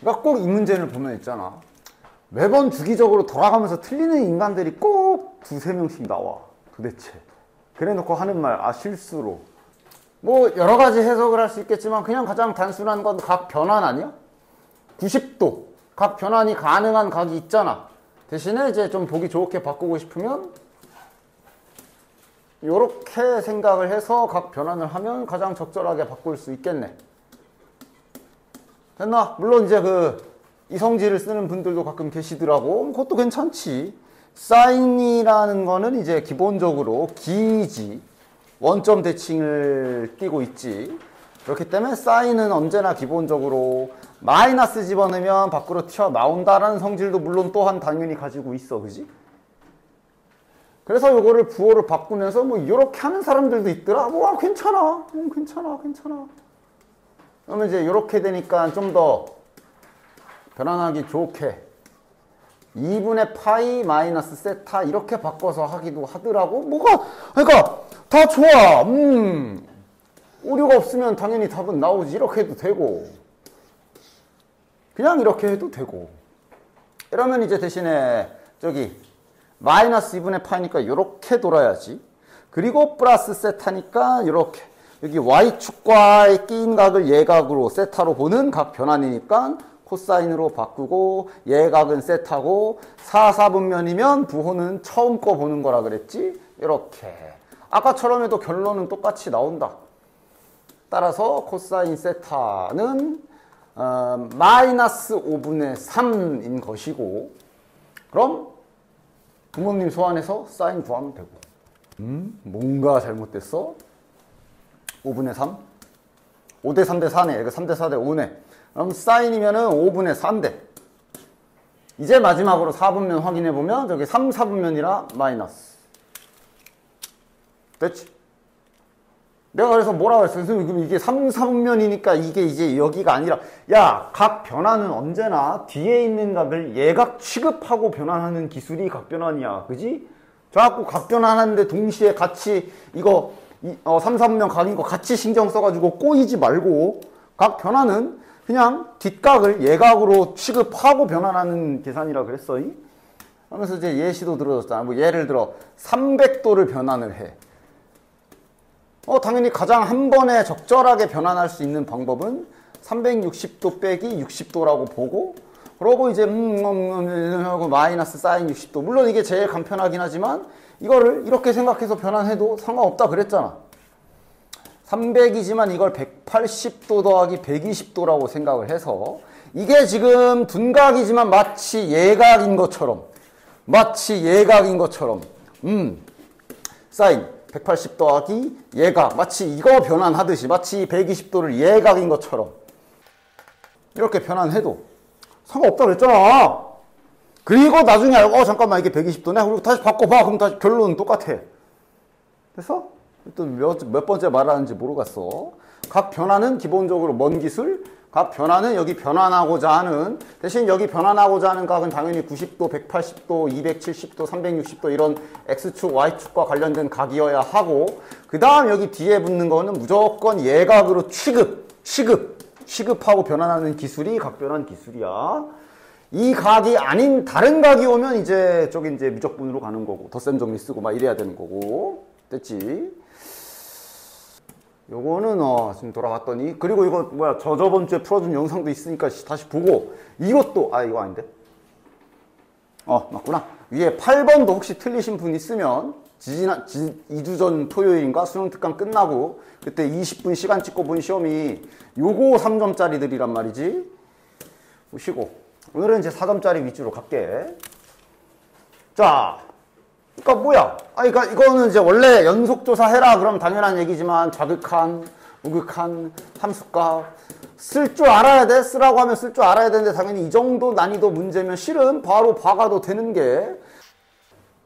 그러니까 꼭 이 문제를 보면 있잖아. 매번 주기적으로 돌아가면서 틀리는 인간들이 꼭 두세 명씩 나와. 도대체. 그래 놓고 하는 말, 아, 실수로. 뭐 여러 가지 해석을 할 수 있겠지만 그냥 가장 단순한 건 각 변환 아니야? 90도. 각 변환이 가능한 각이 있잖아. 대신에 이제 좀 보기 좋게 바꾸고 싶으면 요렇게 생각을 해서 각 변환을 하면 가장 적절하게 바꿀 수 있겠네. 됐나? 물론 이제 이성질을 쓰는 분들도 가끔 계시더라고. 그것도 괜찮지. 사인이라는 거는 이제 기본적으로 기지, 원점 대칭을 띄고 있지. 그렇기 때문에 사인은 언제나 기본적으로 마이너스 집어넣으면 밖으로 튀어나온다라는 성질도 물론 또한 당연히 가지고 있어. 그지? 그래서 요거를 부호를 바꾸면서 뭐 이렇게 하는 사람들도 있더라. 뭐 괜찮아. 괜찮아. 그러면 이제 이렇게 되니까 좀 더 변환하기 좋게 2분의 파이 마이너스 세타 이렇게 바꿔서 하기도 하더라고. 그러니까 다 좋아. 오류가 없으면 당연히 답은 나오지. 이렇게 해도 되고 그냥 이렇게 해도 되고. 이러면 이제 대신에 저기 마이너스 2분의 파이니까 이렇게 돌아야지. 그리고 플러스 세타니까 이렇게 여기 y축과의 끼인 각을 예각으로 세타로 보는 각 변환이니까 코사인으로 바꾸고 예각은 세타고 4, 4분면이면 부호는 처음 거 보는 거라 그랬지? 이렇게 아까처럼 해도 결론은 똑같이 나온다. 따라서 코사인 세타는 마이너스 5분의 3인 것이고 그럼 부모님 소환해서 사인 구하면 되고 뭔가 잘못됐어? 5분의 3? 5대 3대 4네. 이거 3대 4대 5네. 그럼 사인이면은 5분의 4인데 이제 마지막으로 4분면 확인해보면 저기 3, 4분면이라 마이너스. 됐지? 내가 그래서 뭐라고 했어? 선생님, 그럼 이게 3, 4분면이니까 이게 이제 여기가 아니라 야, 각 변환은 언제나 뒤에 있는 각을 예각 취급하고 변환하는 기술이 각 변환이야. 그지? 자꾸 각 변환하는데 동시에 같이 이거 3, 4분면 각인 거 같이 신경 써가지고 꼬이지 말고 각 변환은 그냥 뒷각을 예각으로 취급하고 변환하는 계산이라 그랬어. 하면서 이제 예시도 들어줬잖아. 뭐 예를 들어 300도를 변환을 해. 당연히 가장 한 번에 적절하게 변환할 수 있는 방법은 360도 빼기 60도라고 보고 그러고 이제 하고 마이너스 사인 60도. 물론 이게 제일 간편하긴 하지만 이거를 이렇게 생각해서 변환해도 상관없다 그랬잖아. 300이지만 이걸 180도 더하기 120도라고 생각을 해서 이게 지금 둔각이지만 마치 예각인 것처럼 사인 180 더하기 예각 마치 이거 변환하듯이 마치 120도를 예각인 것처럼 이렇게 변환해도 상관없다 그랬잖아. 그리고 나중에 알고 잠깐만 이게 120도네? 그리고 다시 바꿔봐. 그럼 다시 결론은 똑같아. 그래서 또 몇 번째 말하는지 모르겠어. 각 변환은 기본적으로 먼 기술, 각 변환은 여기 변환하고자 하는 대신 여기 변환하고자 하는 각은 당연히 90도, 180도, 270도, 360도 이런 X축, Y축과 관련된 각이어야 하고 그 다음 여기 뒤에 붙는 거는 무조건 예각으로 취급하고 변환하는 기술이 각변환 기술이야. 이 각이 아닌 다른 각이 오면 이제 저기 이제 미적분으로 가는 거고 덧셈 정리 쓰고 막 이래야 되는 거고. 됐지? 요거는 지금 돌아봤더니 그리고 이거 뭐야 저번 주에 풀어준 영상도 있으니까 다시 보고 이것도 이거 아닌데? 맞구나. 위에 8번도 혹시 틀리신 분 있으면 2주 전 토요일인가 수능 특강 끝나고 그때 20분 시간 찍고 본 시험이 요거 3점짜리들이란 말이지. 보시고 오늘은 이제 4점짜리 위주로 갈게. 자, 그러니까 뭐야? 그러니까 이거는 이제 원래 연속조사 해라 그럼 당연한 얘기지만 좌극한, 우극한, 함수값 쓸 줄 알아야 돼. 쓰라고 하면 쓸 줄 알아야 되는데 당연히 이 정도 난이도 문제면 실은 바로 박아도 되는 게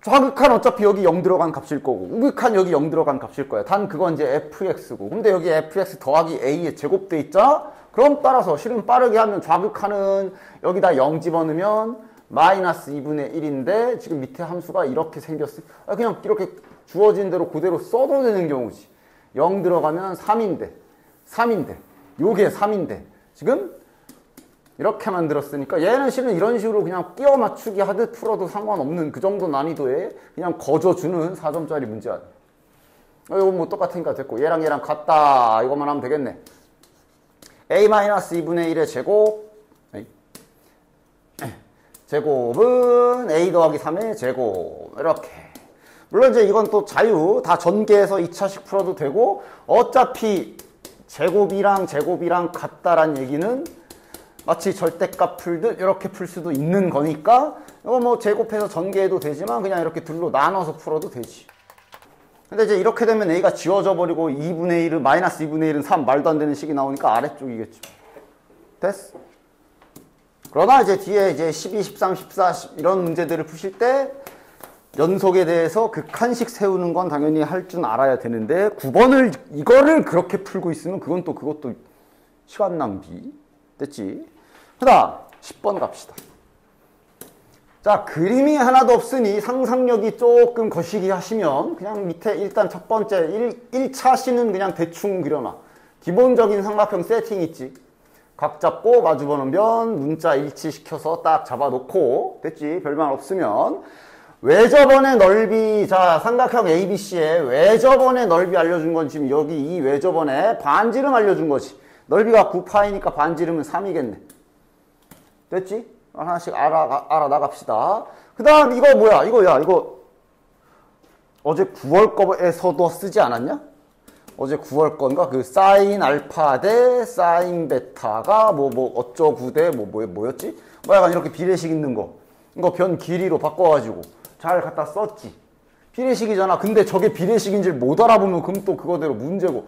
좌극한 어차피 여기 0 들어간 값일 거고 우극한 여기 0 들어간 값일 거야. 단 그건 이제 fx고 근데 여기 fx 더하기 a에 제곱돼 있잖아? 그럼 따라서 실은 빠르게 하면 좌극한은 여기다 0 집어넣으면 마이너스 2분의 1인데 지금 밑에 함수가 이렇게 생겼어. 그냥 이렇게 주어진 대로 그대로 써도 되는 경우지. 0 들어가면 3인데 요게 3인데 지금 이렇게 만들었으니까 얘는 실은 이런 식으로 그냥 끼워 맞추기 하듯 풀어도 상관없는 그 정도 난이도에 그냥 거저주는 4점짜리 문제 아니야. 이거 뭐 똑같으니까 됐고 얘랑 얘랑 같다 이것만 하면 되겠네. a-2분의 1의 제곱 제곱은 a 더하기 3의 제곱 이렇게. 물론 이제 이건 또 자유 다 전개해서 2차식 풀어도 되고 어차피 제곱이랑 제곱이랑 같다란 얘기는 마치 절대값 풀듯 이렇게 풀 수도 있는 거니까 이거 뭐 제곱해서 전개해도 되지만 그냥 이렇게 둘로 나눠서 풀어도 되지. 근데 이제 이렇게 되면 a가 지워져 버리고 2분의 1은 마이너스 2분의 1은 3 말도 안 되는 식이 나오니까 아래쪽이겠죠. 됐어? 그러나 이제 뒤에 이제 12, 13, 14 이런 문제들을 푸실 때 연속에 대해서 극한식 세우는 건 당연히 할 줄 알아야 되는데 9번을 이거를 그렇게 풀고 있으면 그건 또 그것도 시간 낭비. 됐지? 그 다음 10번 갑시다. 자, 그림이 하나도 없으니 상상력이 조금 거시기 하시면 그냥 밑에 일단 첫 번째 1차시는 그냥 대충 그려놔. 기본적인 삼각형 세팅 있지. 각 잡고 마주보는 변 문자 일치시켜서 딱 잡아놓고 됐지? 별말 없으면 외접원의 넓이, 자 삼각형 ABC의 외접원의 넓이 알려준 건 지금 여기 이 외접원의 반지름 알려준 거지. 넓이가 9파이니까 반지름은 3이겠네. 됐지? 하나씩 알아나갑시다. 그 다음 이거 뭐야? 이거 어제 9월 거에서도 쓰지 않았냐? 어제 9월 건가? 그 사인 알파 대 사인 베타가 뭐 어쩌구 대 뭐였지? 뭐 약간 이렇게 비례식 있는 거. 이거 변 길이로 바꿔가지고 잘 갖다 썼지. 비례식이잖아. 근데 저게 비례식인지 못 알아보면 그럼 또 그거대로 문제고.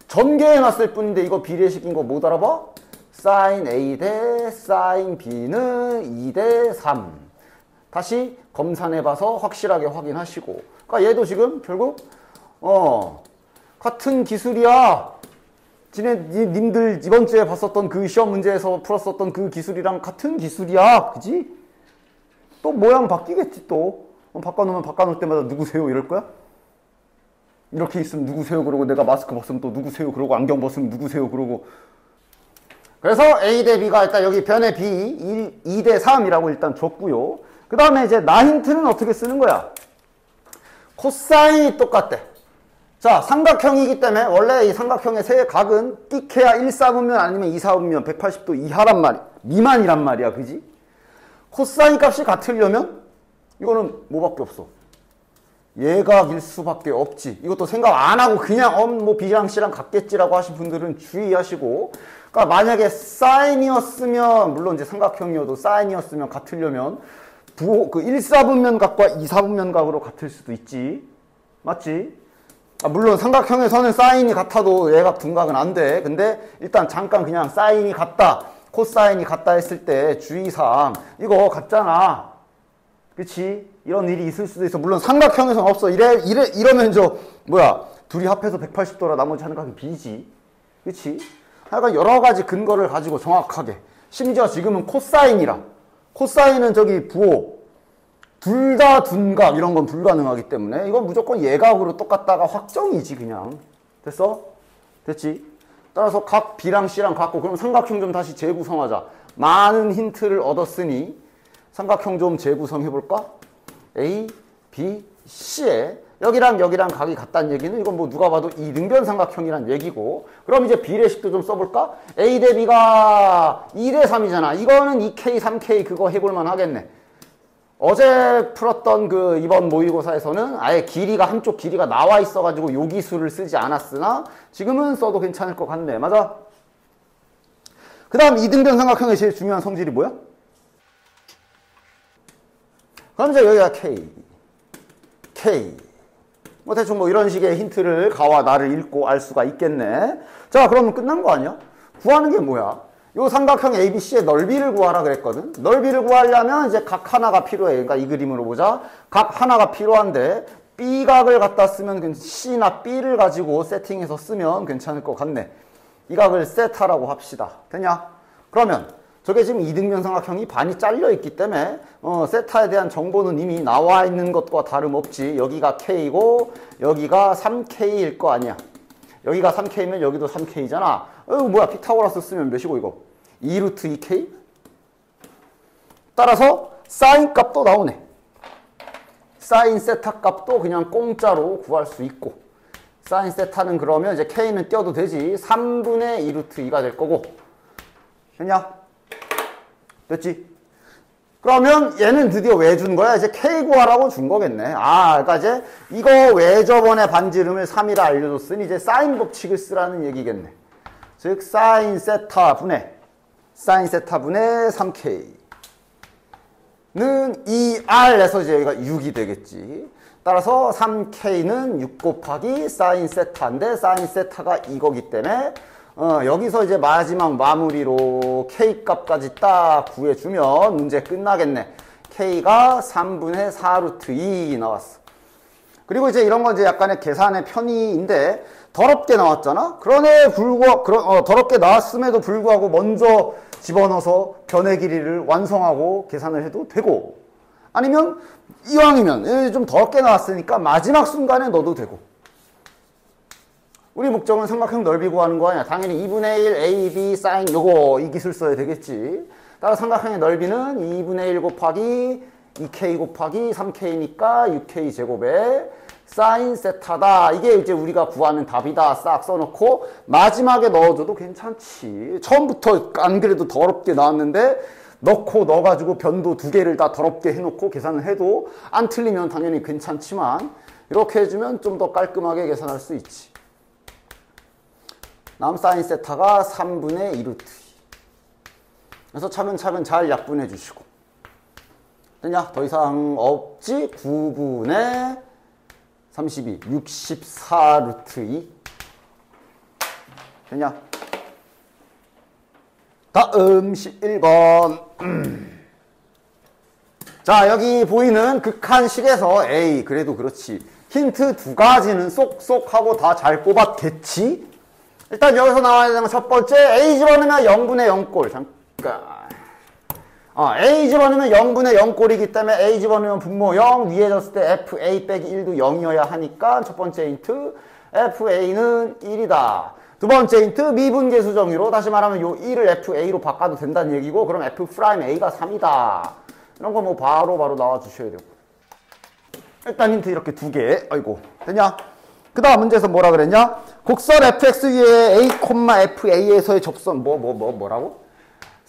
전개해놨을 뿐인데 이거 비례식인 거 못 알아봐? 사인 A 대 사인 B는 2 대 3. 다시 검산해봐서 확실하게 확인하시고. 그러니까 얘도 지금 결국 같은 기술이야. 님들 이번 주에 봤었던 그 시험 문제에서 풀었었던 그 기술이랑 같은 기술이야. 그지? 또 모양 바뀌겠지 또. 바꿔놓으면 바꿔놓을 때마다 누구세요 이럴 거야? 이렇게 있으면 누구세요 그러고 내가 마스크 벗으면 또 누구세요 그러고 안경 벗으면 누구세요 그러고. 그래서 A 대 B가 일단 여기 변의 B 2 대 3이라고 일단 줬고요. 그 다음에 이제 나 힌트는 어떻게 쓰는 거야? 코사인이 똑같대. 자, 삼각형이기 때문에 원래 이 삼각형의 세 각은 끽해야 1사분면 아니면 2사분면 180도 이하란 말이야. 미만이란 말이야. 그지? 코사인 값이 같으려면 이거는 뭐밖에 없어. 예각일 수밖에 없지. 이것도 생각 안 하고 그냥 뭐 B랑 C랑 같겠지라고 하신 분들은 주의하시고. 그러니까 만약에 사인이었으면 물론 이제 삼각형이어도 사인이었으면 같으려면 그 1사분면 각과 2사분면 각으로 같을 수도 있지. 맞지? 물론 삼각형에서는 사인이 같아도 예각 둔각은 안 돼. 근데 일단 잠깐 그냥 사인이 같다, 코사인이 같다 했을 때 주의사항 이거 같잖아. 그치? 이런 일이 있을 수도 있어. 물론 삼각형에서는 없어. 이러면 둘이 합해서 180도라 나머지 하는 각이 B지. 그치? 하여간 여러 가지 근거를 가지고 정확하게. 심지어 지금은 코사인이라. 코사인은 저기 부호. 둘 다 둔각 이런 건 불가능하기 때문에 이건 무조건 예각으로 똑같다가 확정이지 그냥. 됐어? 됐지? 따라서 각 B랑 C랑 같고 그럼 삼각형 좀 다시 재구성하자. 많은 힌트를 얻었으니 삼각형 좀 재구성해볼까? A, B, C에 여기랑 여기랑 각이 같다는 얘기는 이건 뭐 누가 봐도 이등변 삼각형이란 얘기고. 그럼 이제 비례식도 좀 써볼까? A 대 B가 2 대 3이잖아. 이거는 2K, 3K 그거 해볼만 하겠네. 어제 풀었던 그 이번 모의고사에서는 아예 길이가 한쪽 길이가 나와 있어가지고 요 기술을 쓰지 않았으나 지금은 써도 괜찮을 것 같네. 맞아? 그 다음 이등변 삼각형의 제일 중요한 성질이 뭐야? 그럼 이제 여기가 K. 뭐 대충 뭐 이런 식의 힌트를 가와 나를 읽고 알 수가 있겠네. 자, 그러면 끝난 거 아니야? 구하는 게 뭐야? 요 삼각형 ABC의 넓이를 구하라 그랬거든. 넓이를 구하려면 이제 각 하나가 필요해. 그러니까 이 그림으로 보자. 각 하나가 필요한데 B각을 갖다 쓰면 C나 B를 가지고 세팅해서 쓰면 괜찮을 것 같네. 이 각을 세타라고 합시다. 되냐? 그러면 저게 지금 이등변 삼각형이 반이 잘려 있기 때문에 세타에 대한 정보는 이미 나와 있는 것과 다름없지. 여기가 K고 여기가 3K일 거 아니야. 여기가 3K면 여기도 3K잖아. 뭐야, 피타고라스 쓰면 몇이고 이거? 2루트 2K? 따라서 사인 값도 나오네. 사인 세타 값도 그냥 공짜로 구할 수 있고, 사인 세타는 그러면 이제 k는 띄워도 되지. 3분의 2 루트 2가 될 거고. 됐냐? 됐지? 그러면 얘는 드디어 왜 준 거야? 이제 k 구하라고 준 거겠네. 아, 그러니까 이제 이거 왜 저번에 반지름을 3이라 알려줬으니 이제 사인 법칙을 쓰라는 얘기겠네. 즉 사인 세타 분의 3k는 2r에서 이제 여기가 6이 되겠지. 따라서 3k는 6 곱하기 사인 세타인데 사인 세타가 이거기 때문에 여기서 이제 마지막 마무리로 k 값까지 딱 구해주면 문제 끝나겠네. k가 3분의 4 루트 2 나왔어. 그리고 이제 이런 건 이제 약간의 계산의 편의인데 더럽게 나왔잖아? 더럽게 나왔음에도 불구하고 먼저 집어넣어서 변의 길이를 완성하고 계산을 해도 되고, 아니면 이왕이면 좀 더럽게 나왔으니까 마지막 순간에 넣어도 되고. 우리 목적은 삼각형 넓이 구하는 거 아니야. 당연히 2분의 1 AB 사인 요거 이 기술 써야 되겠지. 따라서 삼각형의 넓이는 2분의 1 곱하기 2k 곱하기 3k니까 6k 제곱에 사인 세타다. 이게 이제 우리가 구하는 답이다. 싹 써놓고 마지막에 넣어줘도 괜찮지. 처음부터 안 그래도 더럽게 나왔는데 넣어가지고 변도 2개를 다 더럽게 해놓고 계산을 해도 안 틀리면 당연히 괜찮지만 이렇게 해주면 좀 더 깔끔하게 계산할 수 있지. 다음 사인 세타가 3분의 2 루트 2. 그래서 차근차근 잘 약분해 주시고. 됐냐? 더 이상 없지? 9분의 32, 64 루트 2. 됐냐? 다음 11번. 자, 여기 보이는 극한식에서 A, 그래도 그렇지. 힌트 2가지는 쏙쏙 하고 다 잘 뽑았겠지? 일단 여기서 나와야 되는 건 첫 번째, A 집어넣으면 0분의 0꼴. 잠깐. A 집어넣으면 0분의 0꼴이기 때문에 A 집어넣으면 분모 0, 위에 졌을 때 FA 빼기 1도 0이어야 하니까 첫 번째 힌트, FA는 1이다. 두 번째 힌트, 미분계수 정의로, 다시 말하면 요 1을 FA로 바꿔도 된다는 얘기고, 그럼 F'A가 3이다. 이런 거 뭐 바로 나와 주셔야 되고. 일단 힌트 이렇게 2개. 아이고, 됐냐? 그 다음 문제에서 뭐라 그랬냐? 곡선 fx 위에 a, fa에서의 접선, 뭐라고?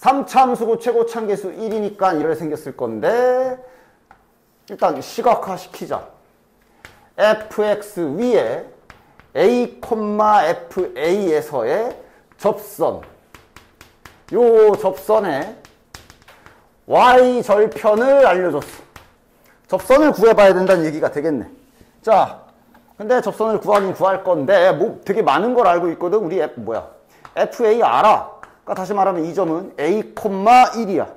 3참수고 최고차계수 1이니까 이래 생겼을 건데, 일단 시각화 시키자. fx 위에 a, fa에서의 접선. 요 접선의 y절편을 알려줬어. 접선을 구해봐야 된다는 얘기가 되겠네. 자, 근데 접선을 구하긴 구할 건데 뭐 되게 많은 걸 알고 있거든. 우리 FA 알아. 그러니까 다시 말하면 이 점은 A, 1이야.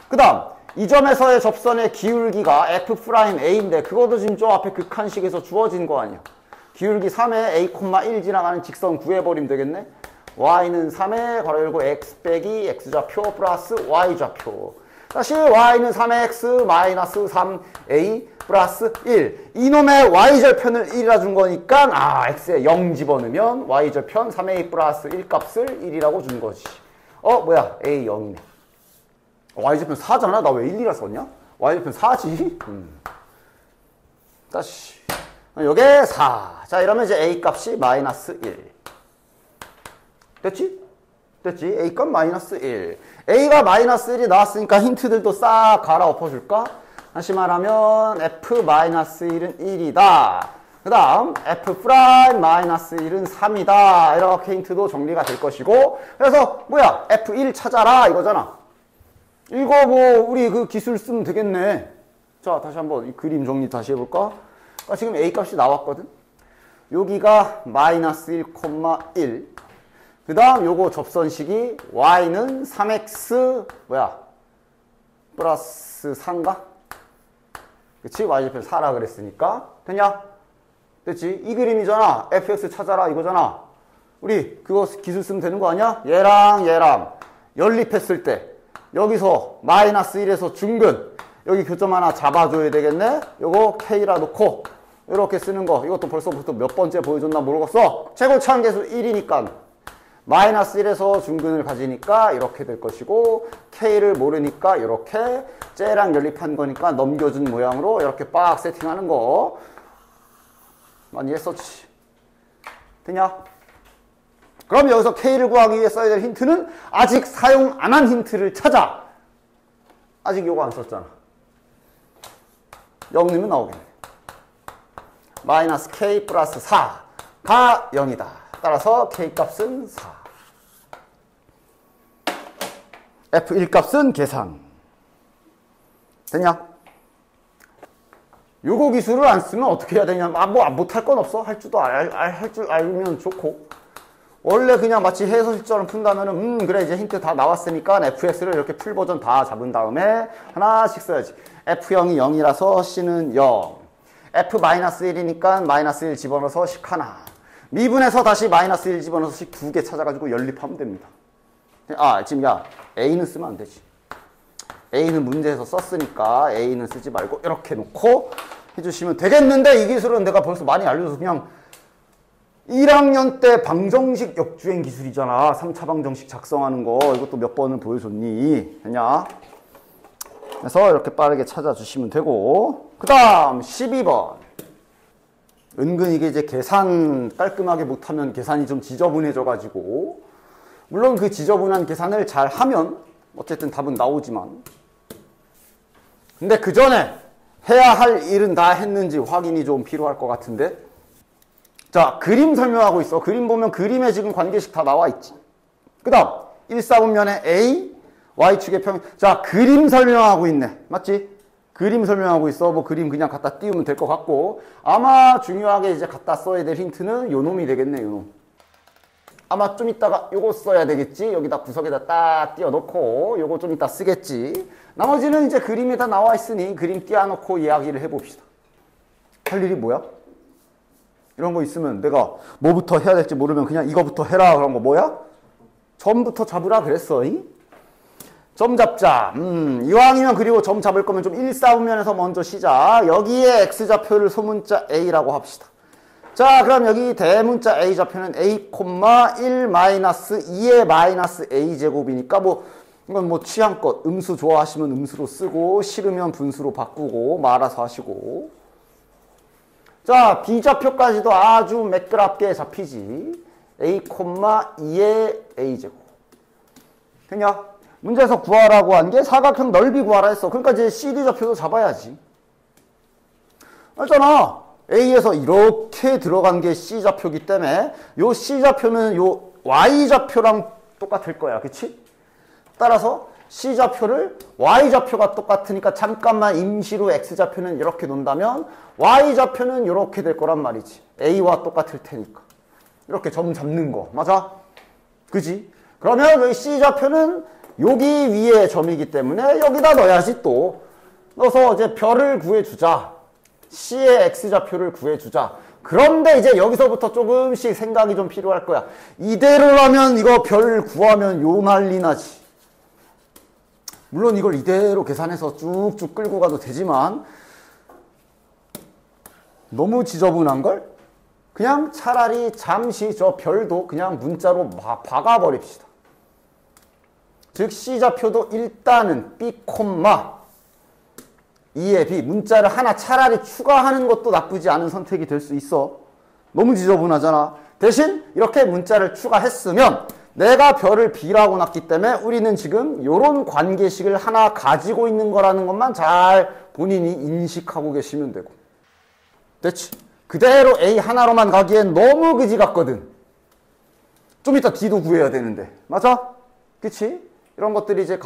그 다음 이 점에서의 접선의 기울기가 F'A인데 그것도 지금 저 앞에 극한식에서 주어진 거 아니야. 기울기 3에 A, 1 지나가는 직선 구해버리면 되겠네. Y는 3에 괄호 열고 X 빼기 X좌표 플러스 Y좌표. 다시 Y는 3의 X 마이너스 3A 플러스 1. 이놈의 Y절편을 1이라 준 거니까 X에 0 집어넣으면 Y절편 3A 플러스 1 값을 1이라고 준 거지. 뭐야 A 0이네. Y절편 4잖아. 나 왜 1이라 썼냐? Y절편 4지. 다시 요게 4. 자, 이러면 이제 A 값이 마이너스 1. 됐지? A 값 마이너스 1. A가 마이너스 1이 나왔으니까 힌트들도 싹 갈아엎어 줄까? 다시 말하면 F-1은 1이다. 그 다음 F'-1은 3이다. 이렇게 힌트도 정리가 될 것이고, 그래서 뭐야? F1 찾아라 이거잖아. 이거 뭐 우리 그 기술 쓰면 되겠네. 자, 다시 한번 이 그림 정리 다시 해볼까? 지금 A 값이 나왔거든. 여기가 마이너스 1,1. 그 다음 요거 접선식이 Y는 3X 플러스 4인가? 그치? Y절편 4라 그랬으니까. 됐냐? 됐지? 이 그림이잖아. fx 찾아라 이거잖아. 우리 그거 기술 쓰면 되는 거 아니야? 얘랑 연립했을 때 여기서 마이너스 1에서 중근 여기 교점 하나 잡아줘야 되겠네. 요거 K라 놓고 이렇게 쓰는 거. 이것도 벌써부터 몇 번째 보여줬나 모르겠어. 최고차항계수 1이니까 마이너스 1에서 중근을 가지니까 이렇게 될 것이고 K를 모르니까 이렇게 쟤랑 연립한 거니까 넘겨준 모양으로 이렇게 빡 세팅하는 거 많이 했었지. 되냐? 그럼 여기서 K를 구하기 위해 써야 될 힌트는 아직 사용 안 한 힌트를 찾아. 아직 요거 안 썼잖아. 0 넣으면 나오겠네. 마이너스 K 플러스 4가 0이다. 따라서 K 값은 4. F1 값은 계산. 되냐? 요거 기술을 안 쓰면 어떻게 해야 되냐? 못할 건 없어. 할 줄 알면 좋고. 원래 그냥 마치 해서 실전을 푼다면은, 그래, 이제 힌트 다 나왔으니까 fx를 이렇게 풀 버전 다 잡은 다음에 하나씩 써야지. f0이 0이라서 c는 0. f-1이니까 마이너스 1 집어넣어서 식 하나. 미분해서 다시 마이너스 1 집어넣어서 식 2개 찾아가지고 연립하면 됩니다. 지금 a는 쓰면 안 되지. a는 문제에서 썼으니까 a는 쓰지 말고 이렇게 놓고 해주시면 되겠는데, 이 기술은 내가 벌써 많이 알려줘서 그냥 1학년 때 방정식 역주행 기술이잖아. 3차 방정식 작성하는 거. 이것도 몇 번을 보여줬니? 되냐? 그래서 이렇게 빠르게 찾아주시면 되고, 그 다음 12번. 은근 이게 이제 계산 깔끔하게 못하면 계산이 좀 지저분해져가지고, 물론 그 지저분한 계산을 잘 하면 어쨌든 답은 나오지만, 근데 그 전에 해야 할 일은 다 했는지 확인이 좀 필요할 것 같은데, 자, 그림 설명하고 있어. 그림 보면 그림에 지금 관계식 다 나와 있지. 그 다음 1사분면에 A, Y축의 평. 자, 그림 설명하고 있네. 맞지? 그림 설명하고 있어. 뭐 그림 그냥 갖다 띄우면 될 것 같고, 아마 중요하게 이제 갖다 써야 될 힌트는 요 놈이 되겠네. 요 놈. 아마 좀 이따가 요거 써야 되겠지. 여기다 구석에다 딱 띄워놓고 요거 좀 이따 쓰겠지. 나머지는 이제 그림에 다 나와 있으니 그림 띄워놓고 이야기를 해봅시다. 할 일이 뭐야? 이런 거 있으면 내가 뭐부터 해야 될지 모르면 그냥 이거부터 해라. 그런 거 뭐야? 점부터 잡으라 그랬어. 점 잡자. 이왕이면 그리고 점 잡을 거면 좀 1사분면에서 먼저 시작. 여기에 x좌표를 소문자 a라고 합시다. 자, 그럼 여기 대문자 a좌표는 a, 1 마이너스 2의 마이너스 a제곱이니까 이건 뭐 취향껏 음수 좋아하시면 음수로 쓰고 싫으면 분수로 바꾸고 말아서 하시고. 자, b좌표까지도 아주 매끄럽게 잡히지. a, 2의 a제곱. 됐냐? 문제에서 구하라고 한 게 사각형 넓이 구하라 했어. 그러니까 이제 cd좌표도 잡아야지. 알잖아. a에서 이렇게 들어간 게 c좌표기 때문에 요 c좌표는 요 y좌표랑 똑같을 거야. 그치? 따라서 c좌표를 y좌표가 똑같으니까 잠깐만 임시로 x좌표는 이렇게 놓는다면 y좌표는 이렇게 될 거란 말이지. a와 똑같을 테니까. 이렇게 점 잡는 거. 맞아? 그지? 그러면 여기 c좌표는 여기 위에 점이기 때문에 여기다 넣어야지 또. 넣어서 이제 별을 구해주자. c의 x좌표를 구해주자. 그런데 이제 여기서부터 조금씩 생각이 좀 필요할 거야. 이대로라면 이거 별 구하면 요 난리 나지. 물론 이걸 이대로 계산해서 쭉쭉 끌고 가도 되지만 너무 지저분한걸? 그냥 차라리 잠시 저 별도 그냥 문자로 박아버립시다. 즉 C좌표도 일단은 B, 2의 B 문자를 하나 차라리 추가하는 것도 나쁘지 않은 선택이 될 수 있어. 너무 지저분하잖아. 대신 이렇게 문자를 추가했으면 내가 별을 B라고 놨기 때문에 우리는 지금 이런 관계식을 하나 가지고 있는 거라는 것만 잘 본인이 인식하고 계시면 되고. 됐지? 그대로 A 하나로만 가기엔 너무 그지 같거든. 좀 이따 D도 구해야 되는데. 맞아? 그치? 이런 것들이 이제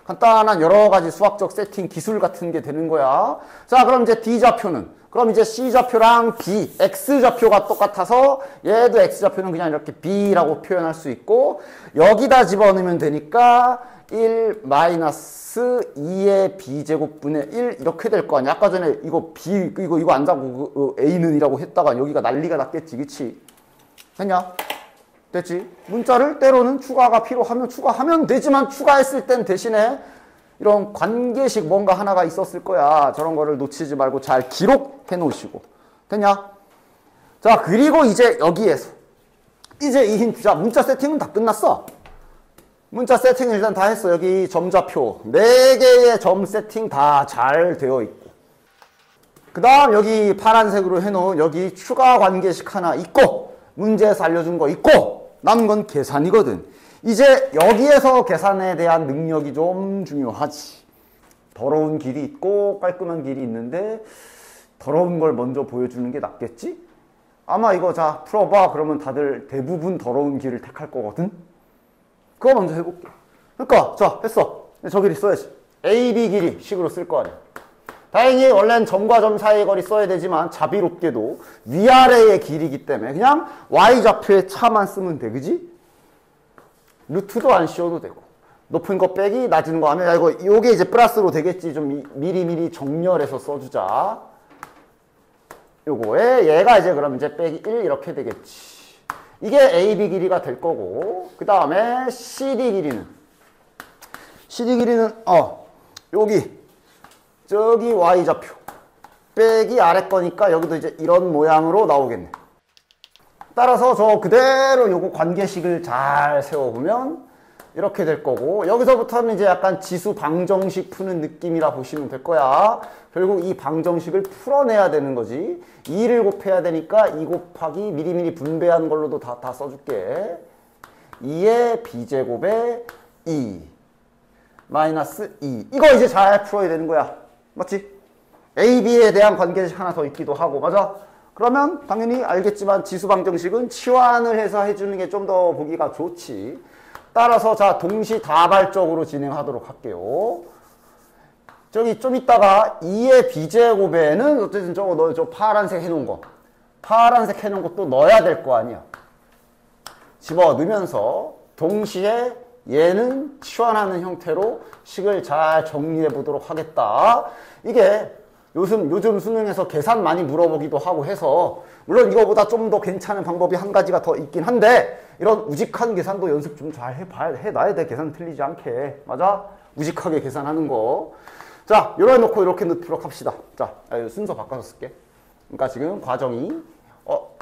간단한 여러 가지 수학적 세팅 기술 같은 게 되는 거야. 자, 그럼 이제 D좌표는? 그럼 이제 C좌표랑 B, X좌표가 똑같아서 얘도 X좌표는 그냥 이렇게 B라고 표현할 수 있고 여기다 집어넣으면 되니까 1 마이너스 2의 B제곱분의 1 이렇게 될 거 아니야. 아까 전에 이거 B, 이거 안 잡고 A는 이라고 했다가 여기가 난리가 났겠지. 그치? 됐냐? 됐지? 문자를 때로는 추가가 필요하면 추가하면 되지만 추가했을 땐 대신에 이런 관계식 뭔가 하나가 있었을 거야. 저런 거를 놓치지 말고 잘 기록해 놓으시고. 됐냐? 자, 그리고 이제 여기에서 이제 이 힌트. 자, 문자 세팅은 다 끝났어. 문자 세팅은 일단 다 했어. 여기 점좌표 4개의 점 세팅 다 잘 되어 있고, 그 다음 여기 파란색으로 해놓은 여기 추가 관계식 하나 있고, 문제에서 알려준 거 있고, 남은 건 계산이거든. 이제 여기에서 계산에 대한 능력이 좀 중요하지. 더러운 길이 있고 깔끔한 길이 있는데 더러운 걸 먼저 보여주는 게 낫겠지? 아마 이거 자 풀어봐 그러면 다들 대부분 더러운 길을 택할 거거든. 그거 먼저 해볼게. 그러니까 자 했어. 저 길이 써야지. AB 길이 식으로 쓸 거 아니야. 다행히 원래는 점과 점 사이의 거리 써야 되지만 자비롭게도 위아래의 길이기 때문에 그냥 Y좌표의 차만 쓰면 돼. 그지? 루트도 안 씌워도 되고, 높은 거 빼기 낮은 거 하면, 야 이거 요게 이제 플러스로 되겠지. 좀 미리미리 정렬해서 써주자. 요거에 얘가 이제 그럼 이제 빼기 1 이렇게 되겠지. 이게 AB 길이가 될 거고, 그 다음에 CD 길이는 여기 저기 Y좌표 빼기 아래 거니까 여기도 이제 이런 모양으로 나오겠네. 따라서 저 그대로 요거 관계식을 잘 세워보면 이렇게 될 거고, 여기서부터는 이제 약간 지수 방정식 푸는 느낌이라 보시면 될 거야. 결국 이 방정식을 풀어내야 되는 거지. 2를 곱해야 되니까 2 곱하기 미리미리 분배한 걸로도 다 써줄게. 2의 b제곱에 2 마이너스 2. 이거 이제 잘 풀어야 되는 거야. 맞지? A, B에 대한 관계식 하나 더 있기도 하고, 맞아? 그러면 당연히 알겠지만 지수 방정식은 치환을 해서 해주는 게 좀 더 보기가 좋지. 따라서 자 동시다발적으로 진행하도록 할게요. 저기 좀 이따가 2의 b제곱에는 어쨌든 저거 너 저 파란색 해놓은 거, 파란색 해놓은 것도 넣어야 될 거 아니야. 집어넣으면서 동시에 얘는 치환하는 형태로 식을 잘 정리해 보도록 하겠다. 이게 요즘 수능에서 계산 많이 물어보기도 하고 해서, 물론 이거보다 좀 더 괜찮은 방법이 한 가지가 더 있긴 한데, 이런 우직한 계산도 연습 좀 잘 해놔야 돼. 계산 틀리지 않게. 맞아? 우직하게 계산하는 거. 자, 요래 놓고 이렇게 넣도록 합시다. 자, 순서 바꿔서 쓸게. 그러니까 지금 과정이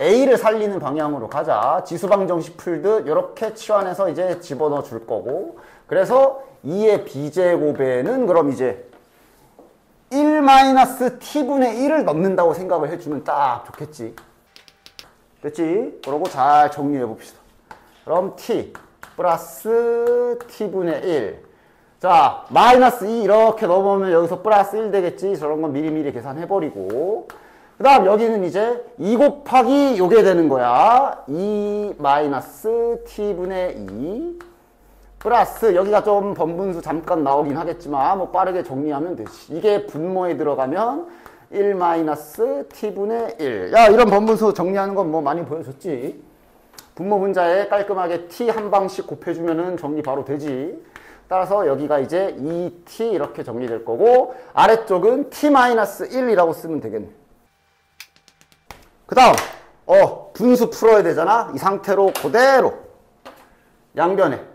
A를 살리는 방향으로 가자. 지수방정식 풀듯 이렇게 치환해서 이제 집어넣어 줄 거고, 그래서 2의 b제곱에는 그럼 이제 1-t분의 1을 넣는다고 생각을 해주면 딱 좋겠지. 됐지? 그러고 잘 정리해 봅시다. 그럼 t 플러스 t분의 1. 자, 마이너스 2 이렇게 넘어오면 여기서 플러스 1 되겠지. 저런 건 미리미리 계산해버리고, 그 다음 여기는 이제 2 곱하기 요게 되는 거야. 2 마이너스 t분의 2 플러스, 여기가 좀 번분수 잠깐 나오긴 하겠지만 뭐 빠르게 정리하면 되지. 이게 분모에 들어가면 1 마이너스 t분의 1. 야, 이런 번분수 정리하는 건 뭐 많이 보여줬지. 분모 분자에 깔끔하게 t 한 방씩 곱해주면은 정리 바로 되지. 따라서 여기가 이제 2t 이렇게 정리될 거고, 아래쪽은 t 마이너스 1이라고 쓰면 되겠네. 그 다음 분수 풀어야 되잖아. 이 상태로 그대로 양변에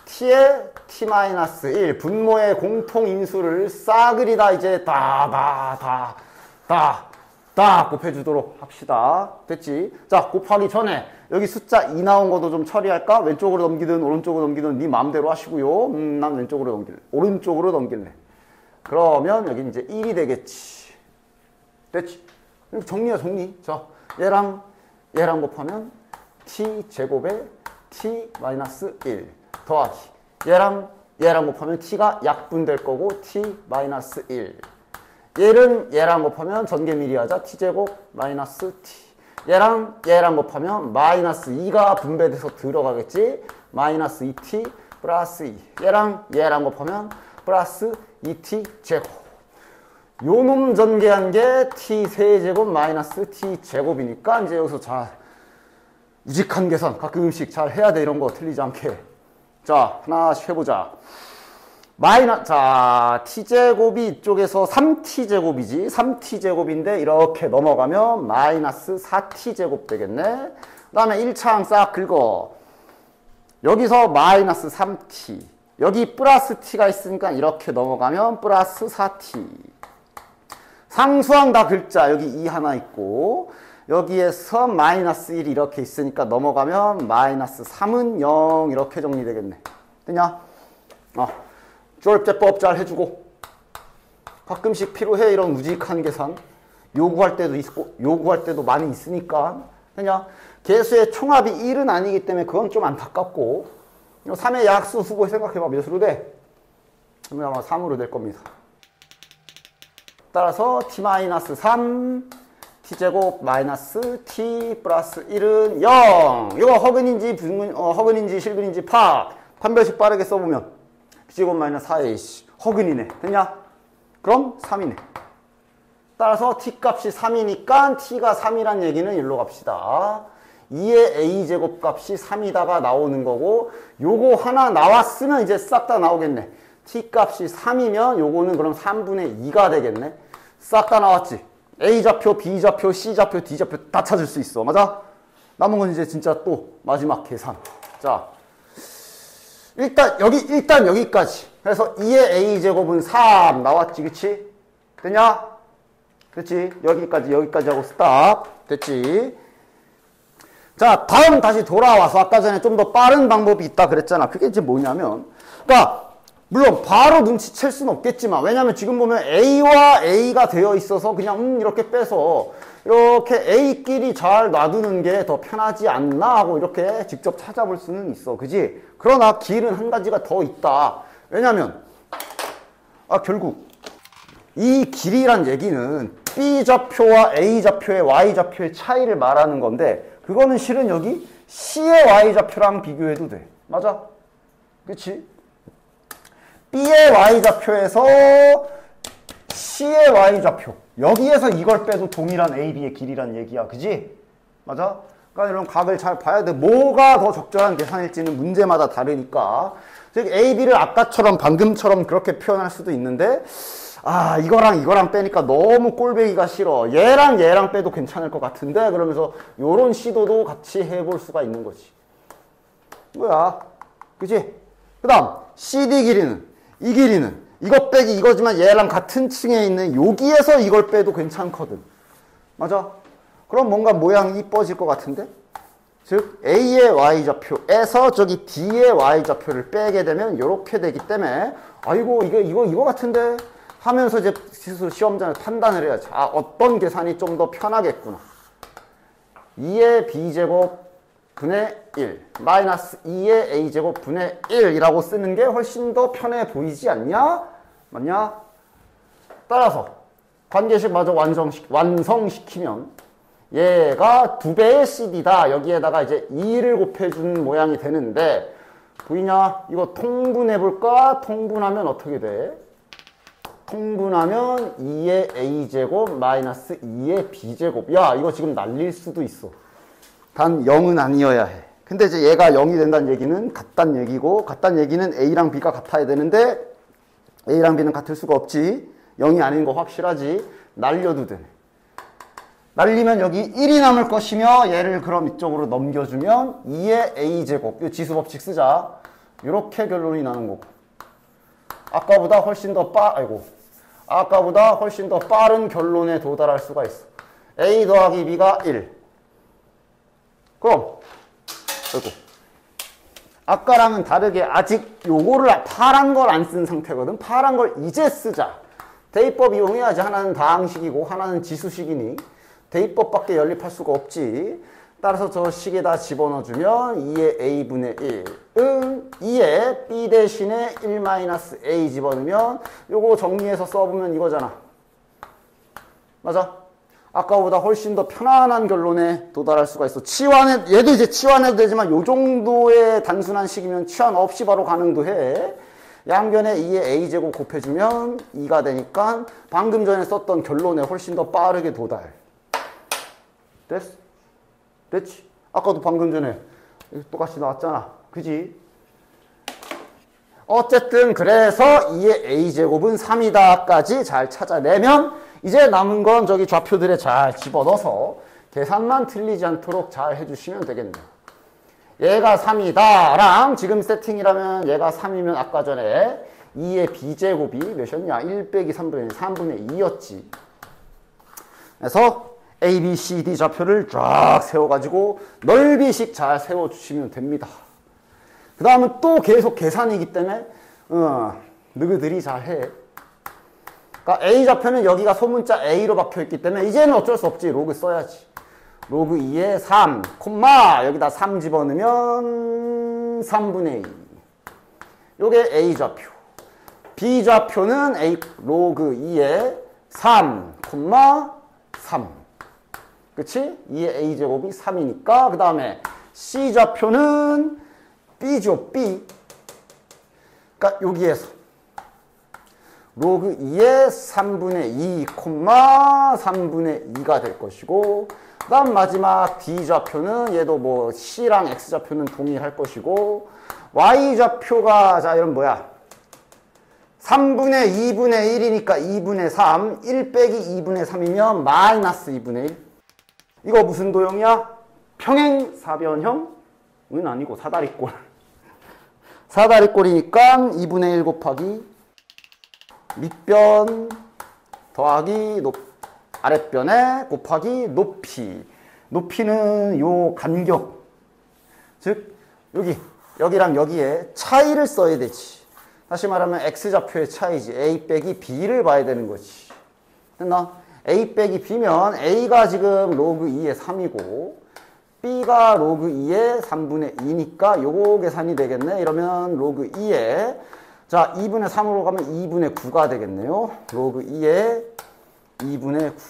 t의 t-1 분모의 공통인수를 싸그리 다 이제 다 곱해주도록 합시다. 됐지? 자, 곱하기 전에 여기 숫자 2 나온 것도 좀 처리할까? 왼쪽으로 넘기든 오른쪽으로 넘기든 네 마음대로 하시고요. 난 왼쪽으로 넘길래. 오른쪽으로 넘길래. 그러면 여기 이제 1이 되겠지. 됐지? 정리야, 정리. 자, 얘랑 곱하면 t제곱에 t-1 더하기 얘랑 곱하면 t가 약분될 거고 t-1. 얘랑 곱하면 전개미리 하자. t제곱 마이너스 t. 얘랑 곱하면 마이너스 2가 분배돼서 들어가겠지. 마이너스 2t 플러스 2. 얘랑 곱하면 플러스 2t 제곱. 요놈 전개한 게 t 세제곱 마이너스 t 제곱이니까 이제 여기서 자 우직한 계산 가끔씩 잘 해야 돼. 이런 거 틀리지 않게. 자, 하나씩 해보자. 자, t제곱이 이쪽에서 3t제곱이지. 3t제곱인데 이렇게 넘어가면 마이너스 4t제곱 되겠네. 그 다음에 1차항 싹 긁어. 여기서 마이너스 3t. 여기 플러스 t가 있으니까 이렇게 넘어가면 플러스 4t. 상수항 다 긁자. 여기 2 하나 있고. 여기에서 마이너스 1이 이렇게 있으니까 넘어가면 마이너스 3은 0 이렇게 정리되겠네. 되냐? 조립제법 잘 해주고 가끔씩 필요해 이런 우직한 계산 요구할 때도 있고 요구할 때도 많이 있으니까 되냐? 개수의 총합이 1은 아니기 때문에 그건 좀 안타깝고 3의 약수 수고 생각해봐. 몇으로 돼? 아마 3으로 될 겁니다. 따라서 t-3 t제곱 마이너스 t 플러스 1은 0. 이거 허근인지 허근인지 실근인지 판별식 빠르게 써보면 b제곱 마이너스 4a 허근이네. 됐냐? 그럼 3이네. 따라서 t 값이 3이니까 t가 3이란 얘기는 일로 갑시다. 2의 a제곱 값이 3이다가 나오는 거고 요거 하나 나왔으면 이제 싹 다 나오겠네. t 값이 3이면 요거는 그럼 3분의 2가 되겠네. 싹 다 나왔지. A좌표, B좌표, C좌표, D좌표 다 찾을 수 있어. 맞아? 남은 건 이제 진짜 또 마지막 계산. 자, 일단 여기까지. 그래서 2의 A제곱은 3 나왔지. 그치? 되냐? 그치? 여기까지 하고 스탑. 됐지? 자, 다음 다시 돌아와서 아까 전에 좀 더 빠른 방법이 있다 그랬잖아. 그게 이제 뭐냐면, 그러니까 물론 바로 눈치챌 수는 없겠지만 왜냐면 지금 보면 A와 A가 되어 있어서 그냥 이렇게 빼서 이렇게 A끼리 잘 놔두는 게 더 편하지 않나 하고 이렇게 직접 찾아볼 수는 있어. 그지? 그러나 길은 한 가지가 더 있다. 왜냐면 결국 이 길이란 얘기는 B좌표와 A좌표의 Y좌표의 차이를 말하는 건데 그거는 실은 여기 C의 Y좌표랑 비교해도 돼. 맞아? 그치? B의 Y좌표에서 C의 Y좌표 여기에서 이걸 빼도 동일한 AB의 길이란 얘기야. 그지? 맞아? 그러니까 이런 각을 잘 봐야 돼. 뭐가 더 적절한 계산일지는 문제마다 다르니까 즉 AB를 아까처럼 방금처럼 그렇게 표현할 수도 있는데 이거랑 빼니까 너무 꼴배기가 싫어. 얘랑 빼도 괜찮을 것 같은데 그러면서 요런 시도도 같이 해볼 수가 있는 거지. 뭐야? 그치? 그 다음 CD 길이는 이 길이는 이것 빼기 이거지만 얘랑 같은 층에 있는 여기에서 이걸 빼도 괜찮거든. 맞아? 그럼 뭔가 모양이 이뻐질 것 같은데? 즉 A의 Y좌표에서 저기 D의 Y좌표를 빼게 되면 이렇게 되기 때문에 아이고 이거 같은데 하면서 이제 시험장에 판단을 해야지. 어떤 계산이 좀 더 편하겠구나. 2의 B제곱 분의 1 마이너스 2의 A제곱 분의 1이라고 쓰는 게 훨씬 더 편해 보이지 않냐? 맞냐? 따라서 관계식 마저 완성시키면 얘가 2배의 CD다. 여기에다가 이제 2를 곱해준 모양이 되는데 보이냐? 이거 통분해볼까? 통분하면 어떻게 돼? 통분하면 2의 A제곱 마이너스 2의 B제곱. 야, 이거 지금 날릴 수도 있어. 단 0은 아니어야 해. 근데 이제 얘가 0이 된다는 얘기는 같다는 얘기고 같다는 얘기는 A랑 B가 같아야 되는데 A랑 B는 같을 수가 없지. 0이 아닌 거 확실하지. 날려도 되네. 날리면 여기 1이 남을 것이며 얘를 그럼 이쪽으로 넘겨주면 2의 A제곱. 이 지수법칙 쓰자. 이렇게 결론이 나는 거고. 아까보다 훨씬 더 빠른 결론에 도달할 수가 있어. A 더하기 B가 1. 그럼 아까랑은 다르게 아직 요거를 파란 걸 안 쓴 상태거든. 파란 걸 이제 쓰자. 대입법 이용해야지. 하나는 다항식이고 하나는 지수식이니 대입법밖에 연립할 수가 없지. 따라서 저 식에다 집어넣어주면 2의 A분의 1은 2의 B 대신에 1-A 집어넣으면 요거 정리해서 써보면 이거잖아. 맞아? 아까보다 훨씬 더 편안한 결론에 도달할 수가 있어. 얘도 이제 치환해도 되지만 요 정도의 단순한 식이면 치환 없이 바로 가능도 해. 양변에 2의 A제곱 곱해주면 2가 되니까 방금 전에 썼던 결론에 훨씬 더 빠르게 도달. 됐어? 됐지? 아까도 방금 전에 똑같이 나왔잖아. 그지? 어쨌든 그래서 2의 A제곱은 3이다까지 잘 찾아내면 이제 남은 건 저기 좌표들에 잘 집어넣어서 계산만 틀리지 않도록 잘 해주시면 되겠네요. 얘가 3이다랑 지금 세팅이라면 얘가 3이면 아까 전에 2의 B제곱이 몇이었냐? 1 빼기 3분의 2였지. 그래서 A, B, C, D 좌표를 쫙 세워가지고 넓이식 잘 세워주시면 됩니다. 그 다음은 또 계속 계산이기 때문에 너희들이 잘해. 그러니까 A 좌표는 여기가 소문자 A로 박혀있기 때문에 이제는 어쩔 수 없지. 로그 써야지. 로그 2에 3, 콤마 여기다 3 집어넣으면 3분의 2. 요게 A 좌표. B 좌표는 A 로그 2에 3, 콤마 3. 그치? 2의 A제곱이 3이니까 그 다음에 C 좌표는 B죠. B. 그러니까 여기에서 로그 2의 3분의 2, 3분의 2가 될 것이고 그 다음 마지막 D 좌표는 얘도 뭐 C랑 X 좌표는 동일할 것이고 Y 좌표가 자 이런 뭐야 3분의 2분의 1이니까 2분의 3 1 빼기 2분의 3이면 마이너스 2분의 1 이거 무슨 도형이야? 평행사변형은 아니고 사다리꼴 사다리꼴이니까 2분의 1 곱하기 밑변 더하기 아랫변에 곱하기 높이. 높이는 요 간격. 즉, 여기랑 여기에 차이를 써야 되지. 다시 말하면 X좌표의 차이지. A 빼기 B를 봐야 되는 거지. 됐나? A 빼기 B면 A가 지금 로그 2의 3이고, B가 로그 2의 3분의 2니까 요거 계산이 되겠네. 이러면 로그 2에 자, 2분의 3으로 가면 2분의 9가 되겠네요. 로그 2에 2분의 9.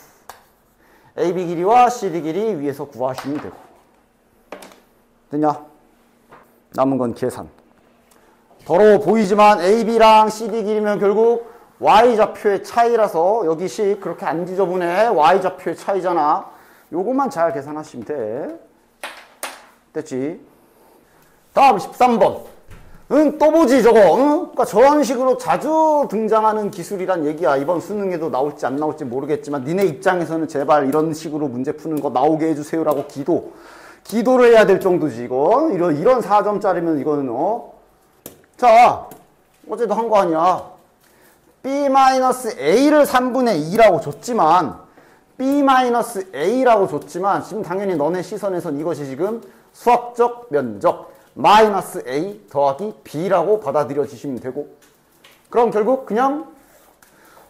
AB 길이와 CD 길이 위에서 구하시면 되고. 됐냐? 남은 건 계산. 더러워 보이지만 AB랑 CD 길이면 결국 Y좌표의 차이라서 여기식 그렇게 안 지저분해. Y좌표의 차이잖아. 요것만 잘 계산하시면 돼. 됐지? 다음 13번. 또 보지 저거. 그러니까 저런 식으로 자주 등장하는 기술이란 얘기야. 이번 수능에도 나올지 안 나올지 모르겠지만 니네 입장에서는 제발 이런 식으로 문제 푸는 거 나오게 해주세요라고 기도를 해야 될 정도지 이거. 이런 4점짜리면 이거는 자 어제도 한 거 아니야. B-A를 3분의 2라고 줬지만 B-A라고 줬지만 지금 당연히 너네 시선에선 이것이 지금 수학적 면적 마이너스 A 더하기 B라고 받아들여지시면 되고 그럼 결국 그냥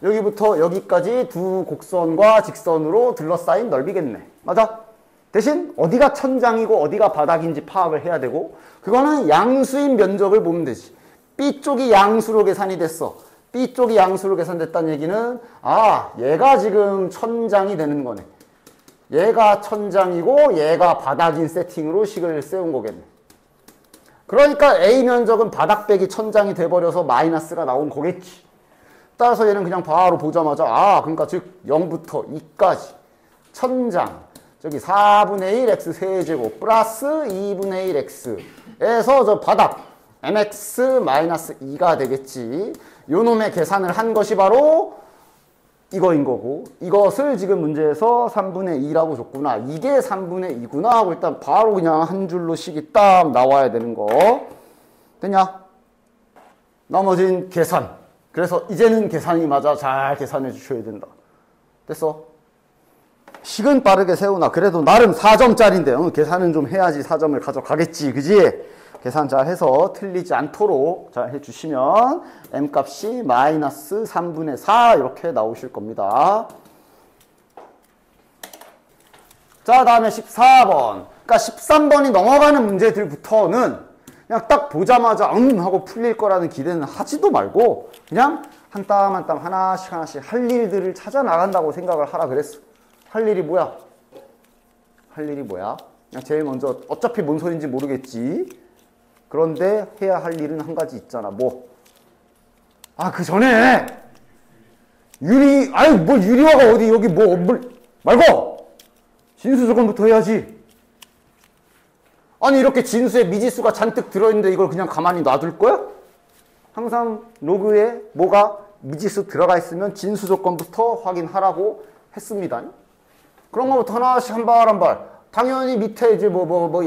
여기부터 여기까지 두 곡선과 직선으로 둘러싸인 넓이겠네. 맞아? 대신 어디가 천장이고 어디가 바닥인지 파악을 해야 되고 그거는 양수인 면적을 보면 되지. B쪽이 양수로 계산이 됐어. B쪽이 양수로 계산됐다는 얘기는 얘가 지금 천장이 되는 거네. 얘가 천장이고 얘가 바닥인 세팅으로 식을 세운 거겠네. 그러니까 A 면적은 바닥 빼기 천장이 돼버려서 마이너스가 나온 거겠지. 따라서 얘는 그냥 바로 보자마자 그러니까 즉 0부터 2까지 천장 저기 4분의 1 x 세제곱 플러스 2분의 1 x에서 저 바닥 mx-2가 되겠지. 요 놈의 계산을 한 것이 바로 이거인 거고 이것을 지금 문제에서 3분의 2라고 줬구나. 이게 3분의 2구나 하고 일단 바로 그냥 한 줄로 식이 딱 나와야 되는 거. 됐냐? 나머진 계산. 그래서 이제는 계산이 맞아. 잘 계산해 주셔야 된다. 됐어? 식은 빠르게 세우나. 그래도 나름 4점짜리인데 계산은 좀 해야지 4점을 가져가겠지. 그지? 계산 잘 해서 틀리지 않도록 잘 해주시면 m값이 마이너스 3분의 4 이렇게 나오실 겁니다. 자, 다음에 14번. 그러니까 13번이 넘어가는 문제들부터는 그냥 딱 보자마자 하고 풀릴 거라는 기대는 하지도 말고 그냥 한 땀 한 땀 하나씩 할 일들을 찾아 나간다고 생각을 하라 그랬어. 할 일이 뭐야? 할 일이 뭐야? 그냥 제일 먼저 어차피 뭔 소린지 모르겠지. 그런데 해야 할 일은 한 가지 있잖아. 뭐? 그 전에 뭘 유리화가 어디 여기 말고 진수 조건부터 해야지. 아니 이렇게 진수에 미지수가 잔뜩 들어있는데 이걸 그냥 가만히 놔둘 거야? 항상 로그에 뭐가 미지수 들어가 있으면 진수 조건부터 확인하라고 했습니다. 그런 거부터 하나씩 한 발 한 발. 당연히 밑에 이제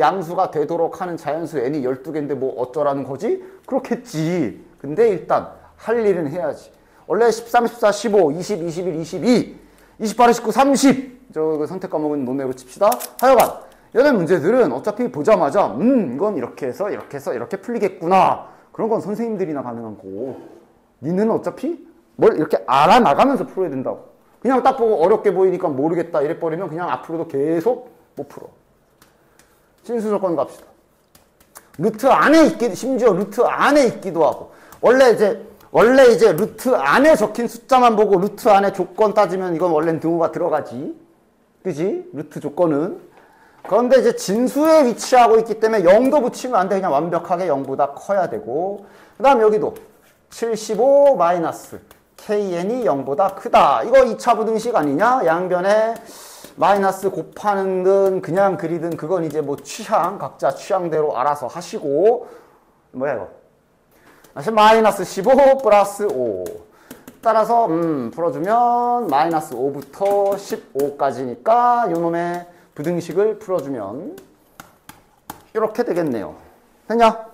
양수가 되도록 하는 자연수 n이 12개인데 뭐 어쩌라는 거지? 그렇겠지. 근데 일단 할 일은 해야지. 원래 13, 14, 15, 20, 21, 22 28에 19, 30. 저 선택 과목은 논외로 칩시다. 하여간 얘네 문제들은 어차피 보자마자 이건 이렇게 해서 이렇게 해서 이렇게 풀리겠구나. 그런 건 선생님들이나 가능한 거고 니는 어차피 뭘 이렇게 알아나가면서 풀어야 된다고. 그냥 딱 보고 어렵게 보이니까 모르겠다 이래버리면 그냥 앞으로도 계속 못 풀어. 진수조건 갑시다. 루트 안에 있기, 심지어 루트 안에 있기도 하고. 원래 이제 루트 안에 적힌 숫자만 보고 루트 안에 조건 따지면 이건 원래는 등호가 들어가지. 그지? 루트 조건은. 그런데 이제 진수에 위치하고 있기 때문에 0도 붙이면 안 돼. 그냥 완벽하게 0보다 커야 되고. 그 다음 여기도 75 마이너스 kn이 0보다 크다. 이거 2차 부등식 아니냐? 양변에 마이너스 곱하는 든 그냥 그리든 그건 이제 뭐 취향, 각자 취향대로 알아서 하시고. 뭐야 이거? 다시 마이너스 15 플러스 5. 따라서 풀어주면 마이너스 5부터 15까지니까 요놈의 부등식을 풀어주면 이렇게 되겠네요. 됐냐?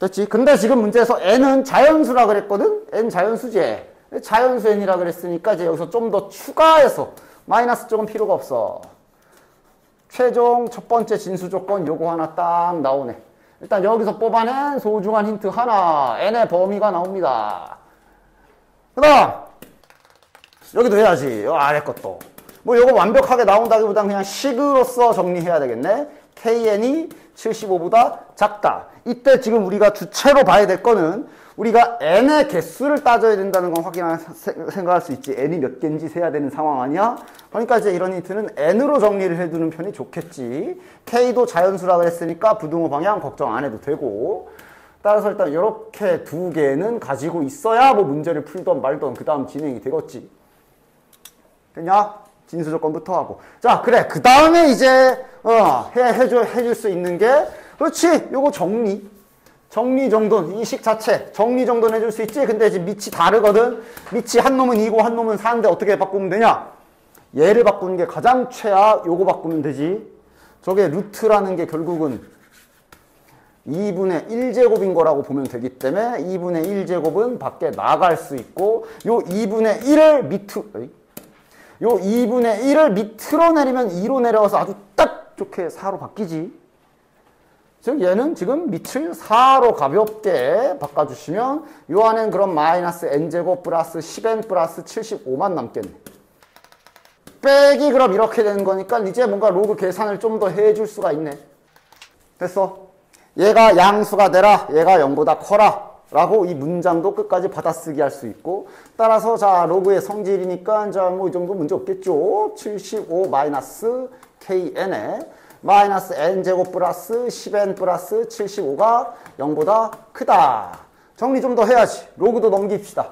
됐지? 근데 지금 문제에서 n은 자연수라 그랬거든? n 자연수지. 자연수 n이라 그랬으니까 이제 여기서 좀 더 추가해서 마이너스 쪽은 필요가 없어. 최종 첫 번째 진수 조건 요거 하나 딱 나오네. 일단 여기서 뽑아낸 소중한 힌트 하나. n의 범위가 나옵니다. 그 다음 여기도 해야지. 요 아래 것도. 뭐 요거 완벽하게 나온다기보단 그냥 식으로서 정리해야 되겠네. kn이 75보다 작다. 이때 지금 우리가 주체로 봐야 될 거는 우리가 n의 개수를 따져야 된다는 건 생각할 수 있지. n이 몇 개인지 세야 되는 상황 아니야? 그러니까 이제 이런 힌트는 n으로 정리를 해두는 편이 좋겠지. k도 자연수라고 했으니까 부등호 방향 걱정 안 해도 되고. 따라서 일단 이렇게 두 개는 가지고 있어야 뭐 문제를 풀던 말던 그 다음 진행이 되겠지. 됐냐? 진수 조건부터 하고. 자, 그래. 그 다음에 이제 해줄 수 있는 게 그렇지. 요거 정리 정돈, 이 식 자체 정리 정돈 해줄 수 있지. 근데 이제 밑이 다르거든. 밑이 한 놈은 2고 한 놈은 4인데 어떻게 바꾸면 되냐? 얘를 바꾸는 게 가장 최악. 요거 바꾸면 되지. 저게 루트라는 게 결국은 2분의 1제곱인 거라고 보면 되기 때문에 2분의 1제곱은 밖에 나갈 수 있고 요 2분의 1을 밑으로 내리면 2로 내려와서 아주 딱 좋게 4로 바뀌지. 즉 얘는 지금 밑을 4로 가볍게 바꿔주시면 요 안엔 그럼 마이너스 n제곱 플러스 10n 플러스 75만 남겠네. 빼기 그럼 이렇게 되는 거니까 이제 뭔가 로그 계산을 좀 더 해줄 수가 있네. 됐어. 얘가 양수가 되라. 얘가 0보다 커라. 라고 이 문장도 끝까지 받아쓰기 할 수 있고. 따라서 자 로그의 성질이니까 자 뭐 이 정도 문제 없겠죠. 75 마이너스 kn에 마이너스 n제곱 플러스 10n 플러스 75가 0보다 크다. 정리 좀 더 해야지. 로그도 넘깁시다.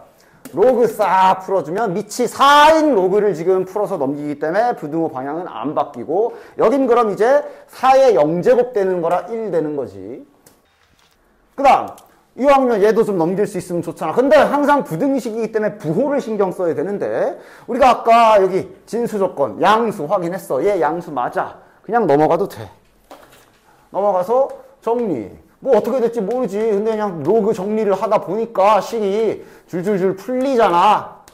로그 싹 풀어주면 밑이 4인 로그를 지금 풀어서 넘기기 때문에 부등호 방향은 안 바뀌고 여긴 그럼 이제 4의 0제곱 되는 거라 1 되는 거지. 그 다음 이왕이면 얘도 좀 넘길 수 있으면 좋잖아. 근데 항상 부등식이기 때문에 부호를 신경 써야 되는데 우리가 아까 여기 진수 조건 양수 확인했어. 얘 양수 맞아. 그냥 넘어가도 돼. 넘어가서 정리. 뭐 어떻게 될지 모르지. 근데 그냥 로그 정리를 하다 보니까 식이 줄줄줄 풀리잖아.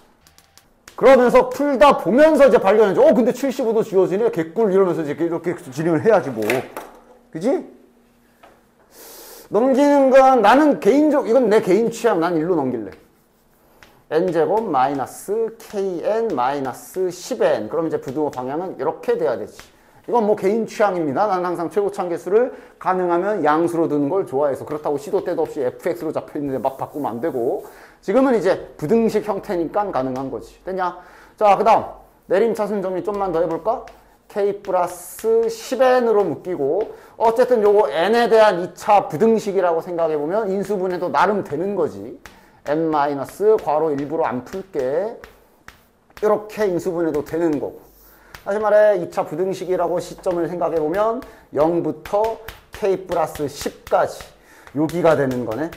그러면서 풀다 보면서 이제 발견하죠. 근데 75도 지워지네. 개꿀 이러면서 이제 이렇게 진행을 해야지 뭐. 그지? 넘기는 건 나는 이건 내 개인 취향. 난 일로 넘길래. n제곱 마이너스 kn 마이너스 10n. 그럼 이제 부등호 방향은 이렇게 돼야 되지. 이건 뭐 개인 취향입니다. 나는 항상 최고차항 계수를 가능하면 양수로 두는 걸 좋아해서. 그렇다고 시도 때도 없이 fx로 잡혀있는데 막 바꾸면 안 되고. 지금은 이제 부등식 형태니까 가능한 거지. 됐냐? 자, 그 다음 내림차순 정리 좀만 더 해볼까? k 플러스 10n으로 묶이고 어쨌든 요거 n에 대한 2차 부등식이라고 생각해보면 인수분해도 나름 되는 거지. n 마이너스 괄호 일부러 안 풀게 이렇게 인수분해도 되는 거고. 다시 말해 2차 부등식이라고 시점을 생각해보면 0부터 k 플러스 10까지 여기가 되는 거네.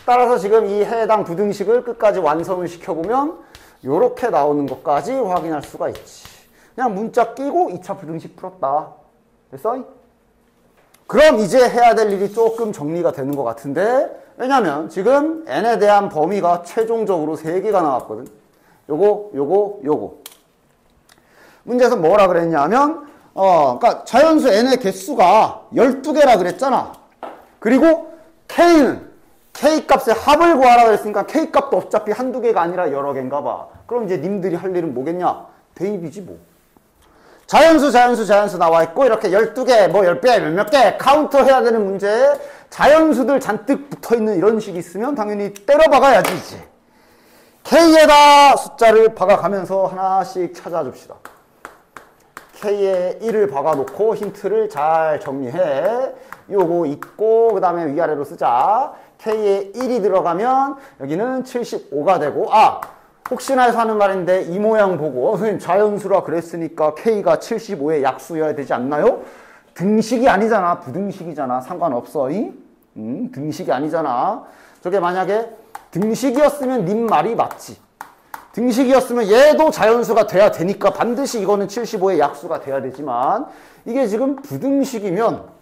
따라서 지금 이 해당 부등식을 끝까지 완성을 시켜보면 이렇게 나오는 것까지 확인할 수가 있지. 그냥 문자 끼고 2차 부등식 풀었다. 됐어? 그럼 이제 해야 될 일이 조금 정리가 되는 것 같은데 왜냐면 지금 n에 대한 범위가 최종적으로 3개가 나왔거든. 요거 문제에서 뭐라 그랬냐면 그러니까 자연수 n의 개수가 12개라 그랬잖아. 그리고 k는 k값의 합을 구하라 그랬으니까 k값도 어차피 한두 개가 아니라 여러 개인가 봐. 그럼 이제 님들이 할 일은 뭐겠냐? 대입이지 뭐. 자연수 나와 있고 이렇게 12개, 뭐 10개, 몇몇 개 카운터 해야 되는 문제에 자연수들 잔뜩 붙어있는 이런 식이 있으면 당연히 때려 박아야지 이제. K에다 숫자를 박아가면서 하나씩 찾아줍시다. K에 1을 박아놓고 힌트를 잘 정리해. 요거 있고 그 다음에 위아래로 쓰자. K에 1이 들어가면 여기는 75가 되고 혹시나 해서 하는 말인데 이 모양 보고 선생님 자연수라 그랬으니까 K가 75의 약수여야 되지 않나요? 등식이 아니잖아. 부등식이잖아. 상관없어. 등식이 아니잖아. 저게 만약에 등식이었으면 님 말이 맞지. 등식이었으면 얘도 자연수가 돼야 되니까 반드시 이거는 75의 약수가 돼야 되지만 이게 지금 부등식이면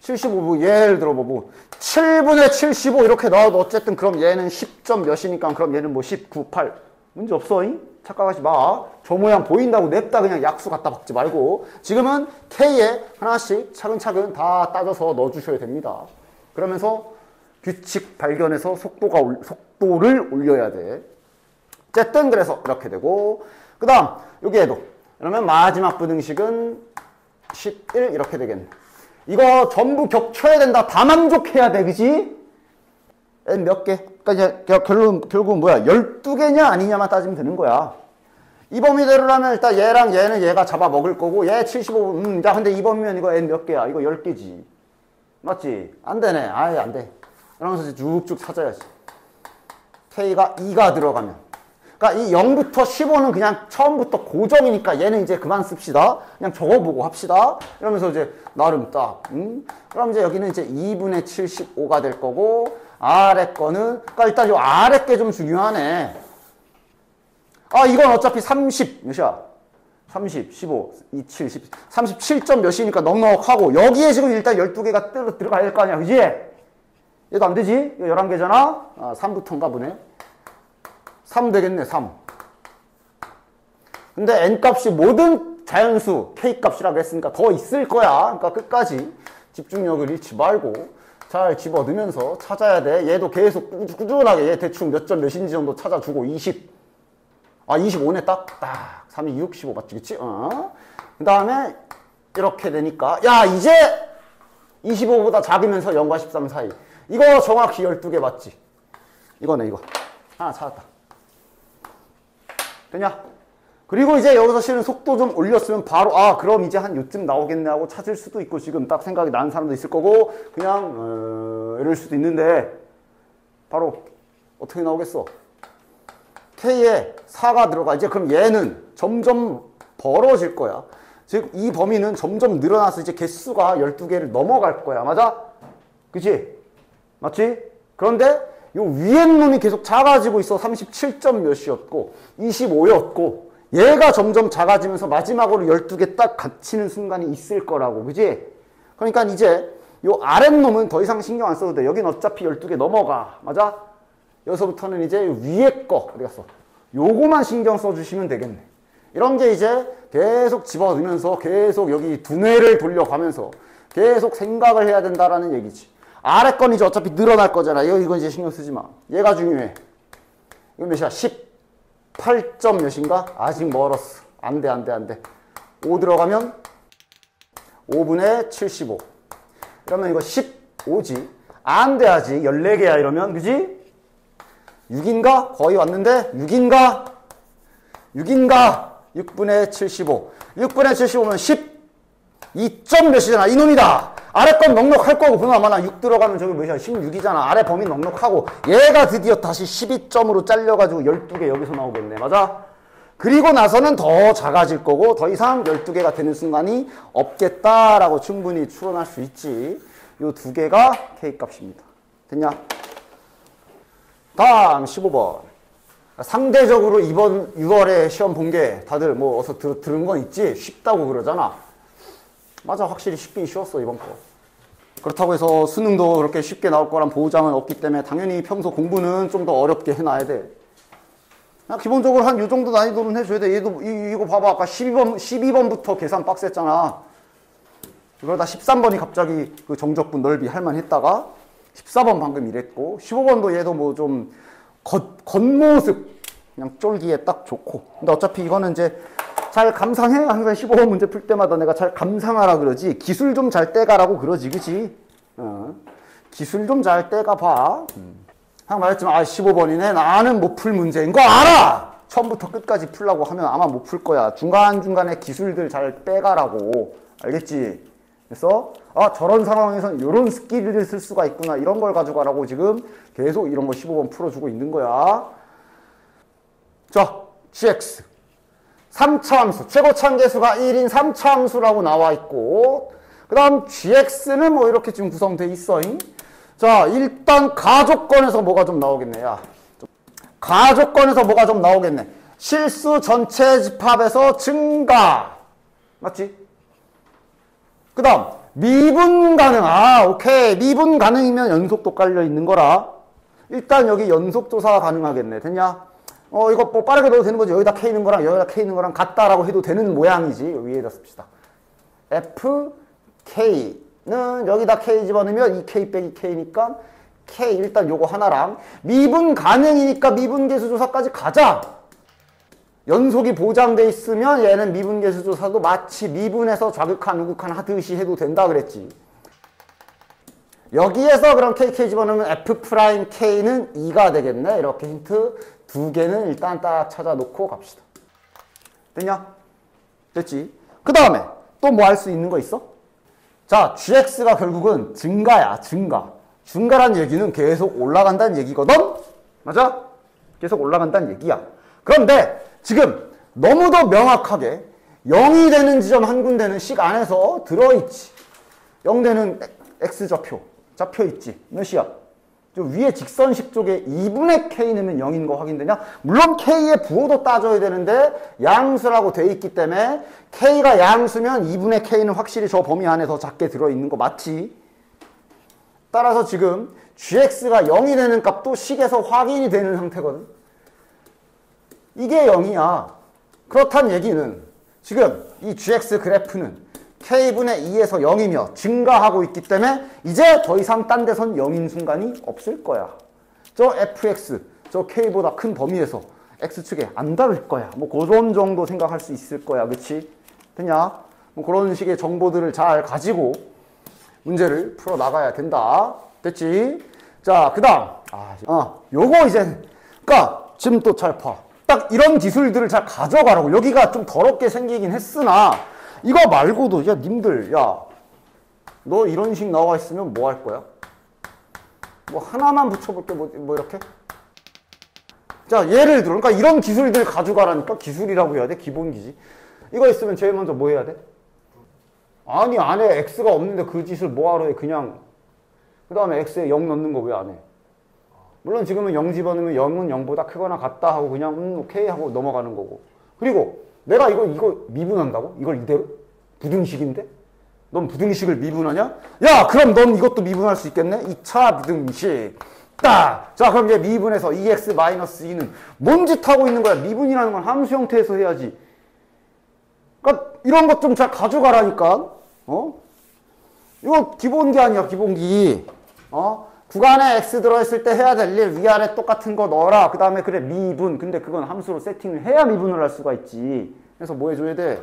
75, 예를 들어 7분의 75 이렇게 나와도 어쨌든 그럼 얘는 10점 몇이니까 그럼 얘는 19, 8 문제 없어. 착각하지 마. 저 모양 보인다고 냅다 그냥 약수 갖다 박지 말고 지금은 K에 하나씩 차근차근 다 따져서 넣어주셔야 됩니다. 그러면서 규칙 발견해서 속도를 올려야 돼. 어쨌든 그래서 이렇게 되고 그 다음 여기에도 그러면 마지막 부등식은 11 이렇게 되겠네. 이거 전부 겹쳐야 된다. 다 만족해야 돼. 그지? N 몇 개? 그러니까 결국은 뭐야? 12개냐 아니냐만 따지면 되는 거야. 이 범위대로라면 일단 얘랑 얘는 얘가 잡아먹을 거고 얘 75. 야 근데 이 범위면 이거 N 몇 개야? 이거 10개지. 맞지? 안 되네. 아예 안 돼. 이러면서 이제 쭉쭉 찾아야지. K가 2가 들어가면. 그러니까 이 0부터 15는 그냥 처음부터 고정이니까 얘는 이제 그만 씁시다. 그냥 적어보고 합시다. 이러면서 이제 나름 딱. 그럼 이제 여기는 이제 2분의 75가 될 거고 아래 거는 그러니까 일단 요 아래 게 좀 중요하네. 이건 어차피 30 몇이야? 30, 15, 27, 10, 37점 몇이니까 넉넉하고 여기에 지금 일단 12개가 들어가야 될 거 아니야. 그지? 얘도 안 되지? 이거 11개잖아? 3부터인가 보네. 3 되겠네, 3. 근데 N값이 모든 자연수 K값이라고 했으니까 더 있을 거야. 그러니까 끝까지 집중력을 잃지 말고 잘 집어넣으면서 찾아야 돼. 얘도 계속 꾸준하게 얘 대충 몇 점 몇인지 정도 찾아주고 20. 25네 딱. 3이 6, 15 맞지? 그치? 그 다음에 이렇게 되니까 야 이제 25보다 작으면서 0과 13 사이. 이거 정확히 12개 맞지? 이거네 이거. 하나 찾았다. 되냐? 그리고 이제 여기서 실은 속도 좀 올렸으면 바로 그럼 이제 한 요쯤 나오겠네 하고 찾을 수도 있고 지금 딱 생각이 나는 사람도 있을 거고 그냥 이럴 수도 있는데 바로 어떻게 나오겠어? K에 4가 들어가. 이제 그럼 얘는 점점 벌어질 거야. 즉 이 범위는 점점 늘어나서 이제 개수가 12개를 넘어갈 거야. 맞아? 그치? 맞지? 그런데 요 위에 놈이 계속 작아지고 있어. 37점 몇이었고 25였고 얘가 점점 작아지면서 마지막으로 12개 딱 갇히는 순간이 있을 거라고. 그지? 그러니까 이제 요 아랫놈은 더 이상 신경 안 써도 돼. 여긴 어차피 12개 넘어가. 맞아? 여기서부터는 이제 위에 거 어디 갔어? 요거만 신경 써주시면 되겠네. 이런 게 이제 계속 집어넣으면서 계속 여기 두뇌를 돌려가면서 계속 생각을 해야 된다라는 얘기지. 아래 건 이제 어차피 늘어날 거잖아. 이거 이제 신경 쓰지 마. 얘가 중요해. 이거 몇이야? 18점 몇인가? 아직 멀었어. 안 돼. 5 들어가면 5분의 75. 이러면 이거 15지. 안 돼야지. 14개야 이러면. 그지? 6인가? 거의 왔는데 6인가? 6분의 75. 6분의 75면 12점 몇이잖아. 이놈이다. 아래 건 넉넉할 거고 보나마나 6 들어가면 저기 몇이야? 16이잖아. 아래 범위 넉넉하고 얘가 드디어 다시 12점으로 잘려가지고 12개 여기서 나오겠네. 맞아? 그리고 나서는 더 작아질 거고 더 이상 12개가 되는 순간이 없겠다라고 충분히 추론할 수 있지. 요 두 개가 K값입니다. 됐냐? 다음 15번. 상대적으로 이번 6월에 시험 본 게 다들 뭐 어서 들은 건 있지? 쉽다고 그러잖아. 맞아. 확실히 쉽긴 쉬웠어 이번 거. 그렇다고 해서 수능도 그렇게 쉽게 나올 거란 보장은 없기 때문에 당연히 평소 공부는 좀 더 어렵게 해놔야 돼. 그냥 기본적으로 한 요 정도 난이도는 해줘야 돼. 얘도 이거 봐봐. 아까 12번부터 계산 빡셌잖아. 그러다 13번이 갑자기 그 정적분 넓이 할만했다가 14번 방금 이랬고 15번도 얘도 뭐 좀 겉모습 그냥 쫄기에 딱 좋고. 근데 어차피 이거는 이제 잘 감상해. 항상 15번 문제 풀 때마다 내가 잘 감상하라 그러지. 기술 좀 잘 떼가라고 그러지, 그치? 기술 좀 잘 떼가 봐. 항상 말했지만 15번이네. 나는 못 풀 문제인 거 알아. 처음부터 끝까지 풀라고 하면 아마 못 풀 거야. 중간중간에 기술들 잘 빼가라고. 알겠지? 그래서 저런 상황에선 이런 스킬을 쓸 수가 있구나. 이런 걸 가져가라고 지금 계속 이런 거 15번 풀어주고 있는 거야. 자, gx 3차 함수, 최고차 함수가 1인 3차 함수라고 나와 있고, 그 다음 gx는 뭐 이렇게 지금 구성돼 있어. 자, 일단 가조건에서 뭐가 좀 나오겠네. 야, 가조건에서 뭐가 좀 나오겠네. 실수 전체 집합에서 증가. 맞지? 그 다음 미분 가능. 오케이. 미분 가능이면 연속도 깔려 있는 거라. 일단 여기 연속 조사 가능하겠네. 됐냐? 이거 뭐 빠르게 넣어도 되는 거지. 여기다 K 있는 거랑 여기다 K 있는 거랑 같다라고 해도 되는 모양이지. 위에다 씁시다. FK는 여기다 K 집어넣으면 2K 빼기 K니까 K 일단 요거 하나랑 미분 가능이니까 미분계수 조사까지 가자. 연속이 보장돼 있으면 얘는 미분계수 조사도 마치 미분에서 좌극한 우극한 하듯이 해도 된다 그랬지. 여기에서 그럼 KK 집어넣으면 F'K는 2가 되겠네. 이렇게 힌트 2개는 일단 딱 찾아놓고 갑시다. 됐냐? 됐지? 그 다음에 또 뭐 할 수 있는 거 있어? 자, GX가 결국은 증가야, 증가. 증가란 얘기는 계속 올라간다는 얘기거든? 맞아? 계속 올라간다는 얘기야. 그런데 지금 너무도 명확하게 0이 되는 지점 한 군데는 식 안에서 들어있지. 0 되는 X좌표 잡혀있지. 몇이야? 저 위에 직선식 쪽에 2분의 K 넣으면 0인 거 확인되냐? 물론 K의 부호도 따져야 되는데 양수라고 돼 있기 때문에 K가 양수면 2분의 K는 확실히 저 범위 안에 더 작게 들어있는 거 맞지? 따라서 지금 GX가 0이 되는 값도 식에서 확인이 되는 상태거든. 이게 0이야. 그렇단 얘기는 지금 이 GX 그래프는 K분의 2에서 0이며 증가하고 있기 때문에 이제 더 이상 딴 데선 0인 순간이 없을 거야. 저 fx, 저 K보다 큰 범위에서 X축에 안 닿을 거야. 뭐 그런 정도 생각할 수 있을 거야. 그치? 됐냐? 뭐 그런 식의 정보들을 잘 가지고 문제를 풀어 나가야 된다. 됐지? 자, 그 다음. 요거 이제, 그니까 지금 또 잘 봐. 딱 이런 기술들을 잘 가져가라고. 여기가 좀 더럽게 생기긴 했으나 이거 말고도 야 님들 야 너 이런 식 나와 있으면 뭐 할 거야? 뭐 하나만 붙여볼게 뭐 이렇게? 자 예를 들어 그러니까 이런 기술들 가져가라니까. 기술이라고 해야 돼? 기본기지. 이거 있으면 제일 먼저 뭐 해야 돼? 아니 안에 x가 없는데 그 짓을 뭐하러 해. 그냥 그 다음에 x에 0 넣는 거 왜 안 해? 물론 지금은 0 집어넣으면 0은 0보다 크거나 같다 하고 그냥 오케이 하고 넘어가는 거고. 그리고 내가 이거 미분한다고? 이걸 이대로? 부등식인데? 넌 부등식을 미분하냐? 야 그럼 넌 이것도 미분할 수 있겠네? 2차 부등식 딱! 자 그럼 이제 미분해서 2x-2는 뭔 짓 하고 있는 거야? 미분이라는 건 함수 형태에서 해야지. 그러니까 이런 것 좀 잘 가져가라니까. 이거 기본기 아니야 기본기. 구간에 x 들어있을 때 해야 될 일 위아래 똑같은 거 넣어라. 그 다음에 그래 미분. 근데 그건 함수로 세팅을 해야 미분을 할 수가 있지. 그래서 뭐 해줘야 돼?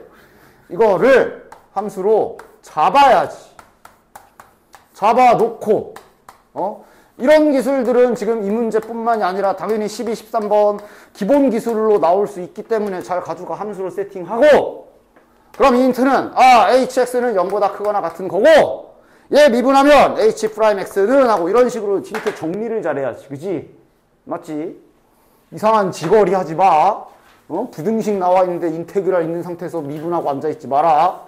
이거를 함수로 잡아야지. 잡아놓고 이런 기술들은 지금 이 문제뿐만이 아니라 당연히 12, 13번 기본 기술로 나올 수 있기 때문에 잘 가져가 함수로 세팅하고. 그럼 이 힌트는 hx는 0보다 크거나 같은 거고 얘 미분하면 h'x는 하고 이런 식으로 힌트 정리를 잘해야지. 그지? 맞지? 이상한 지거리 하지 마. 부등식 나와 있는데 인테그랄 있는 상태에서 미분하고 앉아있지 마라.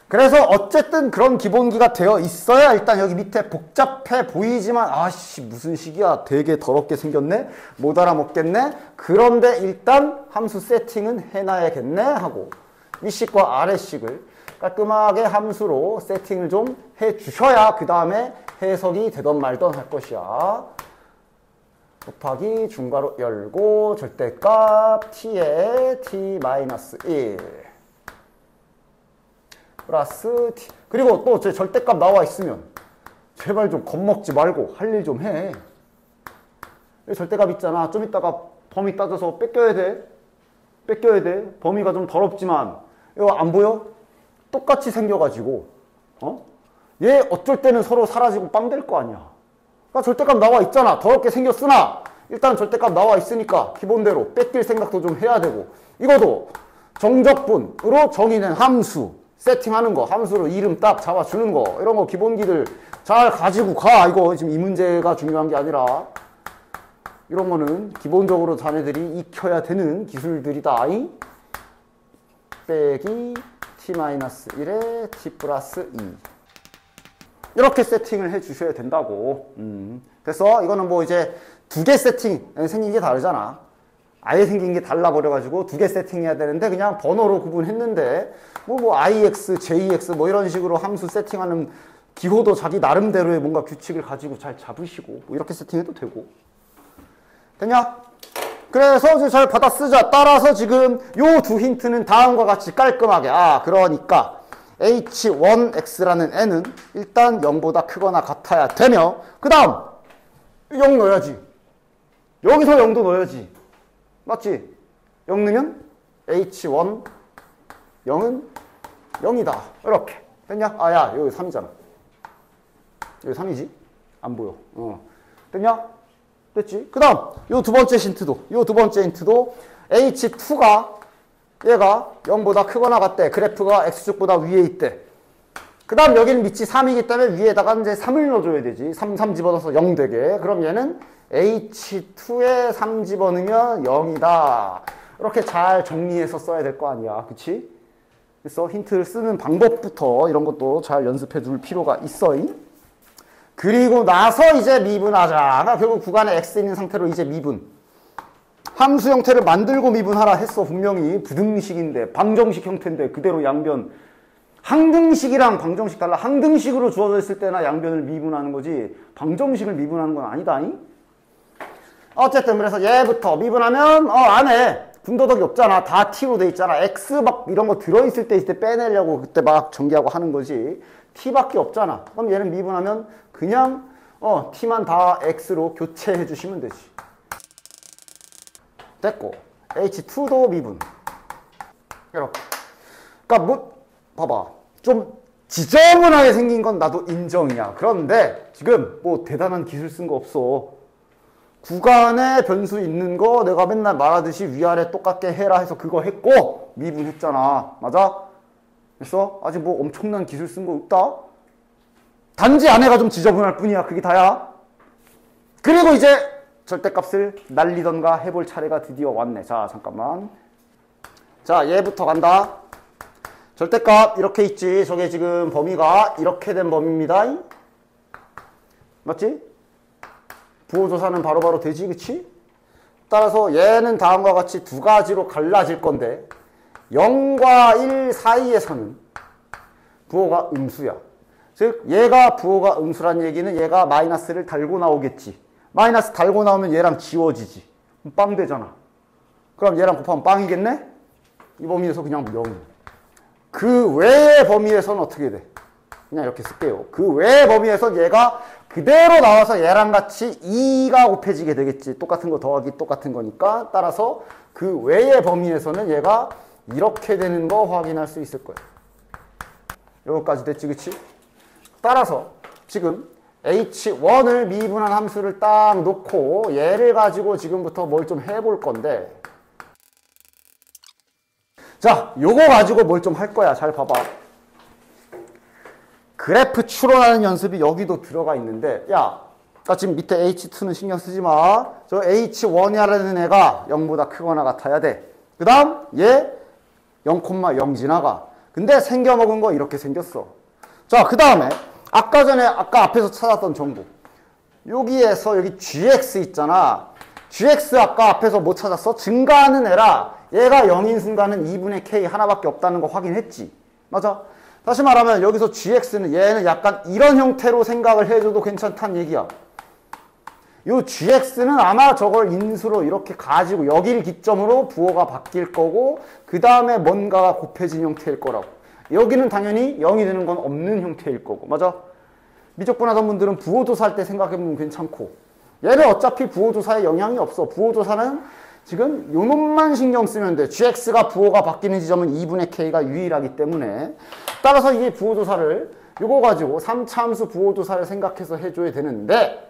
그래서 어쨌든 그런 기본기가 되어 있어야 일단 여기 밑에 복잡해 보이지만 아씨 무슨 식이야 되게 더럽게 생겼네 못 알아먹겠네. 그런데 일단 함수 세팅은 해놔야겠네 하고 윗식과 아래식을 깔끔하게 함수로 세팅을 좀 해주셔야 그 다음에 해석이 되던 말던 할 것이야. 곱하기 중괄호 열고 절대값 t에 t-1 플러스 t. 그리고 또 제 절대값 나와 있으면 제발 좀 겁먹지 말고 할 일 좀 해. 절대값 있잖아. 좀 이따가 범위 따져서 뺏겨야 돼. 뺏겨야 돼. 범위가 좀 더럽지만 이거 안 보여? 똑같이 생겨가지고 얘 어쩔 때는 서로 사라지고 빵 될 거 아니야. 그러니까 절대값 나와 있잖아. 더럽게 생겼으나 일단 절대값 나와 있으니까 기본대로 뺏길 생각도 좀 해야 되고, 이것도 정적분으로 정의된 함수 세팅하는 거, 함수로 이름 딱 잡아주는 거, 이런 거 기본기들 잘 가지고 가. 이거 지금 이 문제가 중요한 게 아니라 이런 거는 기본적으로 자네들이 익혀야 되는 기술들이다. 빼기 t-1에 t 플러스 2 이렇게 세팅을 해 주셔야 된다고. 됐어? 이거는 뭐 이제 두 개 세팅 생긴 게 다르잖아. 아예 생긴 게 달라버려가지고 두 개 세팅해야 되는데 그냥 번호로 구분했는데 뭐 IX, JX 뭐 이런 식으로 함수 세팅하는 기호도 자기 나름대로의 뭔가 규칙을 가지고 잘 잡으시고 뭐 이렇게 세팅해도 되고. 됐냐? 그래서 이제 잘 받아 쓰자. 따라서 지금 요 두 힌트는 다음과 같이 깔끔하게, 그러니까 h1x라는 n은 일단 0보다 크거나 같아야 되며, 그 다음 0 넣어야지. 여기서 0도 넣어야지. 맞지? 0 넣으면 h1 0은 0이다. 이렇게 됐냐? 야 여기 3이잖아. 여기 3이지? 안 보여. 됐냐? 됐지? 그 다음 요 두 번째 힌트도 h2가 얘가 0보다 크거나 같대. 그래프가 x축보다 위에 있대. 그 다음 여기는 밑이 3이기 때문에 위에다가 이제 3을 넣어줘야 되지. 3 집어넣어서 0 되게. 그럼 얘는 h2에 3 집어넣으면 0이다. 이렇게 잘 정리해서 써야 될 거 아니야. 그치? 그래서 힌트를 쓰는 방법부터 이런 것도 잘 연습해 둘 필요가 있어. 그리고 나서 이제 미분하자. 그러니까 결국 구간에 x 있는 상태로 이제 미분. 함수 형태를 만들고 미분하라 했어. 분명히 부등식인데, 방정식 형태인데 그대로 양변. 항등식이랑 방정식 달라. 항등식으로 주어져 있을 때나 양변을 미분하는 거지 방정식을 미분하는 건 아니다니. 어쨌든 그래서 얘부터 미분하면 안에 군더더기 없잖아. 다 t로 돼 있잖아. x 막 이런 거 들어있을 때 이때 빼내려고 그때 막 전개하고 하는 거지. t밖에 없잖아. 그럼 얘는 미분하면 그냥 t만 다 x로 교체해 주시면 되지. 됐고 h2도 미분. 이렇게. 그러니까 뭐 봐봐. 좀 지저분하게 생긴 건 나도 인정이야. 그런데 지금 뭐 대단한 기술 쓴 거 없어. 구간에 변수 있는 거 내가 맨날 말하듯이 위아래 똑같게 해라 해서 그거 했고 미분했잖아. 맞아? 그래서 아직 뭐 엄청난 기술 쓴 거 없다. 단지 안에가 좀 지저분할 뿐이야. 그게 다야. 그리고 이제 절대값을 날리던가 해볼 차례가 드디어 왔네. 자 잠깐만. 자 얘부터 간다. 절대값 이렇게 있지. 저게 지금 범위가 이렇게 된 범위입니다. 맞지? 부호조사는 바로바로 되지. 그치? 따라서 얘는 다음과 같이 두 가지로 갈라질 건데 0과 1 사이에서는 부호가 음수야. 즉 얘가 부호가 음수란 얘기는 얘가 마이너스를 달고 나오겠지. 마이너스 달고 나오면 얘랑 지워지지. 그럼 빵 되잖아. 그럼 얘랑 곱하면 빵이겠네? 이 범위에서 그냥 0. 그 외의 범위에서는 어떻게 돼? 그냥 이렇게 쓸게요. 그 외의 범위에서 얘가 그대로 나와서 얘랑 같이 2가 곱해지게 되겠지. 똑같은 거 더하기 똑같은 거니까. 따라서 그 외의 범위에서는 얘가 이렇게 되는 거 확인할 수 있을 거예요. 여기까지 됐지, 그치? 따라서 지금 h1을 미분한 함수를 딱 놓고 얘를 가지고 지금부터 뭘 좀 해볼 건데, 자, 요거 가지고 뭘 좀 할 거야. 잘 봐봐. 그래프 추론하는 연습이 여기도 들어가 있는데, 야, 나 지금 밑에 h2는 신경 쓰지 마. 저 h1이라는 애가 0보다 크거나 같아야 돼. 그 다음 얘 0,0 지나가. 근데 생겨먹은 거 이렇게 생겼어. 자, 그 다음에 아까 앞에서 찾았던 정보. 여기에서 여기 gx 있잖아. gx 아까 앞에서 뭐 찾았어? 증가하는 애라 얘가 0인 순간은 2분의 k 하나밖에 없다는 거 확인했지. 맞아? 다시 말하면 여기서 gx는 얘는 약간 이런 형태로 생각을 해줘도 괜찮다는 얘기야. 요 gx는 아마 저걸 인수로 이렇게 가지고 여기를 기점으로 부호가 바뀔 거고 그 다음에 뭔가가 곱해진 형태일 거라고. 여기는 당연히 0이 되는 건 없는 형태일 거고. 맞아? 미적분 하던 분들은 부호조사 할 때 생각해보면 괜찮고 얘는 어차피 부호조사에 영향이 없어. 부호조사는 지금 요 놈만 신경 쓰면 돼. gx가 부호가 바뀌는 지점은 2분의 k가 유일하기 때문에 따라서 이 부호조사를 요거 가지고 3차함수 부호조사를 생각해서 해줘야 되는데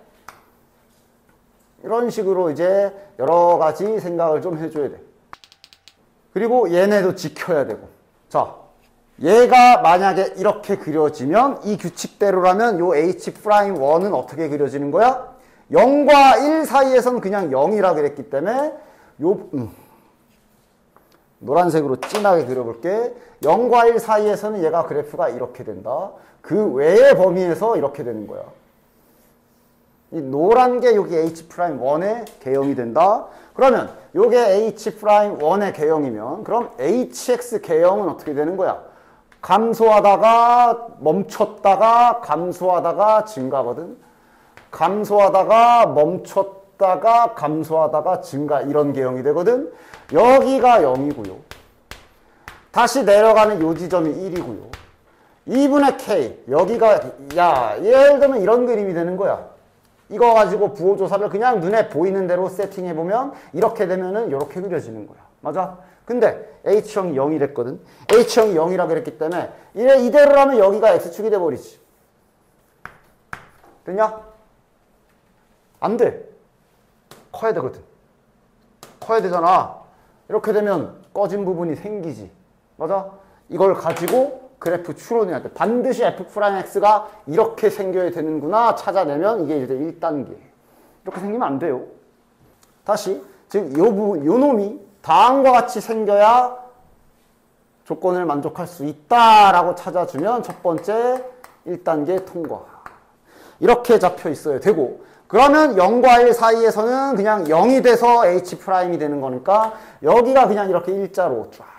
이런 식으로 이제 여러 가지 생각을 좀 해줘야 돼. 그리고 얘네도 지켜야 되고. 자, 얘가 만약에 이렇게 그려지면 이 규칙대로라면 요 H'1은 어떻게 그려지는 거야? 0과 1 사이에서는 그냥 0이라 그랬기 때문에 요 노란색으로 진하게 그려볼게. 0과 1 사이에서는 얘가 그래프가 이렇게 된다. 그 외의 범위에서 이렇게 되는 거야. 이 노란 게 여기 H'1의 개형이 된다. 그러면 요게 H'1의 개형이면 그럼 HX 개형은 어떻게 되는 거야? 감소하다가 멈췄다가 감소하다가 증가거든. 감소하다가 멈췄다가 감소하다가 증가 이런 개형이 되거든. 여기가 0이고요. 다시 내려가는 요 지점이 1이고요. 2분의 K 여기가 야 예를 들면 이런 그림이 되는 거야. 이거 가지고 부호조사를 그냥 눈에 보이는 대로 세팅해보면 이렇게 되면은 이렇게 그려지는 거야. 맞아? 근데 H형이 0이 됐거든. H형이 0이라 그랬기 때문에 이대로라면 여기가 X축이 돼버리지. 됐냐? 안 돼. 커야 되거든. 커야 되잖아. 이렇게 되면 꺼진 부분이 생기지. 맞아? 이걸 가지고 그래프 추론해야 돼. 반드시 F'X가 이렇게 생겨야 되는구나 찾아내면 이게 이제 1단계. 이렇게 생기면 안 돼요. 다시, 즉, 요 놈이 다음과 같이 생겨야 조건을 만족할 수 있다라고 찾아주면 첫 번째 1단계 통과. 이렇게 잡혀 있어야 되고, 그러면 0과 1 사이에서는 그냥 0이 돼서 H'이 되는 거니까 여기가 그냥 이렇게 일자로 쫙.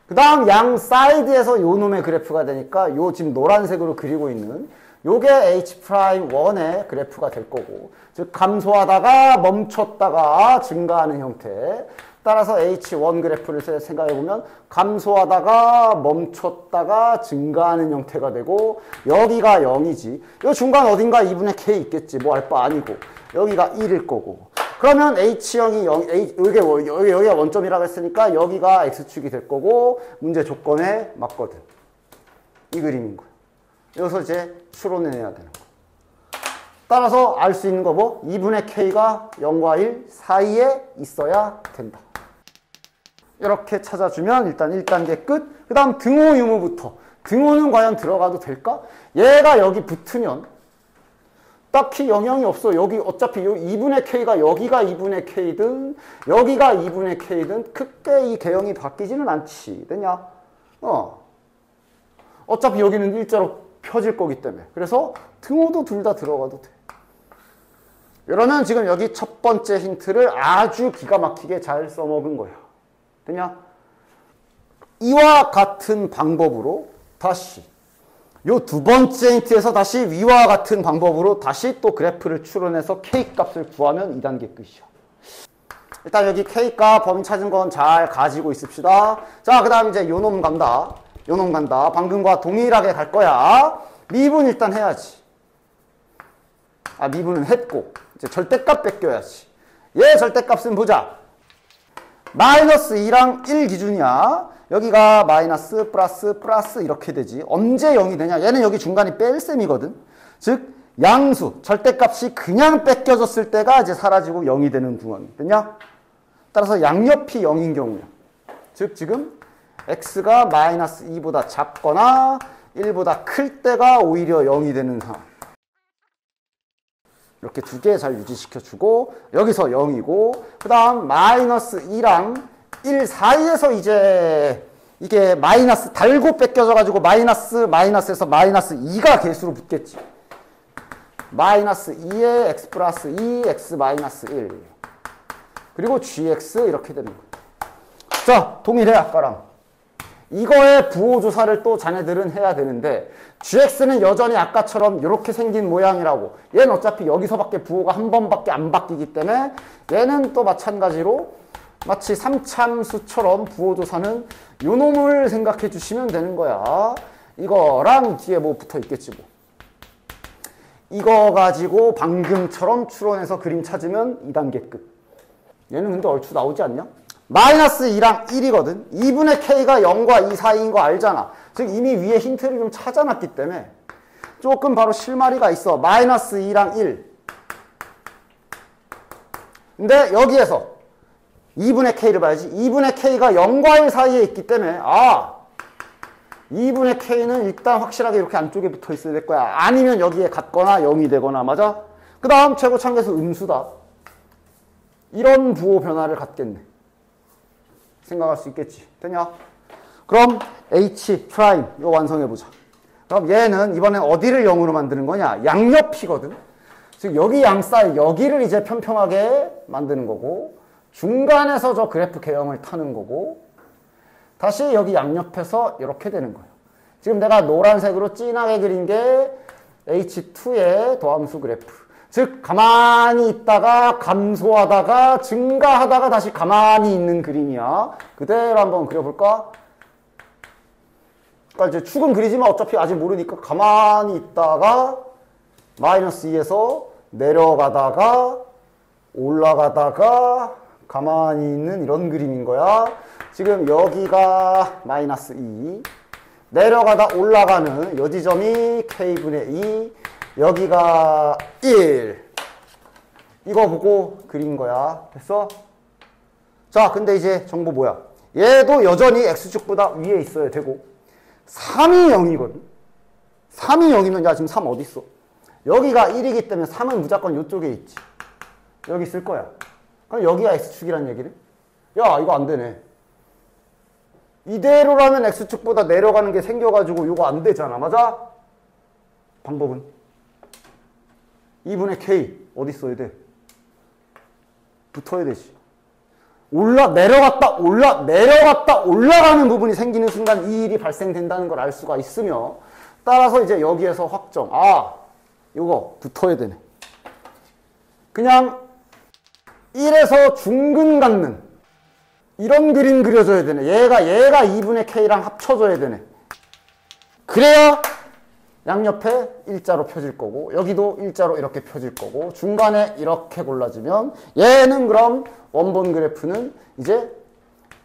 그 다음 양 사이드에서 요 놈의 그래프가 되니까 요 지금 노란색으로 그리고 있는 요게 H'1의 그래프가 될 거고, 즉 감소하다가 멈췄다가 증가하는 형태. 따라서 H1 그래프를 생각해보면 감소하다가 멈췄다가 증가하는 형태가 되고 여기가 0이지. 요 중간 어딘가 2분의 K 있겠지. 뭐 알 바 아니고. 여기가 1일 거고. 그러면 H형이 0, 여기가 원점이라고 했으니까 여기가 X축이 될 거고 문제 조건에 맞거든. 이 그림인 거야. 여기서 이제 추론해내야 되는 거. 따라서 알 수 있는 거 뭐? 2분의 K가 0과 1 사이에 있어야 된다. 이렇게 찾아주면 일단 1단계 끝. 그 다음 등호 유무부터. 등호는 과연 들어가도 될까? 얘가 여기 붙으면 딱히 영향이 없어. 여기 어차피 2분의 K가 여기가 2분의 K든 여기가 2분의 K든 크게 이 개형이 바뀌지는 않지. 됐냐? 어차피 여기는 일자로 펴질 거기 때문에. 그래서 등호도 둘 다 들어가도 돼. 이러면 지금 여기 첫 번째 힌트를 아주 기가 막히게 잘 써먹은 거야. 됐냐? 이와 같은 방법으로 다시 요 두 번째 힌트에서 다시 위와 같은 방법으로 다시 또 그래프를 추론해서 K값을 구하면 2단계 끝이야. 일단 여기 K값 범위 찾은 건 잘 가지고 있읍시다. 자, 그 다음 이제 요놈 간다. 요놈 간다. 방금과 동일하게 갈 거야. 미분 일단 해야지. 미분은 했고 이제 절대값 뺏겨야지. 얘 절대값은 보자. 마이너스 2랑 1 기준이야. 여기가 마이너스 플러스 이렇게 되지. 언제 0이 되냐? 얘는 여기 중간이 뺄셈이거든. 즉 양수 절대값이 그냥 뺏겨졌을 때가 이제 사라지고 0이 되는 구멍이 됐냐? 따라서 양옆이 0인 경우야. 즉 지금 x가 마이너스 2보다 작거나 1보다 클 때가 오히려 0이 되는 상황. 이렇게 두 개 잘 유지시켜주고 여기서 0이고 그 다음 마이너스 2랑 1 사이에서 이제 이게 마이너스 달고 뺏겨져가지고 마이너스에서 마이너스 2가 개수로 붙겠지. 마이너스 2에 x 플러스 2, x 마이너스 1 그리고 gx 이렇게 되는 거야. 자, 동일해 아까랑. 이거의 부호조사를 또 자네들은 해야 되는데 gx는 여전히 아까처럼 이렇게 생긴 모양이라고. 얘는 어차피 여기서밖에 부호가 한 번밖에 안 바뀌기 때문에 얘는 또 마찬가지로 마치 3참수처럼 부호조사는 요 놈을 생각해 주시면 되는 거야. 이거랑 뒤에 뭐 붙어 있겠지 뭐. 이거 가지고 방금처럼 추론해서 그림 찾으면 2단계 끝. 얘는 근데 얼추 나오지 않냐? 마이너스 2랑 1이거든. 2분의 k가 0과 2 사이인 거 알잖아. 즉 이미 위에 힌트를 좀 찾아놨기 때문에 조금 바로 실마리가 있어. 마이너스 2랑 1. 근데 여기에서 2분의 k를 봐야지. 2분의 k가 0과 1 사이에 있기 때문에 2분의 k는 일단 확실하게 이렇게 안쪽에 붙어 있어야 될 거야. 아니면 여기에 같거나 0이 되거나. 맞아? 그 다음 최고차계수 음수다. 이런 부호 변화를 갖겠네. 생각할 수 있겠지. 되냐? 그럼 H 프라임 이거 완성해보자. 그럼 얘는 이번엔 어디를 0으로 만드는 거냐? 양옆이거든. 즉 여기 양사이 여기를 이제 평평하게 만드는 거고, 중간에서 저 그래프 개형을 타는 거고, 다시 여기 양옆에서 이렇게 되는 거예요. 지금 내가 노란색으로 진하게 그린 게 H2의 도함수 그래프. 즉 가만히 있다가 감소하다가 증가하다가 다시 가만히 있는 그림이야. 그대로 한번 그려볼까? 그러니까 이제 축은 그리지만 어차피 아직 모르니까 가만히 있다가 마이너스 2에서 내려가다가 올라가다가 가만히 있는 이런 그림인 거야. 지금 여기가 마이너스 2, 내려가다 올라가는 요 지점이 k분의 2, 여기가 1. 이거 보고 그린 거야. 됐어? 자, 근데 이제 정보 뭐야? 얘도 여전히 x축보다 위에 있어야 되고 3이 0이거든. 3이 0이면 야 지금 3 어디 있어? 여기가 1이기 때문에 3은 무조건 이쪽에 있지. 여기 있을 거야. 그럼 여기가 x축이란 얘기네? 야 이거 안 되네. 이대로라면 x축보다 내려가는 게 생겨가지고 이거 안 되잖아. 맞아? 방법은 2분의 k 어디 있어야 돼? 붙어야 되지. 내려갔다 올라가는 부분이 생기는 순간 이 일이 발생된다는 걸 알 수가 있으며, 따라서 이제 여기에서 확정. 이거 붙어야 되네. 그냥 1에서 중근 갖는 이런 그림 그려줘야 되네. 얘가 2분의 k랑 합쳐줘야 되네. 그래야 양옆에 일자로 펴질 거고, 여기도 일자로 이렇게 펴질 거고, 중간에 이렇게 골라지면 얘는 그럼 원본 그래프는 이제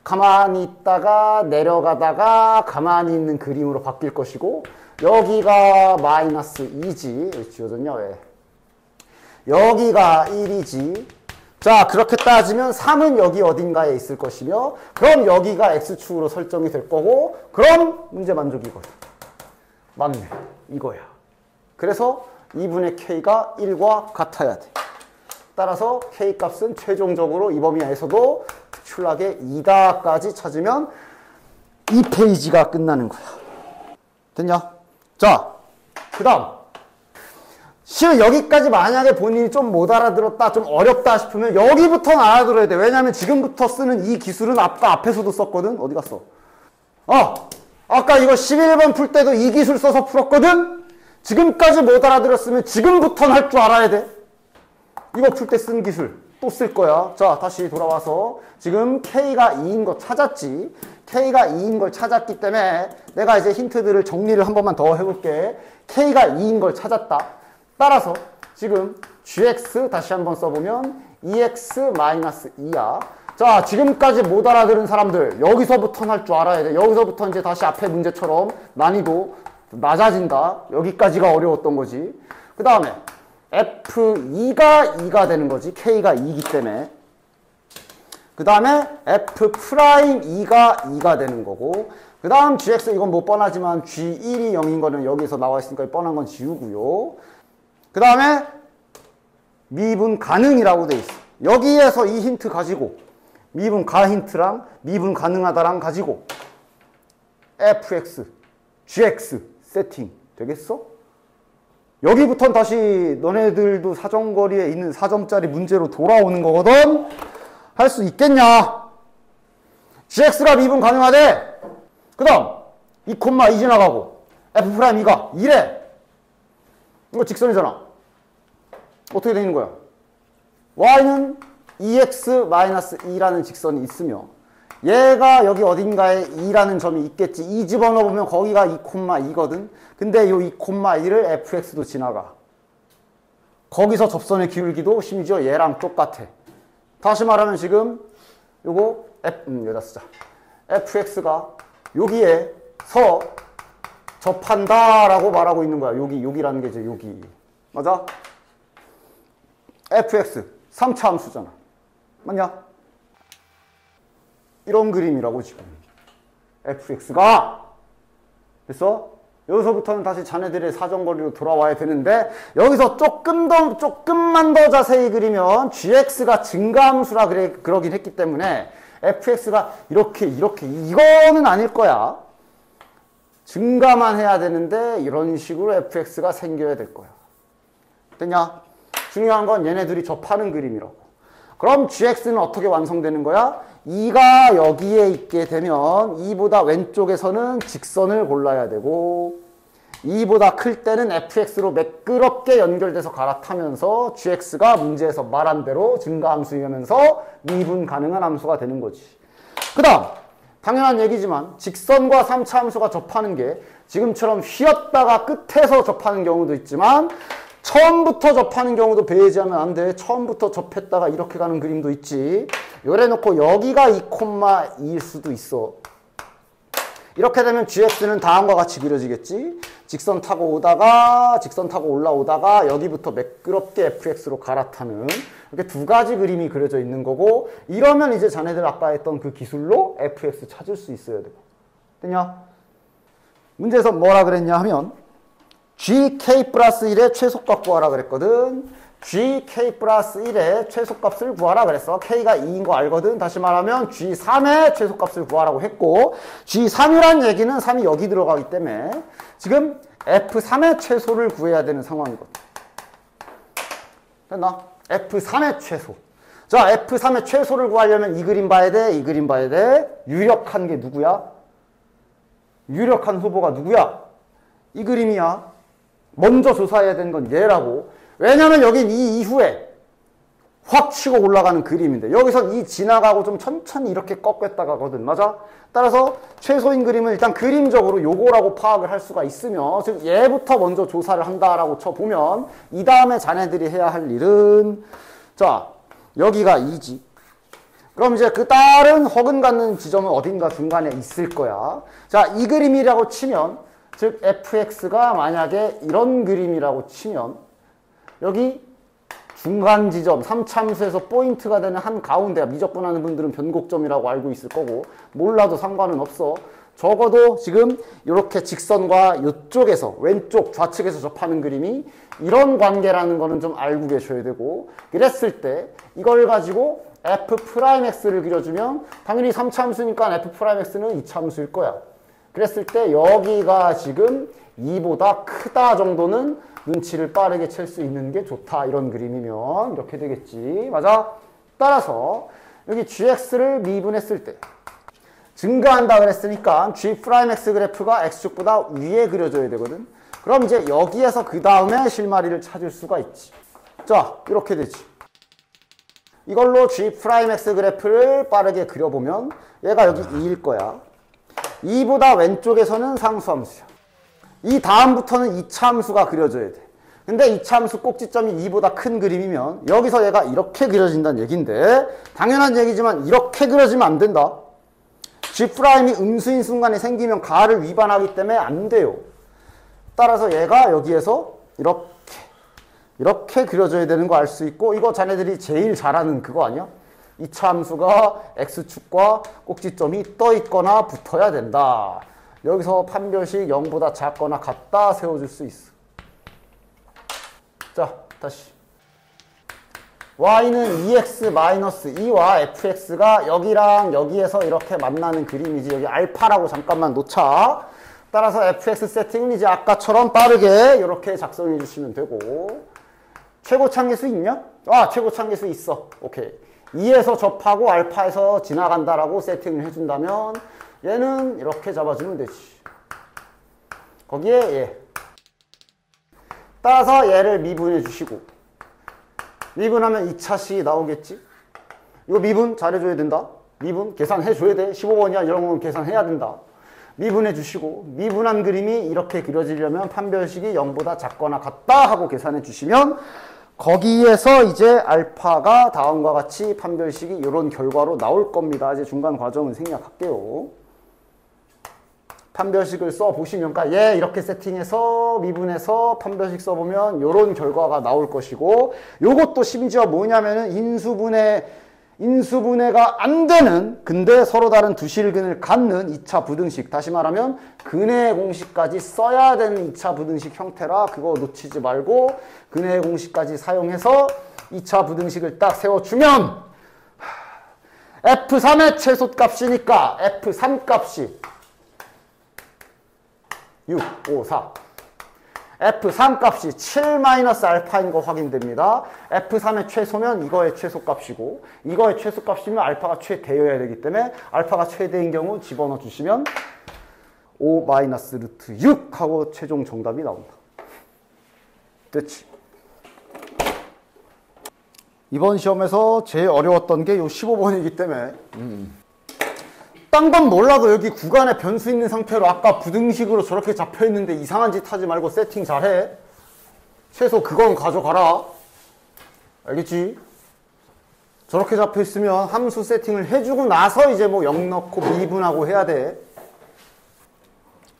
가만히 있다가 내려가다가 가만히 있는 그림으로 바뀔 것이고, 여기가 마이너스 2지. 지워졌냐 왜? 여기가 1이지. 자, 그렇게 따지면 3은 여기 어딘가에 있을 것이며, 그럼 여기가 x축으로 설정이 될 거고, 그럼 문제 만족이거든. 맞네. 이거야. 그래서 2분의 k가 1과 같아야 돼. 따라서 k 값은 최종적으로 이 범위 내에서도 특출나게 2다까지 찾으면 이 페이지가 끝나는 거야. 됐냐? 자, 그 다음. 실은 여기까지 만약에 본인이 좀 못 알아들었다, 좀 어렵다 싶으면 여기부터는 알아들어야 돼. 왜냐면 지금부터 쓰는 이 기술은 아까 앞에서도 썼거든? 어디 갔어? 아까 이거 11번 풀 때도 이 기술 써서 풀었거든? 지금까지 못 알아들었으면 지금부터는 할 줄 알아야 돼. 이거 풀 때 쓴 기술 또 쓸 거야. 자, 다시 돌아와서 지금 K가 2인 거 찾았지. K가 2인 걸 찾았기 때문에 내가 이제 힌트들을 정리를 한 번만 더 해볼게. K가 2인 걸 찾았다. 따라서 지금 GX 다시 한번 써보면 EX-2야. 자, 지금까지 못 알아들은 사람들 여기서부터는 할 줄 알아야 돼. 여기서부터 이제 다시 앞에 문제처럼 난이도 낮아진다. 여기까지가 어려웠던 거지. 그 다음에 F2가 2가 되는 거지. K가 2이기 때문에. 그 다음에 F'2가 2가 되는 거고, 그 다음 GX 이건 뭐 뻔하지만 G1이 0인 거는 여기서 나와 있으니까 뻔한 건 지우고요. 그 다음에 미분 가능이라고 돼 있어. 여기에서 이 힌트 가지고 미분 가 힌트랑 미분 가능하다랑 가지고 fx, gx 세팅 되겠어? 여기부터는 다시 너네들도 사정거리에 있는 4점짜리 문제로 돌아오는 거거든? 할 수 있겠냐? gx가 미분 가능하대? 그 다음 2,2 지나가고 F'2가 2래. 이거 직선이잖아. 어떻게 되는 거야? y는 2x-2라는 직선이 있으며 얘가 여기 어딘가에 2라는 점이 있겠지. 2 집어넣으면 거기가 2,2거든. 근데 이 2,2를 fx도 지나가. 거기서 접선의 기울기도 심지어 얘랑 똑같아. 다시 말하면 지금 요거 여기다 쓰자. fx가 여기에서 접한다라고 말하고 있는 거야. 여기라는 게 이제 여기. 맞아? fx 3차 함수잖아. 맞냐? 이런 그림이라고 지금. fx가 됐어? 여기서부터는 다시 자네들의 사정거리로 돌아와야 되는데 여기서 조금만 더 자세히 그리면 gx가 증가함수라 그러긴 했기 때문에 fx가 이렇게 이거는 아닐 거야. 증가만 해야 되는데 이런 식으로 fx가 생겨야 될 거야. 됐냐? 중요한 건 얘네들이 접하는 그림이라고. 그럼 gx는 어떻게 완성되는 거야? 2가 여기에 있게 되면 2보다 왼쪽에서는 직선을 골라야 되고 2보다 클 때는 fx로 매끄럽게 연결돼서 갈아타면서 gx가 문제에서 말한 대로 증가함수이면서 미분 가능한 함수가 되는 거지. 그 다음 당연한 얘기지만 직선과 3차 함수가 접하는 게 지금처럼 휘었다가 끝에서 접하는 경우도 있지만 처음부터 접하는 경우도 배제하면 안 돼. 처음부터 접했다가 이렇게 가는 그림도 있지. 요래 놓고 여기가 2,2일 수도 있어. 이렇게 되면 gx는 다음과 같이 그려지겠지. 직선 타고 올라오다가 여기부터 매끄럽게 fx로 갈아타는 이렇게 두 가지 그림이 그려져 있는 거고 이러면 이제 자네들 아까 했던 그 기술로 fx 찾을 수 있어야 되고. 됐냐? 문제에서 뭐라 그랬냐 하면 gk 플러스 1의 최소값 구하라 그랬거든. gk 플러스 1의 최소값을 구하라 그랬어. k가 2인 거 알거든. 다시 말하면 g3의 최소값을 구하라고 했고 g3이란 얘기는 3이 여기 들어가기 때문에 지금 f3의 최소를 구해야 되는 상황이거든. 됐나? f3의 최소. 자, f3의 최소를 구하려면 이 그림 봐야 돼. 이 그림 봐야 돼. 유력한 게 누구야? 유력한 후보가 누구야? 이 그림이야. 먼저 조사해야 되는 건 얘라고. 왜냐면 여긴 이 이후에 확 치고 올라가는 그림인데 여기선 이 지나가고 좀 천천히 이렇게 꺾였다 가거든. 맞아? 따라서 최소인 그림은 일단 그림적으로 요거라고 파악을 할 수가 있으며 즉 얘부터 먼저 조사를 한다라고 쳐보면 이 다음에 자네들이 해야 할 일은 자 여기가 2지. 그럼 이제 그 다른 허근 갖는 지점은 어딘가 중간에 있을 거야. 자, 이 그림이라고 치면 즉 fx가 만약에 이런 그림이라고 치면 여기 중간 지점 3참수에서 포인트가 되는 한 가운데야. 미적분하는 분들은 변곡점이라고 알고 있을 거고 몰라도 상관은 없어. 적어도 지금 이렇게 직선과 이쪽에서 왼쪽 좌측에서 접하는 그림이 이런 관계라는 거는 좀 알고 계셔야 되고 그랬을 때 이걸 가지고 f'x를 그려주면 당연히 3참수니까 f'x는 2참수일 거야. 그랬을 때 여기가 지금 2보다 크다 정도는 눈치를 빠르게 챌 수 있는 게 좋다. 이런 그림이면 이렇게 되겠지. 맞아? 따라서 여기 gx를 미분했을 때 증가한다 그랬으니까 g'x 그래프가 x축보다 위에 그려져야 되거든. 그럼 이제 여기에서 그 다음에 실마리를 찾을 수가 있지. 자, 이렇게 되지. 이걸로 g'x 그래프를 빠르게 그려보면 얘가 여기 2일 거야. 2보다 왼쪽에서는 상수함수야. 이 다음부터는 2차 함수가 그려져야 돼. 근데 2차 함수 꼭지점이 2보다 큰 그림이면 여기서 얘가 이렇게 그려진다는 얘기인데 당연한 얘기지만 이렇게 그려지면 안 된다. G'이 음수인 순간에 생기면 가를 위반하기 때문에 안 돼요. 따라서 얘가 여기에서 이렇게 그려져야 되는 거 알 수 있고 이거 자네들이 제일 잘하는 그거 아니야? 2차 함수가 X축과 꼭지점이 떠 있거나 붙어야 된다. 여기서 판별식 0보다 작거나 같다 세워줄 수 있어. 자, 다시. y는 2x-2와 fx가 여기랑 여기에서 이렇게 만나는 그림이지. 여기 알파라고 잠깐만 놓자. 따라서 fx 세팅은 이제 아까처럼 빠르게 이렇게 작성해 주시면 되고 최고 참계수 있냐? 아, 최고 참계수 있어. 오케이. 2에서 접하고 알파에서 지나간다라고 세팅을 해준다면 얘는 이렇게 잡아주면 되지. 거기에 얘. 따라서 얘를 미분해 주시고, 미분하면 2차식이 나오겠지. 이거 미분 잘해줘야 된다. 미분 계산해줘야 돼. 15번이야 이런 건 계산해야 된다. 미분해 주시고, 미분한 그림이 이렇게 그려지려면 판별식이 0보다 작거나 같다 하고 계산해 주시면, 거기에서 이제 알파가 다음과 같이 판별식이 이런 결과로 나올 겁니다. 이제 중간 과정은 생략할게요. 판별식을 써보시면, 그러니까 얘 이렇게 세팅해서 미분해서 판별식 써보면 이런 결과가 나올 것이고, 요것도 심지어 뭐냐면은 인수분해가 안 되는, 근데 서로 다른 두 실근을 갖는 2차 부등식, 다시 말하면 근해 공식까지 써야 되는 2차 부등식 형태라 그거 놓치지 말고 근해 공식까지 사용해서 2차 부등식을 딱 세워주면 F3의 최소값이니까 F3 값이 6, 5, 4. F3 값이 7-알파인 거 확인됩니다. F3의 최소면 이거의 최소값이고, 이거의 최소값이면 알파가 최대여야 되기 때문에 알파가 최대인 경우 집어넣어 주시면 5-루트 6 하고 최종 정답이 나온다. 됐지? 이번 시험에서 제일 어려웠던 게 요 15번이기 때문에 딴 건 몰라도 여기 구간에 변수 있는 상태로 아까 부등식으로 저렇게 잡혀있는데 이상한 짓 하지 말고 세팅 잘해. 최소 그건 가져가라. 알겠지? 저렇게 잡혀있으면 함수 세팅을 해주고 나서 이제 뭐 0 넣고 미분하고 해야 돼.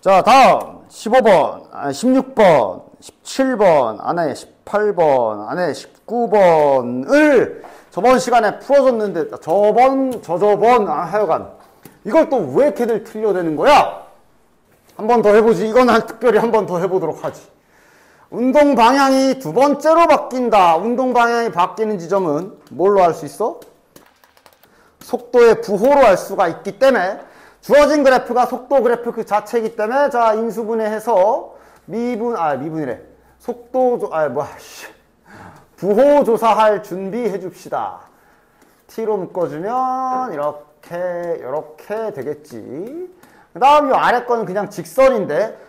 자, 다음 15번, 16번, 17번, 안에 18번, 안에 19번을 저번 시간에 풀어줬는데 저저번 하여간 이걸 또 왜 이렇게들 틀려대는 거야? 한 번 더 해보지. 이건 특별히 한 번 더 해보도록 하지. 운동 방향이 두 번째로 바뀐다. 운동 방향이 바뀌는 지점은 뭘로 알 수 있어? 속도의 부호로 알 수가 있기 때문에, 주어진 그래프가 속도 그래프 그 자체이기 때문에, 자, 인수분해해서 미분이래. 부호 조사할 준비해 줍시다. T로 묶어주면 이렇게 되겠지. 그 다음 이 아래 거는 그냥 직선인데,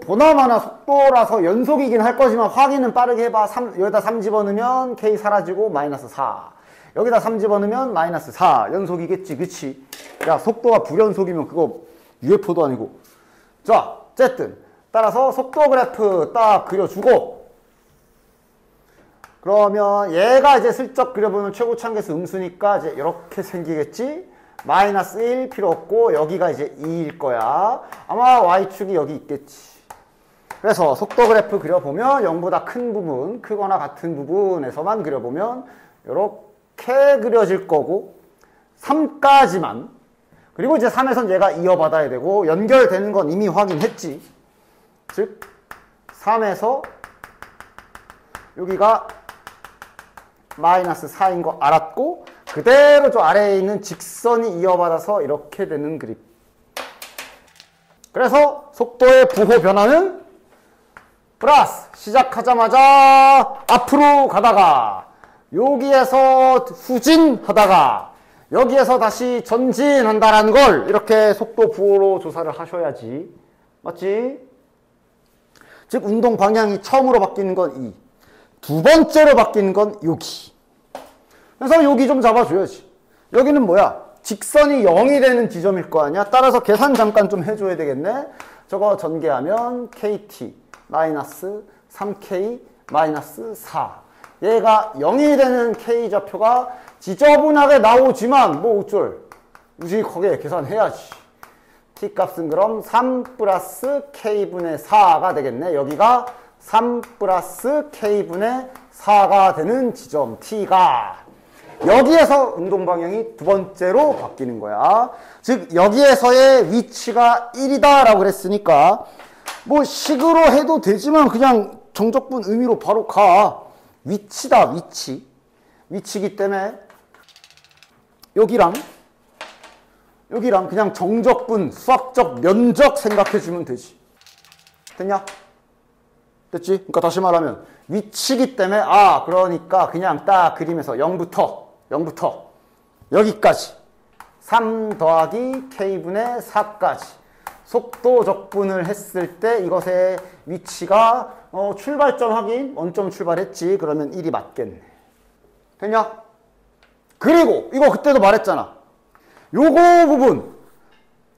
보나마나 속도라서 연속이긴 할 거지만 확인은 빠르게 해봐. 여기다 3 집어넣으면 K 사라지고 마이너스 4. 여기다 3 집어넣으면 마이너스 4. 연속이겠지, 그치? 야, 속도가 불연속이면 그거 UFO도 아니고. 자, 어쨌든. 따라서 속도 그래프 딱 그려주고, 그러면 얘가 이제 슬쩍 그려보면 최고차항계수 음수니까 이제 이렇게 생기겠지? 마이너스 1 필요 없고 여기가 이제 2일 거야. 아마 y축이 여기 있겠지. 그래서 속도 그래프 그려보면 0보다 큰 부분, 크거나 같은 부분에서만 그려보면 이렇게 그려질 거고, 3까지만. 그리고 이제 3에선 얘가 이어받아야 되고, 연결되는 건 이미 확인했지. 즉 3에서 여기가 마이너스 4인 거 알았고, 그대로 저 아래에 있는 직선이 이어받아서 이렇게 되는 그림. 그래서 속도의 부호 변화는 플러스 시작하자마자 앞으로 가다가 여기에서 후진하다가 여기에서 다시 전진한다라는 걸 이렇게 속도 부호로 조사를 하셔야지. 맞지? 즉 운동 방향이 처음으로 바뀌는 건 이, 두 번째로 바뀌는 건 여기. 그래서 여기 좀 잡아줘야지. 여기는 뭐야? 직선이 0이 되는 지점일 거 아니야? 따라서 계산 잠깐 좀 해줘야 되겠네. 저거 전개하면 KT 마이너스 3K 마이너스 4. 얘가 0이 되는 K좌표가 지저분하게 나오지만 뭐 어쩔. 무식하게 계산해야지. T값은 그럼 3 플러스 K분의 4가 되겠네. 여기가 3 플러스 K분의 4가 되는 지점 T가. 여기에서 운동 방향이 두 번째로 바뀌는 거야. 즉 여기에서의 위치가 1이다 라고 그랬으니까 뭐 식으로 해도 되지만 그냥 정적분 의미로 바로 가. 위치다, 위치. 위치이기 때문에 여기랑 그냥 정적분, 수학적 면적 생각해주면 되지. 됐냐? 됐지? 그러니까 다시 말하면 위치이기 때문에 그러니까 그냥 딱 그림에서 0부터 여기까지 3 더하기 k분의 4까지 속도 적분을 했을 때 이것의 위치가 출발점 확인, 원점 출발했지. 그러면 1이 맞겠네. 됐냐? 그리고 이거 그때도 말했잖아. 요거 부분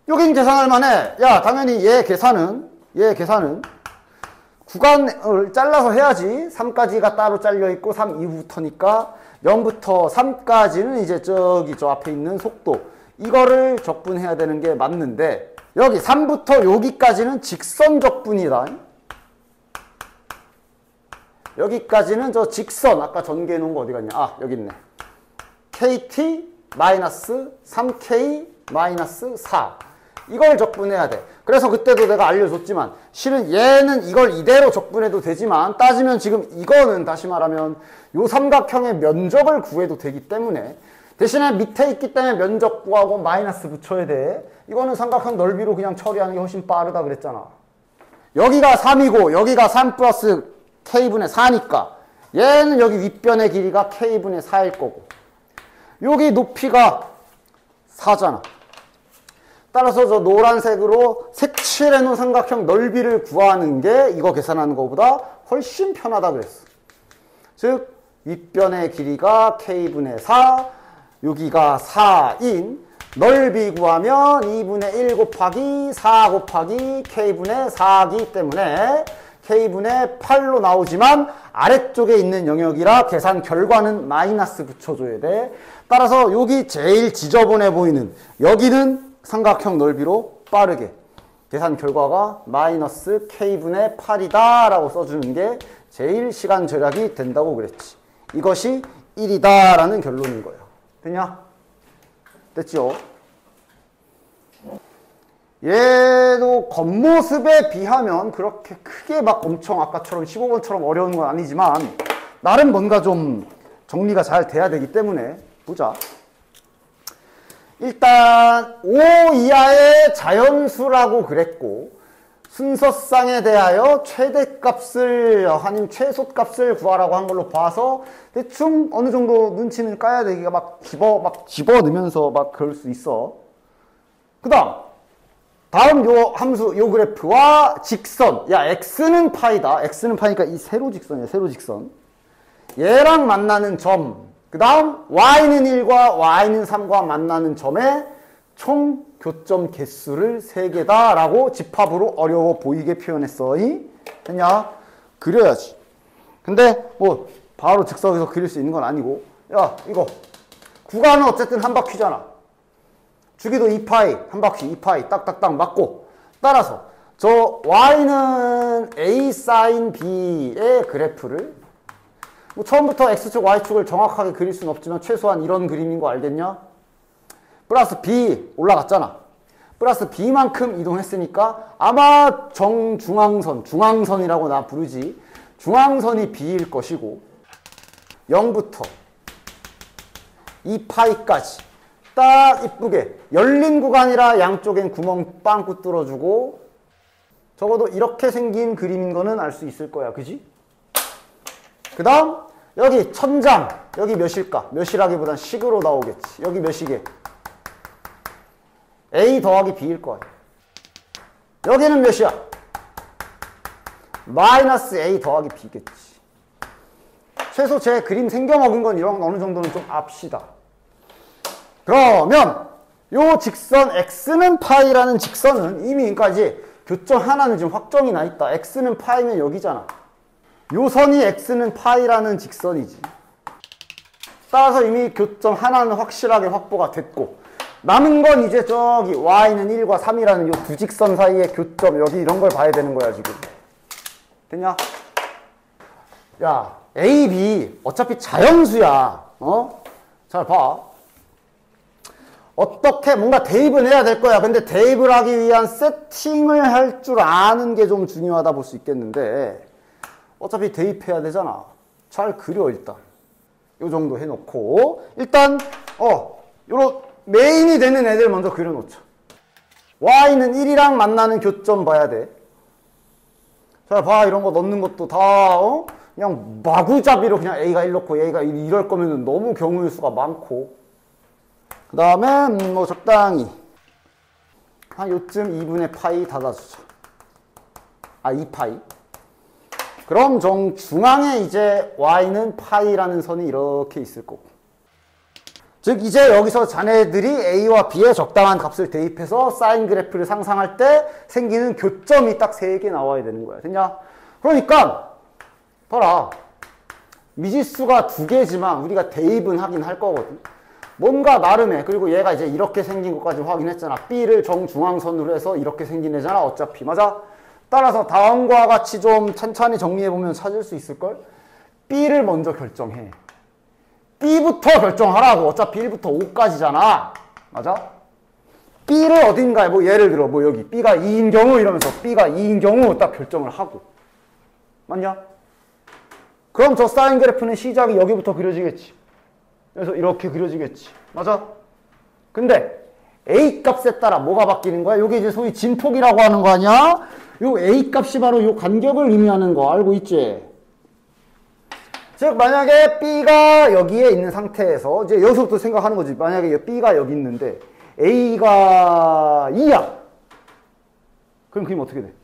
여긴 계산할 만해. 야, 당연히 얘 계산은 구간을 잘라서 해야지. 3까지가 따로 잘려 있고 3 이후부터니까 0부터 3까지는 이제 저기 저 앞에 있는 속도 이거를 적분해야 되는 게 맞는데 여기 3부터 여기까지는 직선 적분이다. 여기까지는 저 직선 아까 전개해 놓은 거 어디 갔냐? 아, 여기 있네. kt 마이너스 3k 마이너스 4 이걸 적분해야 돼. 그래서 그때도 내가 알려줬지만 실은 얘는 이걸 이대로 적분해도 되지만 따지면 지금 이거는 다시 말하면 요 삼각형의 면적을 구해도 되기 때문에 대신에 밑에 있기 때문에 면적 구하고 마이너스 붙여야 돼. 이거는 삼각형 넓이로 그냥 처리하는 게 훨씬 빠르다 그랬잖아. 여기가 3이고 여기가 3 플러스 k분의 4니까 얘는 여기 윗변의 길이가 k분의 4일 거고 여기 높이가 4잖아. 따라서 저 노란색으로 색칠해 놓은 삼각형 넓이를 구하는 게 이거 계산하는 것보다 훨씬 편하다 그랬어. 즉 윗변의 길이가 k분의 4 여기가 4인 넓이 구하면 2분의 1 곱하기 4 곱하기 k분의 4이기 때문에 k분의 8로 나오지만 아래쪽에 있는 영역이라 계산 결과는 마이너스 붙여줘야 돼. 따라서 여기 제일 지저분해 보이는 여기는 삼각형 넓이로 빠르게 계산 결과가 마이너스 k분의 8이다 라고 써주는 게 제일 시간 절약이 된다고 그랬지. 이것이 1이다 라는 결론인 거예요. 됐냐? 됐죠? 얘도 겉모습에 비하면 그렇게 크게 막 엄청 아까처럼 15번처럼 어려운 건 아니지만 나름 뭔가 좀 정리가 잘 돼야 되기 때문에 보자. 일단 5 이하의 자연수라고 그랬고 순서상에 대하여 최대값을 아니면 최소값을 구하라고 한 걸로 봐서 대충 어느 정도 눈치는 까야 되기가 막 집어넣으면서 막 그럴 수 있어. 그 다음 요 함수 요 그래프와 직선. 야, x는 파이다. x는 파니까 이 세로 직선이야. 세로 직선. 얘랑 만나는 점. 그 다음 y는 1과 y는 3과 만나는 점의 총 교점 개수를 3개다 라고 집합으로 어려워 보이게 표현했어. 됐냐? 그려야지. 근데 뭐 바로 즉석에서 그릴 수 있는 건 아니고 야 이거 구간은 어쨌든 한 바퀴잖아. 주기도 2파이 한 바퀴 2파이 딱딱딱 맞고 따라서 저 y는 a sin b의 그래프를 뭐 처음부터 x축 y축을 정확하게 그릴 수는 없지만 최소한 이런 그림인 거 알겠냐? 플러스 b 올라갔잖아. 플러스 b만큼 이동했으니까 아마 중앙선이라고 나 부르지. 중앙선이 b일 것이고 0부터 2파이까지 딱 이쁘게 열린 구간이라 양쪽엔 구멍 빵꾸 뚫어주고 적어도 이렇게 생긴 그림인 거는 알 수 있을 거야. 그지? 그 다음 여기 천장 여기 몇일까? 몇이라기보단 식으로 나오겠지. 여기 몇이게? a 더하기 b일 거야. 여기는 몇이야? 마이너스 a 더하기 b겠지. 최소 제 그림 생겨먹은 건 이런 어느 정도는 좀 압시다. 그러면 요 직선 x는 파이라는 직선은 이미 여기까지 교점 하나는 지금 확정이 나 있다. x는 파이면 여기잖아. 요 선이 x는 파이라는 직선이지. 따라서 이미 교점 하나는 확실하게 확보가 됐고 남은 건 이제 저기 y는 1과 3이라는 요 두 직선 사이의 교점 여기 이런 걸 봐야 되는 거야 지금. 됐냐? 야 a, b 어차피 자연수야. 잘 봐. 어떻게 뭔가 대입을 해야 될 거야. 근데 대입을 하기 위한 세팅을 할 줄 아는 게 좀 중요하다 볼 수 있겠는데 어차피 대입해야 되잖아. 잘 그려 일단. 요 정도 해놓고 일단 요런 메인이 되는 애들 먼저 그려놓자. y는 1이랑 만나는 교점 봐야 돼. 자, 봐. 이런 거 넣는 것도 다 그냥 마구잡이로 그냥 a가 1 넣고 a가 1 이럴 거면 너무 경우의 수가 많고 그 다음에 뭐 적당히 한 요쯤 2분의 파이 닫아주자. 2파이. 그럼 중앙에 이제 y는 파이라는 선이 이렇게 있을 거고. 즉 이제 여기서 자네들이 a와 b에 적당한 값을 대입해서 사인 그래프를 상상할 때 생기는 교점이 딱 3개 나와야 되는 거야. 됐냐? 그러니까 봐라. 미지수가 2개지만 우리가 대입은 하긴 할 거거든. 뭔가 나름의, 그리고 얘가 이제 이렇게 생긴 것까지 확인했잖아. b를 정중앙선으로 해서 이렇게 생긴 애잖아. 어차피. 맞아? 따라서 다음과 같이 좀 천천히 정리해보면 찾을 수 있을걸? b를 먼저 결정해. b부터 결정하라고. 어차피 1부터 5까지잖아. 맞아? b를 어딘가에, 뭐 예를 들어 뭐 여기 b가 2인 경우 이러면서 b가 2인 경우 딱 결정을 하고. 맞냐? 그럼 저 사인 그래프는 시작이 여기부터 그려지겠지. 그래서 이렇게 그려지겠지. 맞아? 근데 a 값에 따라 뭐가 바뀌는 거야? 이게 이제 소위 진폭이라고 하는 거 아니야? 요 a 값이 바로 요 간격을 의미하는 거 알고 있지? 즉 만약에 b가 여기에 있는 상태에서 이제 여기서부터 생각하는 거지. 만약에 b가 여기 있는데 a가 2야. 그럼 그림이 어떻게 돼?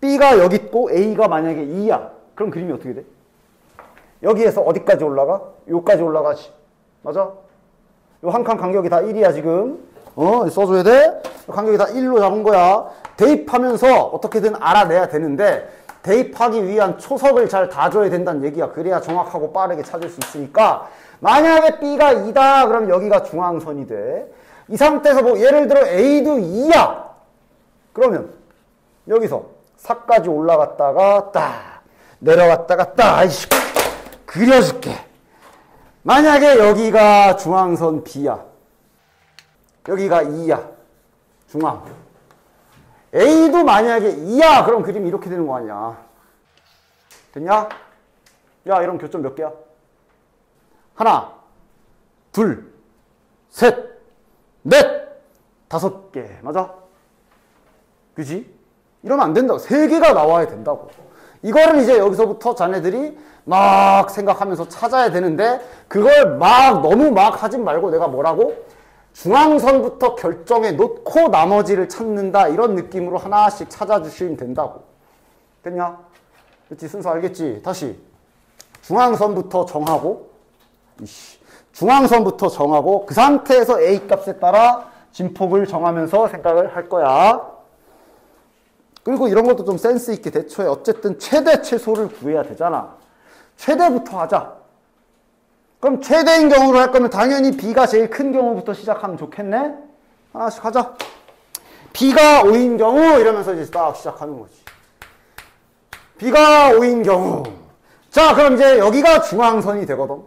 b가 여기 있고 a가 만약에 2야. 그럼 그림이 어떻게 돼? 여기에서 어디까지 올라가? 요까지 올라가지. 맞아? 요 한 칸 간격이 다 1이야 지금. 써줘야 돼. 간격이 다 1로 잡은 거야. 대입하면서 어떻게든 알아내야 되는데 대입하기 위한 초석을 잘 다줘야 된다는 얘기야. 그래야 정확하고 빠르게 찾을 수 있으니까 만약에 b가 2다 그럼 여기가 중앙선이 돼. 이 상태에서 뭐 예를 들어 a도 2야. 그러면 여기서 4까지 올라갔다가 딱 내려갔다가 딱 아이씨 그려줄게. 만약에 여기가 중앙선 B야. 여기가 2야. 중앙. A도 만약에 2야. 그럼 그림이 이렇게 되는 거 아니야. 됐냐? 야, 이런 교점 몇 개야? 하나, 둘, 셋, 넷, 5개. 맞아? 그지? 이러면 안 된다고. 3개가 나와야 된다고. 이거를 이제 여기서부터 자네들이 막 생각하면서 찾아야 되는데 그걸 너무 막 하진 말고 내가 뭐라고? 중앙선부터 결정해 놓고 나머지를 찾는다 이런 느낌으로 하나씩 찾아주시면 된다고. 됐냐? 그치? 순서 알겠지? 다시 중앙선부터 정하고 중앙선부터 정하고 그 상태에서 A 값에 따라 진폭을 정하면서 생각을 할 거야. 그리고 이런 것도 좀 센스 있게 대처해. 어쨌든 최대 최소를 구해야 되잖아. 최대부터 하자. 그럼 최대인 경우로 할 거면 당연히 B가 제일 큰 경우부터 시작하면 좋겠네? 하나씩 하자. B가 5인 경우 이러면서 이제 딱 시작하는 거지. B가 5인 경우. 자, 그럼 이제 여기가 중앙선이 되거든.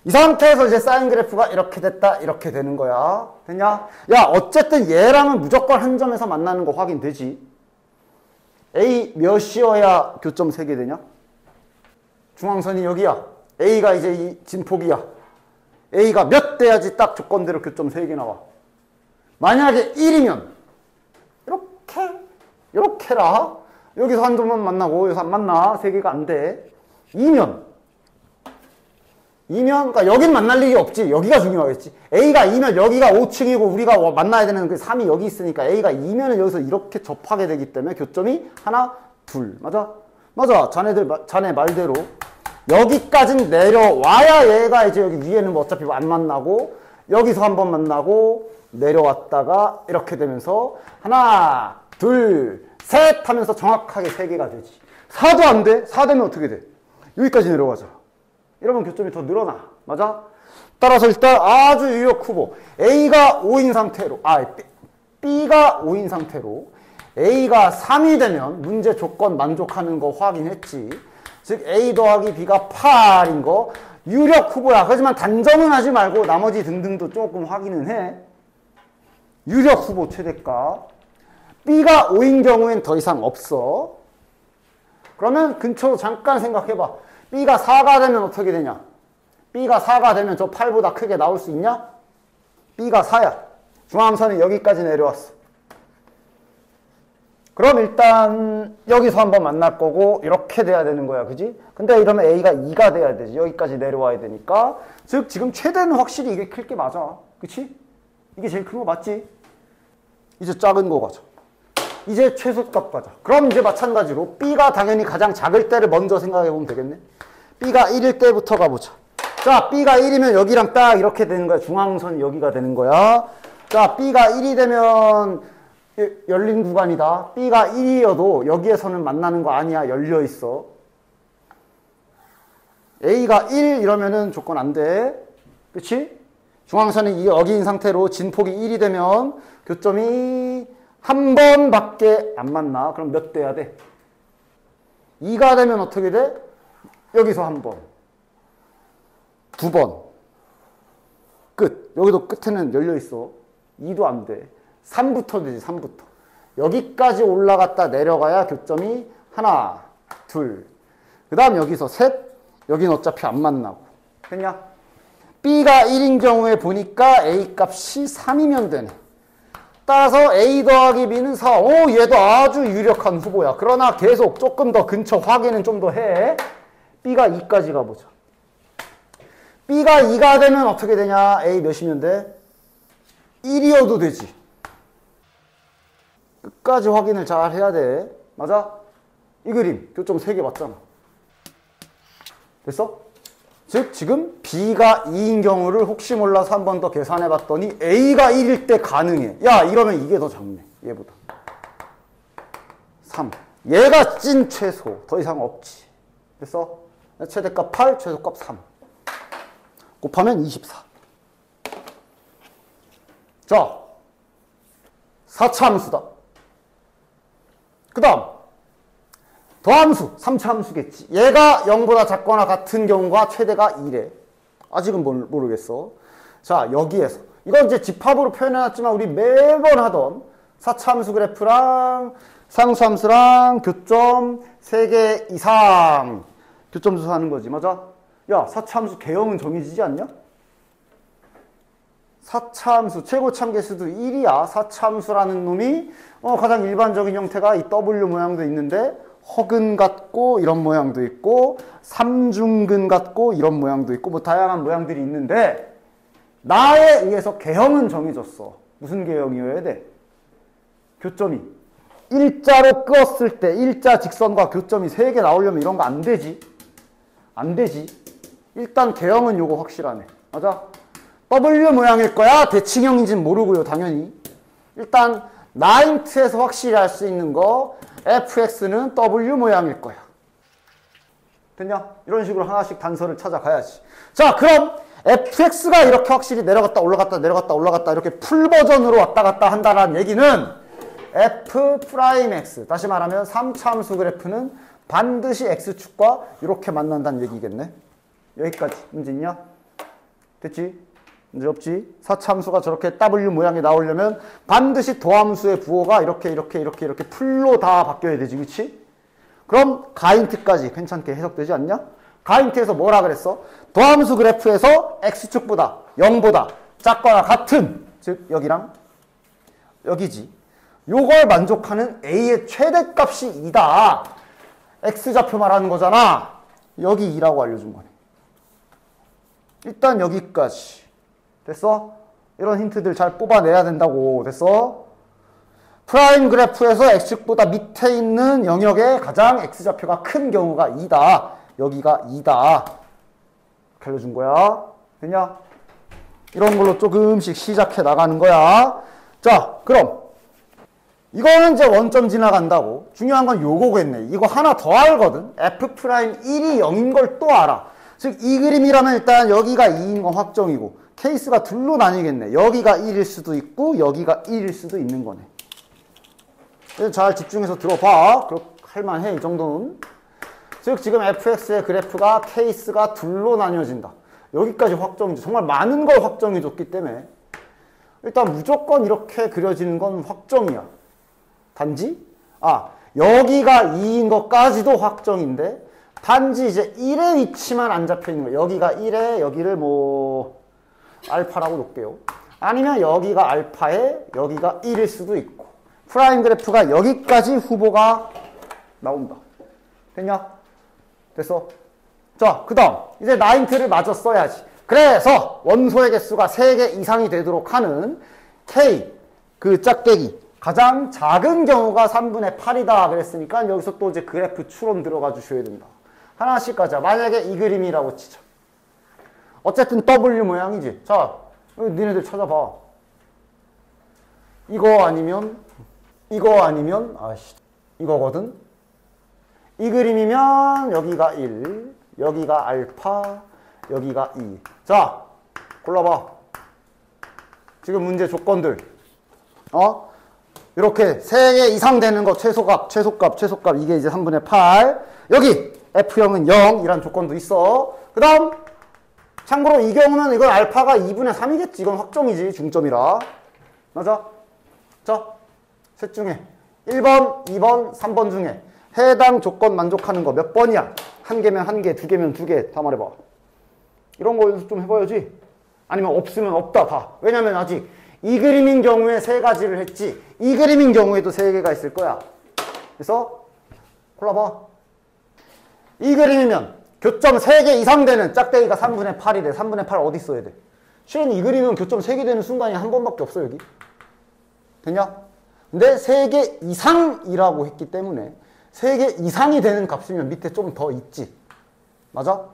이 상태에서 이제 사인 그래프가 이렇게 됐다, 이렇게 되는 거야. 됐냐? 야, 어쨌든 얘랑은 무조건 한 점에서 만나는 거 확인되지. A 몇이어야 교점 3개 되냐? 중앙선이 여기야. A가 이제 이 진폭이야. A가 몇 돼야지 딱 조건대로 교점 3개 나와. 만약에 1이면 이렇게라. 여기서 한 점만 만나고 여기서 안 만나. 3개가 안 돼. 2면 그러니까 여긴 만날 일이 없지. 여기가 중요하겠지. A가 2면 여기가 5층이고 우리가 만나야 되는 그 3이 여기 있으니까 A가 2면은 여기서 이렇게 접하게 되기 때문에 교점이 하나, 둘. 맞아? 맞아. 자네 말대로 여기까진 내려와야 얘가 이제 여기 위에는 뭐 어차피 안 만나고 여기서 한번 만나고 내려왔다가 이렇게 되면서 하나, 둘, 셋 하면서 정확하게 3개가 되지. 4도 안 돼? 4 되면 어떻게 돼? 여기까지 내려가자. 이러면 교점이 더 늘어나. 맞아? 따라서 일단 아주 유력 후보. A가 5인 상태로, B가 5인 상태로 A가 3이 되면 문제 조건 만족하는 거 확인했지. 즉 A 더하기 B가 8인 거 유력 후보야. 하지만 단정은 하지 말고 나머지 등등도 조금 확인은 해. 유력 후보 최대값. B가 5인 경우엔 더 이상 없어. 그러면 근처로 잠깐 생각해봐. B가 4가 되면 어떻게 되냐? B가 4가 되면 저 8보다 크게 나올 수 있냐? B가 4야. 중앙선이 여기까지 내려왔어. 그럼 일단 여기서 한번 만날 거고 이렇게 돼야 되는 거야. 그지? 근데 이러면 A가 2가 돼야 되지. 여기까지 내려와야 되니까. 즉 지금 최대는 확실히 이게 클 게 맞아. 그치? 이게 제일 큰 거 맞지? 이제 작은 거 가자. 이제 최소값 가자. 그럼 이제 마찬가지로 B가 당연히 가장 작을 때를 먼저 생각해 보면 되겠네. B가 1일 때부터 가보자. 자, B가 1이면 여기랑 딱 이렇게 되는 거야. 중앙선이 여기가 되는 거야. 자, B가 1이 되면 열린 구간이다. B가 1이어도 여기에서는 만나는 거 아니야. 열려 있어. A가 1 이러면은 조건 안 돼. 그치? 중앙선이 여기인 상태로 진폭이 1이 되면 교점이 한 번밖에 안 만나. 그럼 몇 돼야 돼? 2가 되면 어떻게 돼? 여기서 한 번. 두 번. 끝. 여기도 끝에는 열려 있어. 2도 안 돼. 3부터 되지, 3부터. 여기까지 올라갔다 내려가야 교점이 하나, 둘. 그 다음 여기서 셋. 여긴 어차피 안 만나고. 됐냐? B가 1인 경우에 보니까 A 값이 3이면 되네. 따라서 A 더하기 B는 4. 오, 얘도 아주 유력한 후보야. 그러나 계속 조금 더 근처 확인은 좀 더 해. B가 2까지 가보자. B가 2가 되면 어떻게 되냐? A 몇이면 돼? 1이어도 되지. 끝까지 확인을 잘 해야 돼. 맞아? 이 그림 교점 3개 맞잖아. 됐어? 즉 지금 B가 2인 경우를 혹시 몰라서 한 번 더 계산해 봤더니 A가 1일 때 가능해. 야, 이러면 이게 더 작네. 얘보다. 3. 얘가 찐 최소. 더 이상 없지. 됐어? 최대값 8, 최소값 3. 곱하면 24. 자, 4차 함수다. 그 다음 더함수, 3차 함수겠지. 얘가 0보다 작거나 같은 경우가 최대가 2래. 아직은 모르겠어. 자, 여기에서 이건 이제 집합으로 표현해놨지만 우리 매번 하던 4차 함수 그래프랑 상수함수랑 교점 3개 이상 교점 조사하는 거지. 맞아? 야, 4차 함수 개형은 정해지지 않냐? 4차 함수 최고 참계수도 1이야. 4차 함수라는 놈이 가장 일반적인 형태가 이 W 모양도 있는데 허근 같고 이런 모양도 있고 삼중근 같고 이런 모양도 있고 뭐 다양한 모양들이 있는데 나에 의해서 개형은 정해졌어. 무슨 개형이어야 돼? 교점이 일자로 끄었을 때 일자 직선과 교점이 3개 나오려면 이런 거 안 되지. 안 되지. 일단 개형은 요거 확실하네. 맞아? W 모양일 거야? 대칭형인지는 모르고요. 당연히. 일단 나인트에서 확실히 알 수 있는 거 fx는 W 모양일 거야. 됐냐? 이런 식으로 하나씩 단서를 찾아가야지. 자, 그럼 fx가 이렇게 확실히 내려갔다 올라갔다 내려갔다 올라갔다 이렇게 풀 버전으로 왔다 갔다 한다는 얘기는 f'x, 다시 말하면 3차 함수 그래프는 반드시 x축과 이렇게 만난다는 얘기겠네. 여기까지 문제 있냐? 됐지? 문제 없지? 4차 함수가 저렇게 W 모양이 나오려면 반드시 도함수의 부호가 이렇게 풀로 다 바뀌어야 되지. 그치? 그럼 가인트까지 괜찮게 해석되지 않냐? 가인트에서 뭐라 그랬어? 도함수 그래프에서 x축보다 0보다 작거나 같은, 즉 여기랑 여기지. 요걸 만족하는 a의 최대값이 2다. x좌표 말하는 거잖아. 여기 2라고 알려준 거네. 일단 여기까지. 됐어? 이런 힌트들 잘 뽑아내야 된다고. 됐어? 프라임 그래프에서 x축보다 밑에 있는 영역의 가장 x좌표가 큰 경우가 2다. 여기가 2다. 이렇게 알려준 거야. 됐냐? 이런 걸로 조금씩 시작해 나가는 거야. 자, 그럼 이거는 이제 원점 지나간다고. 중요한 건 요거겠네. 이거 하나 더 알거든. f'1이 0인 걸 또 알아. 즉 이 그림이라면 일단 여기가 2인 건 확정이고 케이스가 둘로 나뉘겠네. 여기가 1일 수도 있고 여기가 1일 수도 있는 거네. 잘 집중해서 들어봐. 그렇게 할만해. 이 정도는. 즉 지금 fx의 그래프가 케이스가 둘로 나뉘어진다. 여기까지 확정이지. 정말 많은 걸 확정해줬기 때문에 일단 무조건 이렇게 그려지는 건 확정이야. 단지 여기가 2인 것까지도 확정인데 단지 이제 1의 위치만 안 잡혀 있는 거예요. 여기가 1에 여기를 뭐 알파라고 놓을게요. 아니면 여기가 알파에 여기가 1일 수도 있고 프라임 그래프가 여기까지 후보가 나온다. 됐냐? 됐어? 자, 그 다음 이제 나인트를 마저 써야지. 그래서 원소의 개수가 3개 이상이 되도록 하는 K 그 짝대기 가장 작은 경우가 3분의 8이다 그랬으니까 여기서 또 이제 그래프 추론 들어가 주셔야 된다. 하나씩 가자. 만약에 이 그림이라고 치자. 어쨌든 W 모양이지. 자, 니네들 찾아봐. 이거 아니면 이거거든. 이 그림이면 여기가 1, 여기가 알파, 여기가 2. 자, 골라봐. 지금 문제 조건들. 이렇게 3개 이상 되는 거 최소값 이게 이제 3분의 8. 여기 F형은 0이란 조건도 있어. 그 다음 참고로 이 경우는 이건 알파가 2분의 3이겠지. 이건 확정이지. 중점이라. 맞아? 자, 셋 중에 1번, 2번, 3번 중에 해당 조건 만족하는 거 몇 번이야? 1개면 1개, 2개면 2개. 다 말해봐. 이런 거 좀 해봐야지. 아니면 없으면 없다. 다. 왜냐면 아직 이 그림인 경우에 3가지를 했지. 이 그림인 경우에도 3개가 있을 거야. 그래서 골라봐. 이 그림이면 교점 3개 이상 되는 짝대기가 3분의 8이래. 3분의 8 어디 써야 돼? 실은 이 그림은 교점 3개 되는 순간이 한 번밖에 없어 여기. 됐냐? 근데 3개 이상이라고 했기 때문에 3개 이상이 되는 값이면 밑에 좀 더 있지. 맞아?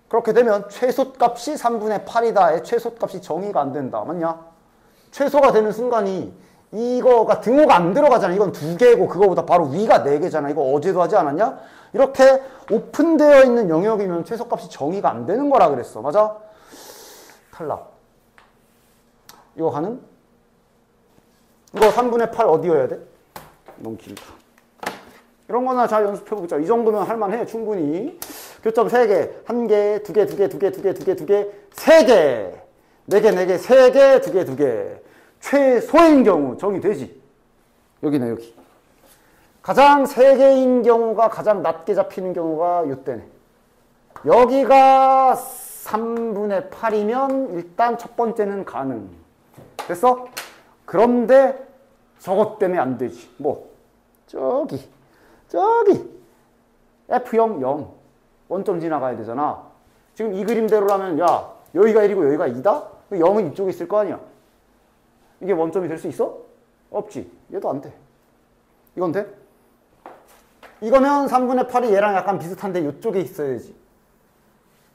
그렇게 되면 최소값이 3분의 8이다의 최소값이 정의가 안 된다. 맞냐? 최소가 되는 순간이 이거가 등호가 안 들어가잖아. 이건 2개고 그거보다 바로 위가 4개잖아. 이거 어제도 하지 않았냐? 이렇게 오픈되어 있는 영역이면 최소값이 정의가 안 되는 거라 그랬어. 맞아? 탈락. 이거 가능? 이거 3분의 8 어디여야 돼? 너무 길다. 이런 거나 잘 연습해보자. 이 정도면 할만해. 충분히. 교점 3개, 1개, 2개, 2개, 2개, 2개, 2개, 2개, 3개, 4개, 4개, 3개, 2개, 2개. 최소인 경우 정의되지. 여기네, 여기. 가장 3개인 경우가 가장 낮게 잡히는 경우가 이때네. 여기가 3분의 8이면 일단 첫 번째는 가능. 됐어? 그런데 저것 때문에 안 되지. 뭐? 저기 F형 0 원점 지나가야 되잖아. 지금 이 그림대로라면 야 여기가 1이고 여기가 2다? 0은 이쪽에 있을 거 아니야. 이게 원점이 될 수 있어? 없지. 얘도 안 돼. 이건 돼? 이거면 3분의 8이 얘랑 약간 비슷한데 이쪽에 있어야지.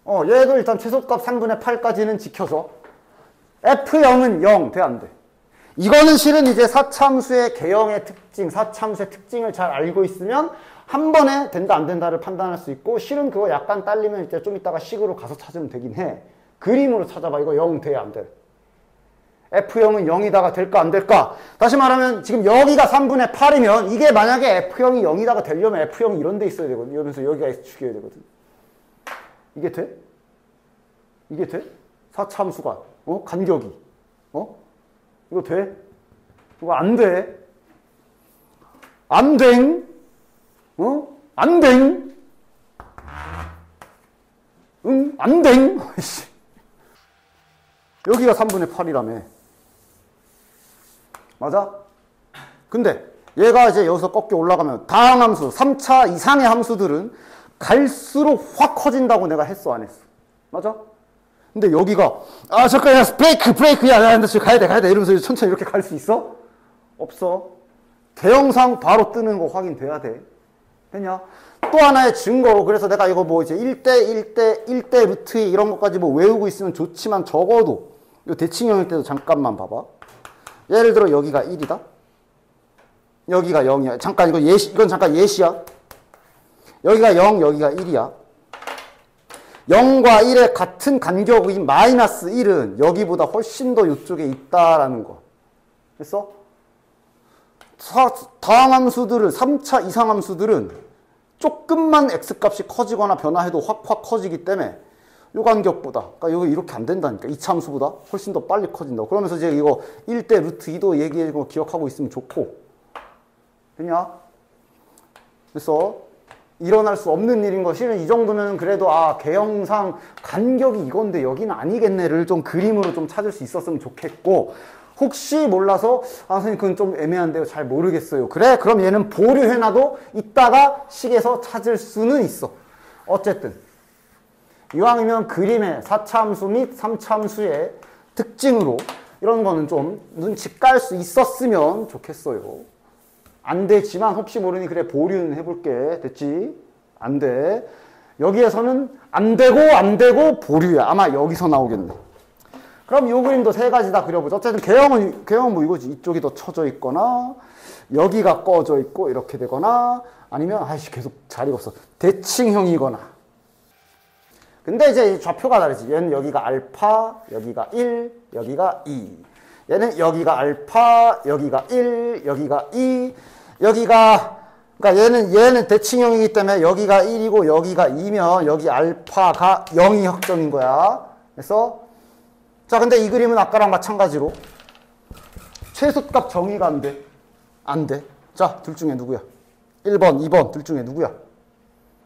얘도 일단 최소값 3분의 8까지는 지켜서 F0은 0 돼, 안 돼? 이거는 실은 이제 사참수의 개형의 특징, 사참수의 특징을 잘 알고 있으면 한 번에 된다 안 된다를 판단할 수 있고, 실은 그거 약간 딸리면 이제 좀 이따가 식으로 가서 찾으면 되긴 해. 그림으로 찾아봐. 이거 0 돼, 안 돼? F형은 0이다가 될까 안 될까? 다시 말하면 지금 여기가 3분의 8이면 이게 만약에 F형이 0이다가 되려면 F형이 이런 데 있어야 되거든. 이러면서 여기가 X축이어야 되거든. 이게 돼? 이게 돼? 사참수가 간격이 이거 돼? 이거 안 돼? 안 돼? 안 돼? 응? 안 돼? 여기가 3분의 8이라며. 맞아? 근데 얘가 이제 여기서 꺾여 올라가면 다항 함수, 3차 이상의 함수들은 갈수록 확 커진다고 내가 했어, 안 했어? 맞아? 근데 여기가 잠깐 야 브레이크 야 나 지금 가야 돼 이러면서 천천히 이렇게 갈 수 있어? 없어. 대형상 바로 뜨는 거 확인돼야 돼. 됐냐? 또 하나의 증거로, 그래서 내가 이거 뭐 이제 1대 루트 이런 것까지 뭐 외우고 있으면 좋지만 적어도 이 대칭형일 때도 잠깐만 봐봐. 예를 들어 여기가 1이다. 여기가 0이야. 잠깐 이건 잠깐 예시야. 여기가 0, 여기가 1이야. 0과 1의 같은 간격인 마이너스 1은 여기보다 훨씬 더 이쪽에 있다라는 거. 됐어? 다항함수들은 3차 이상함수들은 조금만 x값이 커지거나 변화해도 확 커지기 때문에 요 간격보다, 그러니까 여기 이렇게 안 된다니까. 2차 함수보다 훨씬 더 빨리 커진다고. 그러면서 이제 이거 1대 루트 2도 얘기하고 기억하고 있으면 좋고. 됐냐? 그래서 일어날 수 없는 일인 거, 실은 이 정도면 그래도 개형상 간격이 이건데 여기는 아니겠네를 좀 그림으로 좀 찾을 수 있었으면 좋겠고, 혹시 몰라서 아 선생님 그건 좀 애매한데요. 잘 모르겠어요. 그래? 그럼 얘는 보류해놔도 이따가 식에서 찾을 수는 있어. 어쨌든 이왕이면 그림의 4차 함수 및 3차 함수의 특징으로 이런 거는 좀 눈치 깔 수 있었으면 좋겠어요. 안 되지만 혹시 모르니 그래 보류는 해볼게. 됐지? 안 돼. 여기에서는 안 되고 보류야. 아마 여기서 나오겠네. 그럼 이 그림도 세 가지 다 그려보자. 어쨌든 개형은 뭐 이거지. 이쪽이 더 쳐져 있거나 여기가 꺼져 있고 이렇게 되거나 아니면 아이씨 계속 자리가 없어. 대칭형이거나. 근데 이제 좌표가 다르지. 얘는 여기가 알파, 여기가 1, 여기가 2. 얘는 여기가 알파, 여기가 1, 여기가 2, 여기가 그러니까 얘는 대칭형이기 때문에 여기가 1이고 여기가 2면 여기 알파가 0이 확정인 거야. 그래서 자 근데 이 그림은 아까랑 마찬가지로 최소값 정의가 안 돼. 안 돼. 자, 둘 중에 누구야? 1번, 2번 둘 중에 누구야?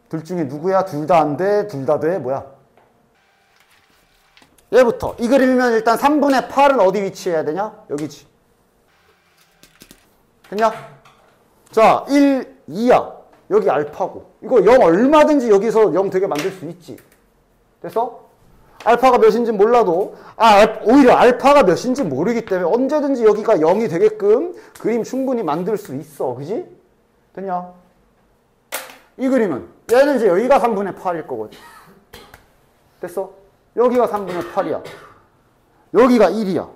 둘 중에 누구야? 둘 다 안 돼? 둘 다 돼? 뭐야? 얘부터 이 그림이면 일단 3분의 8은 어디 위치해야 되냐? 여기지. 됐냐? 자, 1, 2야. 여기 알파고. 이거 0 얼마든지 여기서 0 되게 만들 수 있지. 됐어? 알파가 몇인지 몰라도 오히려 알파가 몇인지 모르기 때문에 언제든지 여기가 0이 되게끔 그림 충분히 만들 수 있어. 그지? 됐냐? 이 그림은 얘는 이제 여기가 3분의 8일 거거든. 됐어? 여기가 3분의 8이야. 여기가 1이야.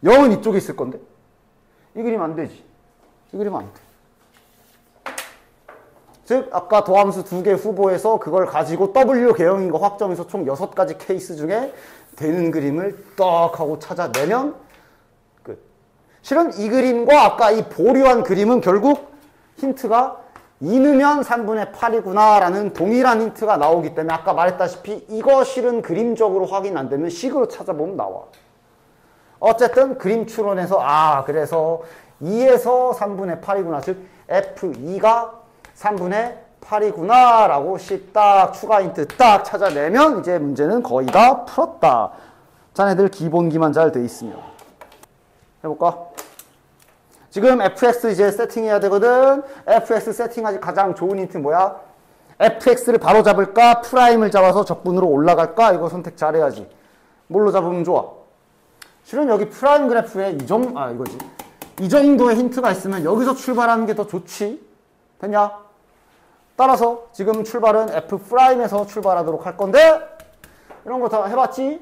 0은 이쪽에 있을 건데? 이 그림 안 되지. 이 그림 안 돼. 즉 아까 도함수 2개 후보에서 그걸 가지고 W 개형인 거 확정해서 총 6가지 케이스 중에 되는 그림을 딱 하고 찾아내면 끝. 실은 이 그림과 아까 이 보류한 그림은 결국 힌트가 2 넣으면 3분의 8이구나 라는 동일한 힌트가 나오기 때문에 아까 말했다시피 이거 실은 그림적으로 확인 안 되면 식으로 찾아보면 나와. 어쨌든 그림 추론에서 그래서 2에서 3분의 8이구나. 즉 F2가 3분의 8이구나 라고 식 딱 추가 힌트 딱 찾아내면 이제 문제는 거의 다 풀었다. 자네들 기본기만 잘 돼 있으면. 해볼까? 지금 fx 이제 세팅해야 되거든. fx 세팅하기 가장 좋은 힌트 뭐야? fx를 바로 잡을까? 프라임을 잡아서 적분으로 올라갈까? 이거 선택 잘해야지. 뭘로 잡으면 좋아? 실은 여기 프라임 그래프에 이거지. 이 정도의 힌트가 있으면 여기서 출발하는 게 더 좋지. 됐냐? 따라서 지금 출발은 F'에서 출발하도록 할 건데 이런 거 다 해봤지?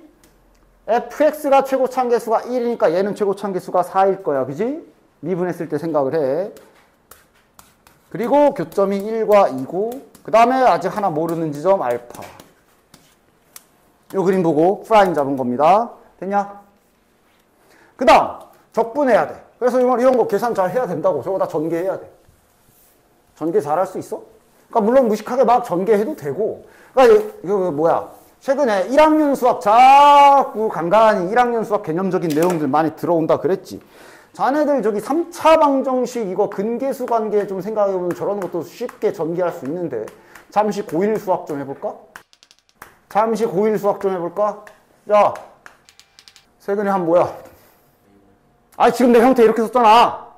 fx가 최고 참계수가 1이니까 얘는 최고 참계수가 4일 거야. 그지? 미분했을 때 생각을 해. 그리고 교점이 1과 2고 그 다음에 아직 하나 모르는 지점 알파. 요 그림 보고 프라임 잡은 겁니다. 됐냐? 그 다음 적분해야 돼. 그래서 이런 거 계산 잘 해야 된다고. 저거 다 전개해야 돼. 전개 잘 할 수 있어? 그러니까 물론 무식하게 막 전개해도 되고. 그러니까 최근에 1학년 수학 자꾸 간간히 1학년 수학 개념적인 내용들 많이 들어온다 그랬지. 자네들 저기 3차 방정식 이거 근계수 관계 좀 생각해보면 저런 것도 쉽게 전개할 수 있는데 잠시 고1 수학 좀 해볼까? 잠시 고1 수학 좀 해볼까? 자, 세근이 한 뭐야? 지금 내 형태 이렇게 썼잖아.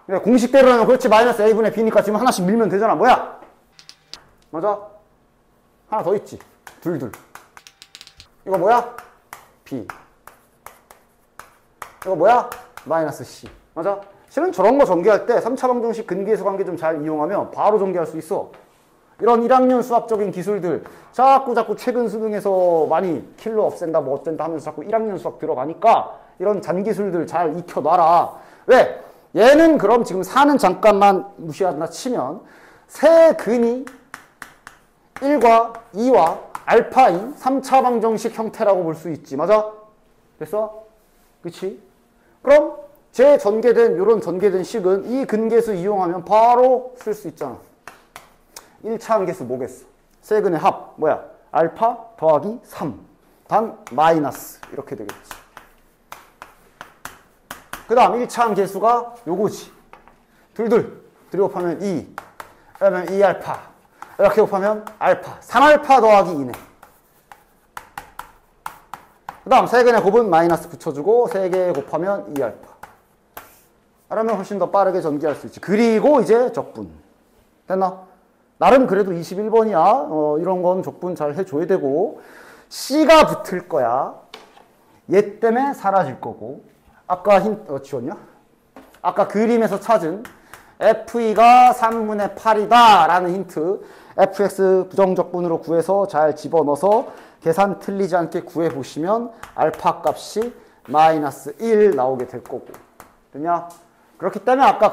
그래, 공식대로라면 그렇지. 마이너스 a분의 b니까 지금 하나씩 밀면 되잖아. 뭐야? 맞아? 하나 더 있지. 둘. 이거 뭐야? b. 이거 뭐야? 마이너스 c. 맞아? 실은 저런 거 전개할 때 3차 방정식 근계수 관계 좀 잘 이용하면 바로 전개할 수 있어. 이런 1학년 수학적인 기술들 자꾸 최근 수능에서 많이 킬러 없앤다 뭐 어쩐다 하면서 자꾸 1학년 수학 들어가니까 이런 잔기술들 잘 익혀놔라. 왜? 얘는 그럼 지금 4는 잠깐만 무시한다 치면 세 근이 1과 2와 알파인 3차 방정식 형태라고 볼 수 있지. 맞아? 됐어? 그치? 그럼 제 전개된 요런 전개된 식은 이 근계수 이용하면 바로 쓸 수 있잖아. 1차 함계수 뭐겠어? 세근의 합 뭐야? 알파 더하기 3 단 마이너스 이렇게 되겠지. 그 다음 1차 함계수가 요거지. 둘 곱하면 2 그러면 2알파 이렇게 곱하면 알파 3알파 더하기 2네. 그 다음 세근의 곱은 마이너스 붙여주고 3개 곱하면 2알파. 그러면 훨씬 더 빠르게 전개할 수 있지. 그리고 이제 적분. 됐나? 나름 그래도 21번이야. 이런 건 적분 잘 해줘야 되고. C가 붙을 거야. 얘 때문에 사라질 거고. 아까 지웠냐? 아까 그림에서 찾은 FE가 3분의 8이다 라는 힌트. fx 부정적분으로 구해서 잘 집어넣어서 계산 틀리지 않게 구해보시면 알파 값이 마이너스 1 나오게 될 거고. 되냐? 그렇기 때문에 아까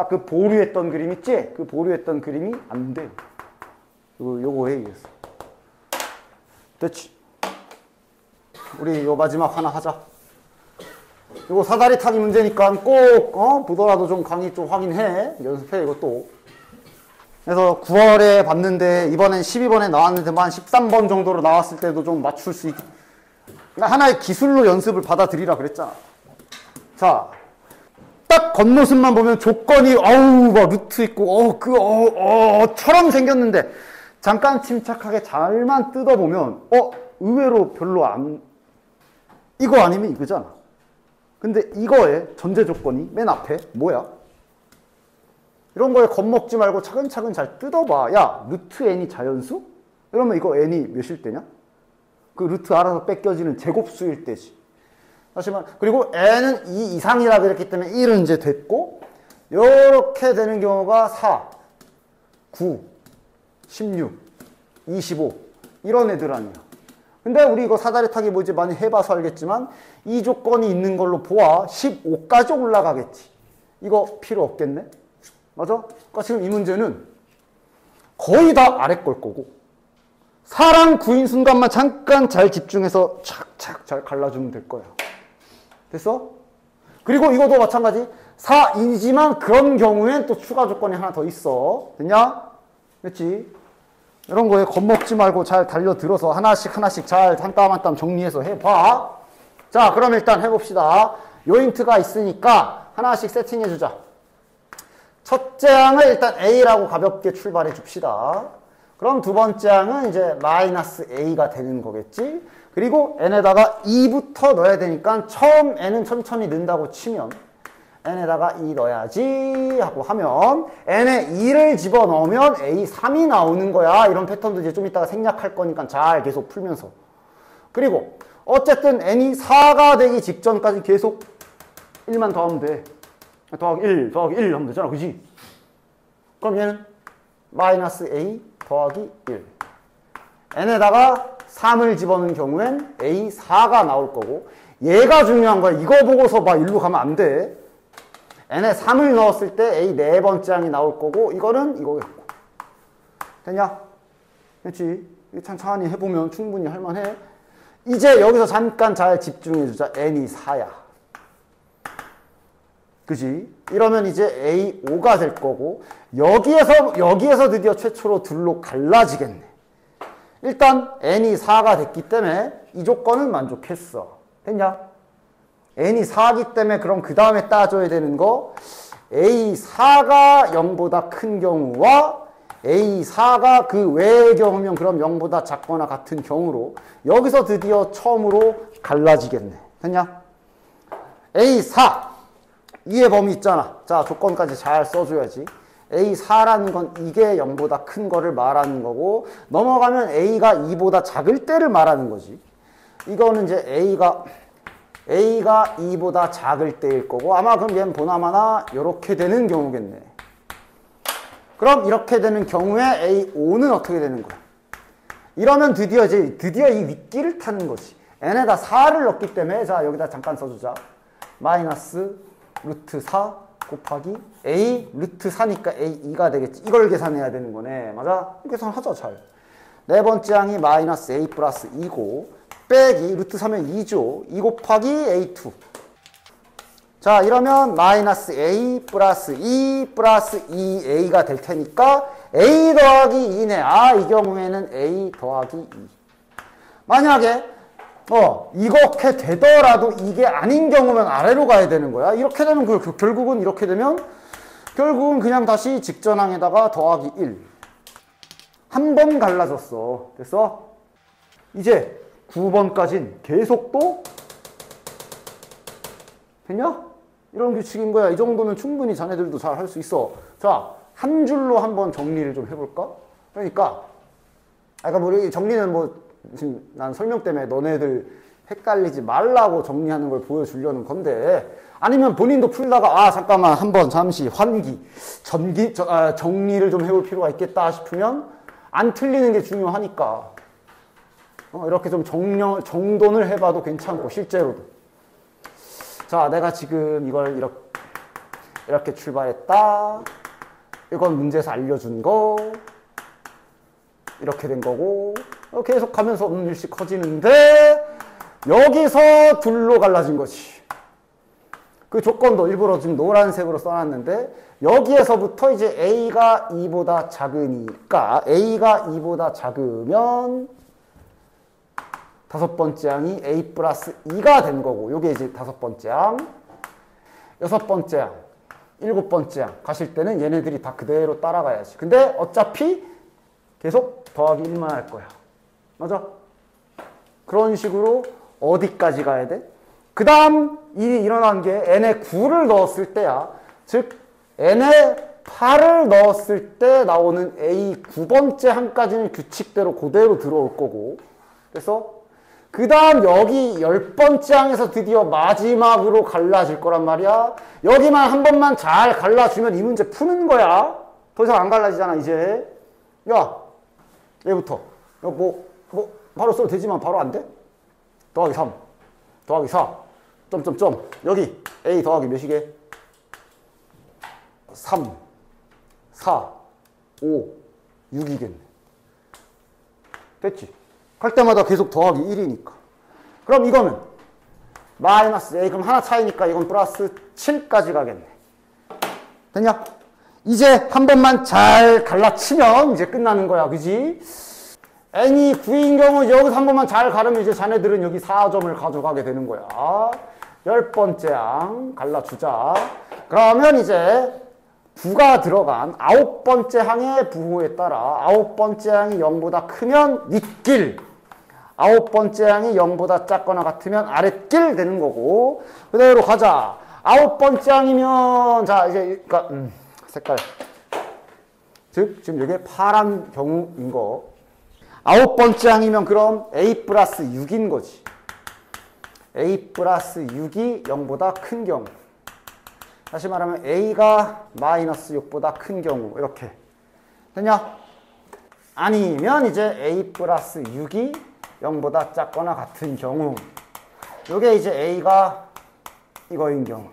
그 보류했던 그림 있지? 그 보류했던 그림이 안 돼. 요거에 의해서. 됐지? 우리 요 마지막 하나 하자. 이거 사다리 타기 문제니까 꼭 보더라도 좀 강의 좀 확인해. 연습해 이것도. 그래서 9월에 봤는데 이번엔 12번에 나왔는데 한 13번 정도로 나왔을 때도 좀 맞출 수 있게. 그러니까 하나의 기술로 연습을 받아들이라 그랬잖아. 자, 딱 겉모습만 보면 조건이 막 루트 있고 처럼 생겼는데 잠깐 침착하게 잘만 뜯어보면 의외로 별로 이거 아니면 이거잖아. 근데 이거의 전제 조건이 맨 앞에 뭐야? 이런 거에 겁먹지 말고 차근차근 잘 뜯어봐. 야, 루트 n이 자연수? 이러면 이거 n이 몇일 때냐? 그 루트 알아서 뺏겨지는 제곱수일 때지. 하지만 그리고 n은 2 이상이라 그랬기 때문에 1은 이제 됐고, 이렇게 되는 경우가 4, 9, 16, 25 이런 애들 아니야. 근데 우리 이거 사다리 타기 뭐 이제 많이 해봐서 알겠지만 이 조건이 있는 걸로 보아 15까지 올라가겠지. 이거 필요 없겠네? 맞아? 그러니까 지금 이 문제는 거의 다 아래 걸 거고 4랑 9인 순간만 잠깐 잘 집중해서 착착 잘 갈라주면 될 거야. 됐어? 그리고 이것도 마찬가지. 4이지만 그런 경우엔 또 추가 조건이 하나 더 있어. 됐냐? 됐지? 이런 거에 겁먹지 말고 잘 달려들어서 하나씩 잘 한 땀 한 땀 정리해서 해봐. 자, 그럼 일단 해봅시다. 요 힌트가 있으니까 하나씩 세팅해주자. 첫째 항을 일단 A라고 가볍게 출발해 줍시다. 그럼 두 번째 항은 이제 마이너스 A가 되는 거겠지. 그리고 n에다가 2부터 넣어야 되니까 처음 n은 천천히 넣는다고 치면 n에다가 2 넣어야지 하고 하면 n에 2를 집어넣으면 A3이 나오는 거야. 이런 패턴도 이제 좀 이따가 생략할 거니까 잘 계속 풀면서. 그리고 어쨌든 n이 4가 되기 직전까지 계속 1만 더하면 돼. 더하기 1 하면 되잖아. 그지? 그럼 얘는 마이너스 A 더하기 1. n에다가 3을 집어넣은 경우엔 A4가 나올 거고, 얘가 중요한 거야. 이거 보고서 막 일로 가면 안 돼. n에 3을 넣었을 때 A 네 번째 항이 나올 거고, 이거는 이거겠고. 됐냐? 그렇지? 천천히 해보면 충분히 할만해. 이제 여기서 잠깐 잘 집중해주자. n이 4야. 그지? 이러면 이제 A5가 될 거고, 여기에서 드디어 최초로 둘로 갈라지겠네. 일단 n이 4가 됐기 때문에 이 조건은 만족했어. 됐냐? n이 4기 때문에 그럼 그 다음에 따져야 되는 거, A4가 0보다 큰 경우와 A4가 그 외의 경우면 그럼 0보다 작거나 같은 경우로 여기서 드디어 처음으로 갈라지겠네. 됐냐? A4 이해 범위 있잖아. 자, 조건까지 잘 써줘야지. A4라는 건 이게 0보다 큰 거를 말하는 거고, 넘어가면 A가 2보다 작을 때를 말하는 거지. 이거는 이제 A가 2보다 작을 때일 거고, 아마 그럼 얘는 보나마나 이렇게 되는 경우겠네. 그럼 이렇게 되는 경우에 A5는 어떻게 되는 거야? 이러면 드디어 이 윗길을 타는 거지. n에다 4를 넣기 때문에, 자, 여기다 잠깐 써주자. 마이너스 루트 4 곱하기 A 루트 4니까 A2가 되겠지. 이걸 계산해야 되는 거네. 맞아? 계산하자, 잘. 네 번째 항이 마이너스 A 플러스 2고, 빼기 루트 3면 2죠. 2 곱하기 A2. 자, 이러면 마이너스 A 플러스 2 플러스 2A가 될 테니까 A 더하기 2네. 아, 이 경우에는 A 더하기 2. 만약에 이렇게 되더라도 이게 아닌 경우면 아래로 가야 되는 거야. 이렇게 되면 결국은 이렇게 되면 결국은 그냥 다시 직전항에다가 더하기 1. 한 번 갈라졌어. 됐어? 이제 9번까진 계속 또 됐냐? 이런 규칙인 거야. 이 정도면 충분히 자네들도 잘 할 수 있어. 자, 한 줄로 한번 정리를 좀 해볼까? 그러니까 아까 우리 정리는 뭐 지금 난 설명 때문에 너네들 헷갈리지 말라고 정리하는 걸 보여주려는 건데, 아니면 본인도 풀다가 잠깐만 한번 잠시 정리를 좀 해볼 필요가 있겠다 싶으면 안 틀리는 게 중요하니까 이렇게 좀 정돈을 해봐도 괜찮고, 실제로도. 자, 내가 지금 이걸 이렇게 출발했다. 이건 문제에서 알려준 거. 이렇게 된 거고, 계속 가면서 없는 일씩 커지는데 여기서 둘로 갈라진 거지. 그 조건도 일부러 지금 노란색으로 써놨는데, 여기에서부터 이제 A가 2보다 작으니까 A가 2보다 작으면 다섯 번째 항이 A 플러스 2가 된 거고, 요게 이제 다섯 번째 항, 여섯 번째 항, 일곱 번째 항 가실 때는 얘네들이 다 그대로 따라가야지. 근데 어차피 계속 더하기 1만 할 거야. 맞아? 그런 식으로 어디까지 가야 돼? 그 다음 일이 일어난 게 n에 9를 넣었을 때야. 즉 n에 8을 넣었을 때 나오는 A 9번째 항까지는 규칙대로 그대로 들어올 거고, 그래서 그 다음 여기 10번째 항에서 드디어 마지막으로 갈라질 거란 말이야. 여기만 한 번만 잘 갈라주면 이 문제 푸는 거야. 더 이상 안 갈라지잖아 이제. 야, 얘부터 바로 써도 되지만 바로 안 돼? 더하기 3 더하기 4 점점점, 여기 A 더하기 몇이게? 3 4 5 6이겠네. 됐지? 갈 때마다 계속 더하기 1이니까. 그럼 이거는 마이너스 A, 그럼 하나 차이니까 이건 플러스 7까지 가겠네. 됐냐? 이제 한 번만 잘 갈라치면 이제 끝나는 거야. 그지? n이 9인 경우 여기서 한 번만 잘 가르면 이제 자네들은 여기 4점을 가져가게 되는 거야. 10번째 항 갈라주자. 그러면 이제 9가 들어간 9번째 항의 부호에 따라 9번째 항이 0보다 크면 윗길, 9번째 항이 0보다 작거나 같으면 아랫길 되는 거고, 그대로 가자. 9번째 항이면, 자, 이제, 그러니까, 색깔. 즉, 지금 이게 파란 경우인 거. 9번째 항이면 그럼 A 플러스 6인 거지. A 플러스 6이 0보다 큰 경우. 다시 말하면 A가 마이너스 6보다 큰 경우. 이렇게. 됐냐? 아니면 이제 A 플러스 6이 0보다 작거나 같은 경우. 요게 이제 A가 이거인 경우.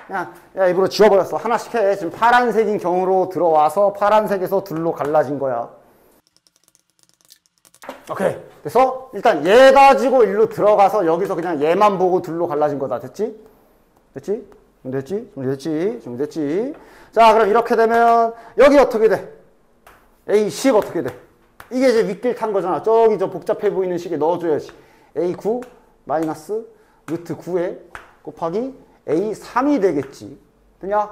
그냥 야, 일부러 지워버렸어. 하나씩 해. 지금 파란색인 경우로 들어와서 파란색에서 둘로 갈라진 거야. 오케이. 그래서 일단 얘 가지고 일로 들어가서 여기서 그냥 얘만 보고 둘로 갈라진 거다. 됐지? 됐지? 됐지? 됐지? 됐지? 자, 그럼 이렇게 되면 여기 어떻게 돼? A10 어떻게 돼? 이게 이제 윗길 탄 거잖아. 저기 저 복잡해 보이는 식에 넣어줘야지. A9 마이너스 루트 9에 곱하기 A3이 되겠지. 되냐?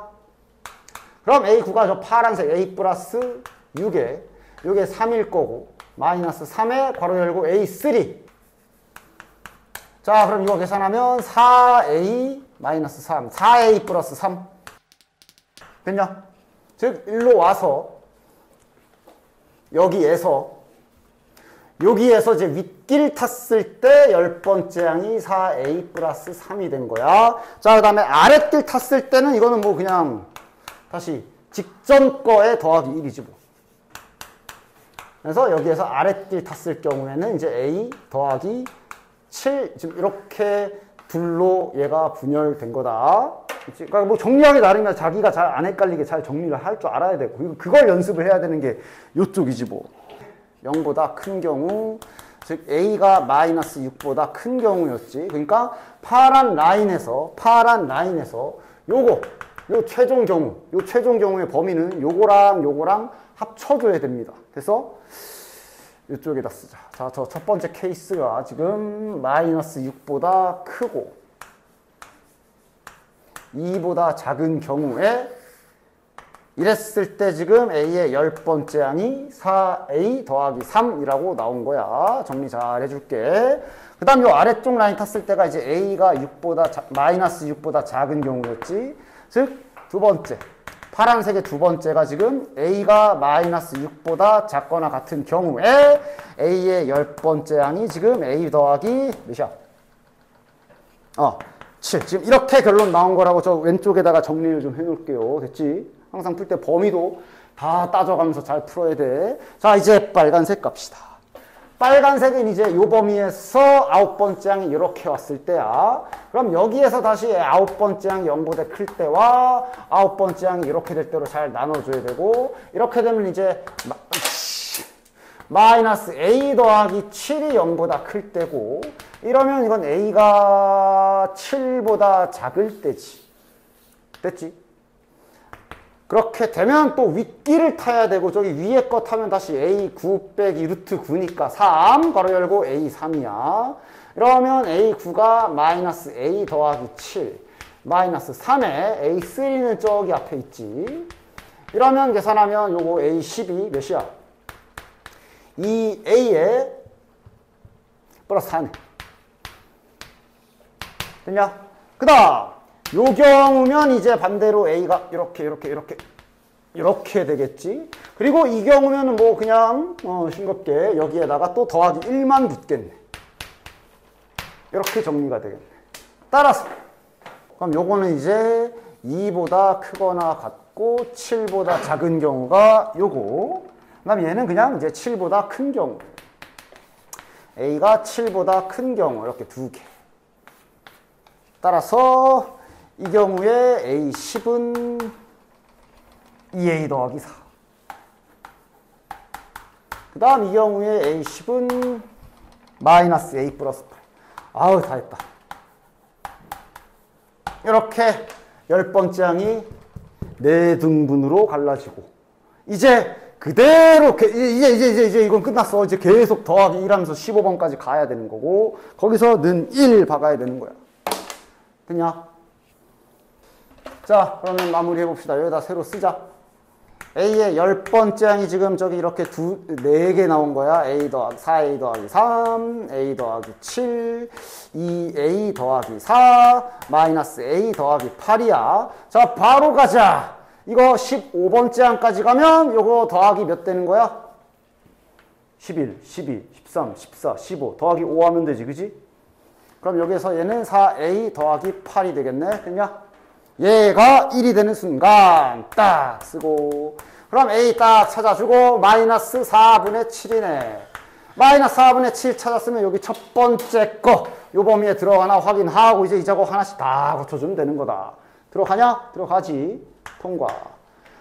그럼 A9가 저 파란색 A 플러스 6에 요게 3일 거고, 마이너스 3에 괄호 열고 A3. 자, 그럼 이거 계산하면 4A 마이너스 3, 4A 플러스 3. 됐냐? 즉, 일로 와서 여기에서 이제 윗길 탔을 때 10번째 항이 4A 플러스 3이 된 거야. 자, 그 다음에 아랫길 탔을 때는 이거는 뭐 그냥 다시 직전 거에 더하기 1이지 뭐. 그래서 여기에서 아랫길 탔을 경우에는 이제 A 더하기 7, 지금 이렇게 둘로 얘가 분열된 거다. 그러니까 뭐 정리하기 나름이야. 자기가 잘 안 헷갈리게 잘 정리를 할 줄 알아야 되고, 그걸 연습을 해야 되는 게 이쪽이지 뭐. 0보다 큰 경우, 즉 A가 마이너스 6보다 큰 경우였지. 그러니까 파란 라인에서 요 최종 경우의 범위는 요거랑 합쳐줘야 됩니다. 그래서 이쪽에다 쓰자. 자, 저 첫 번째 케이스가 지금 마이너스 6보다 크고 2보다 작은 경우에 이랬을 때 지금 A의 10번째 항이 4A 더하기 3이라고 나온 거야. 정리 잘 해줄게. 그 다음 요 아래쪽 라인 탔을 때가 이제 A가 6보다, 마이너스 6보다 작은 경우였지. 즉, 두 번째. 파란색의 두 번째가 지금 A가 마이너스 6보다 작거나 같은 경우에 A의 10번째 항이 지금 A 더하기 몇이야? 7. 지금 이렇게 결론 나온 거라고 저 왼쪽에다가 정리를 좀 해놓을게요. 됐지? 항상 풀 때 범위도 다 따져가면서 잘 풀어야 돼. 자, 이제 빨간색 갑시다. 빨간색은 이제 요 범위에서 9번째 항이 이렇게 왔을 때야. 그럼 여기에서 다시 9번째 항이 0보다 클 때와 9번째 항이 이렇게 될 때로 잘 나눠줘야 되고, 이렇게 되면 이제 마이너스 A 더하기 7이 0보다 클 때고, 이러면 이건 A가 7보다 작을 때지. 됐지? 그렇게 되면 또 윗길을 타야 되고, 저기 위에 거 타면 다시 A9 빼기 루트 9니까 3, 괄호 열고 A3이야. 이러면 A9가 마이너스 A 더하기 7, 마이너스 3에 A3는 저기 앞에 있지. 이러면 계산하면 요거 A12 몇이야? 2A에 플러스 4네. 됐냐? 그 다음 요 경우면 이제 반대로 A가 이렇게 되겠지. 그리고 이 경우면 뭐 그냥 싱겁게 여기에다가 또 더하기 1만 붙겠네. 이렇게 정리가 되겠네. 따라서 그럼 요거는 이제 2보다 크거나 같고 7보다 작은 경우가 요거. 그 다음 얘는 그냥 이제 7보다 큰 경우. A가 7보다 큰 경우 이렇게 두 개. 따라서 이 경우에 A10은 2A 더하기 4. 그 다음 이 경우에 A10은 마이너스 A 플러스 8. 아우, 다 했다. 이렇게 10번째 항이 4등분으로 갈라지고, 이제 그대로, 이제 이건 끝났어. 이제 계속 더하기 1하면서 15번까지 가야 되는 거고, 거기서 는 1 박아야 되는 거야. 됐냐? 자, 그러면 마무리 해봅시다. 여기다 새로 쓰자. A의 10번째 항이 지금 저기 이렇게 4개 나온 거야. A 더하기 4A 더하기 3, A 더하기 7, 2A 더하기 4, 마이너스 A 더하기 8이야. 자, 바로 가자. 이거 15번째 항까지 가면 요거 더하기 몇 되는 거야? 11, 12, 13, 14, 15 더하기 5 하면 되지, 그지? 그럼 여기서 얘는 4A 더하기 8이 되겠네. 됐냐? 얘가 1이 되는 순간 딱 쓰고, 그럼 A 딱 찾아주고 마이너스 4분의 7이네. 마이너스 4분의 7 찾았으면 여기 첫 번째 거 요 범위에 들어가나 확인하고, 이제 이 작업 하나씩 다 고쳐주면 되는 거다. 들어가냐? 들어가지. 통과.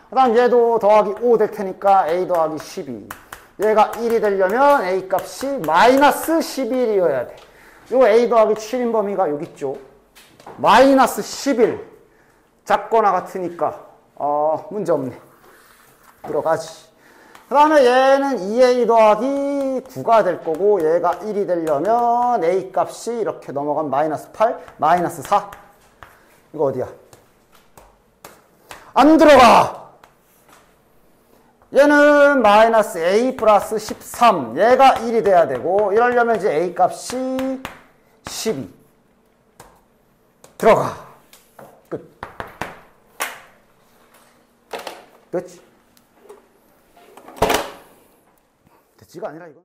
그 다음 얘도 더하기 5 될 테니까 A 더하기 12. 얘가 1이 되려면 A 값이 마이너스 11이어야 돼. 요 A 더하기 7인 범위가 여기 있죠. 마이너스 11. 작거나 같으니까 문제 없네. 들어가지. 그 다음에 얘는 2A 더하기 9가 될 거고, 얘가 1이 되려면 A 값이 이렇게 넘어가면 마이너스 8, 마이너스 4. 이거 어디야? 안 들어가. 얘는 마이너스 A 플러스 13. 얘가 1이 돼야 되고, 이러려면 이제 A 값이 12. 들어가. 끝. 됐지? 됐지가 아니라 이건.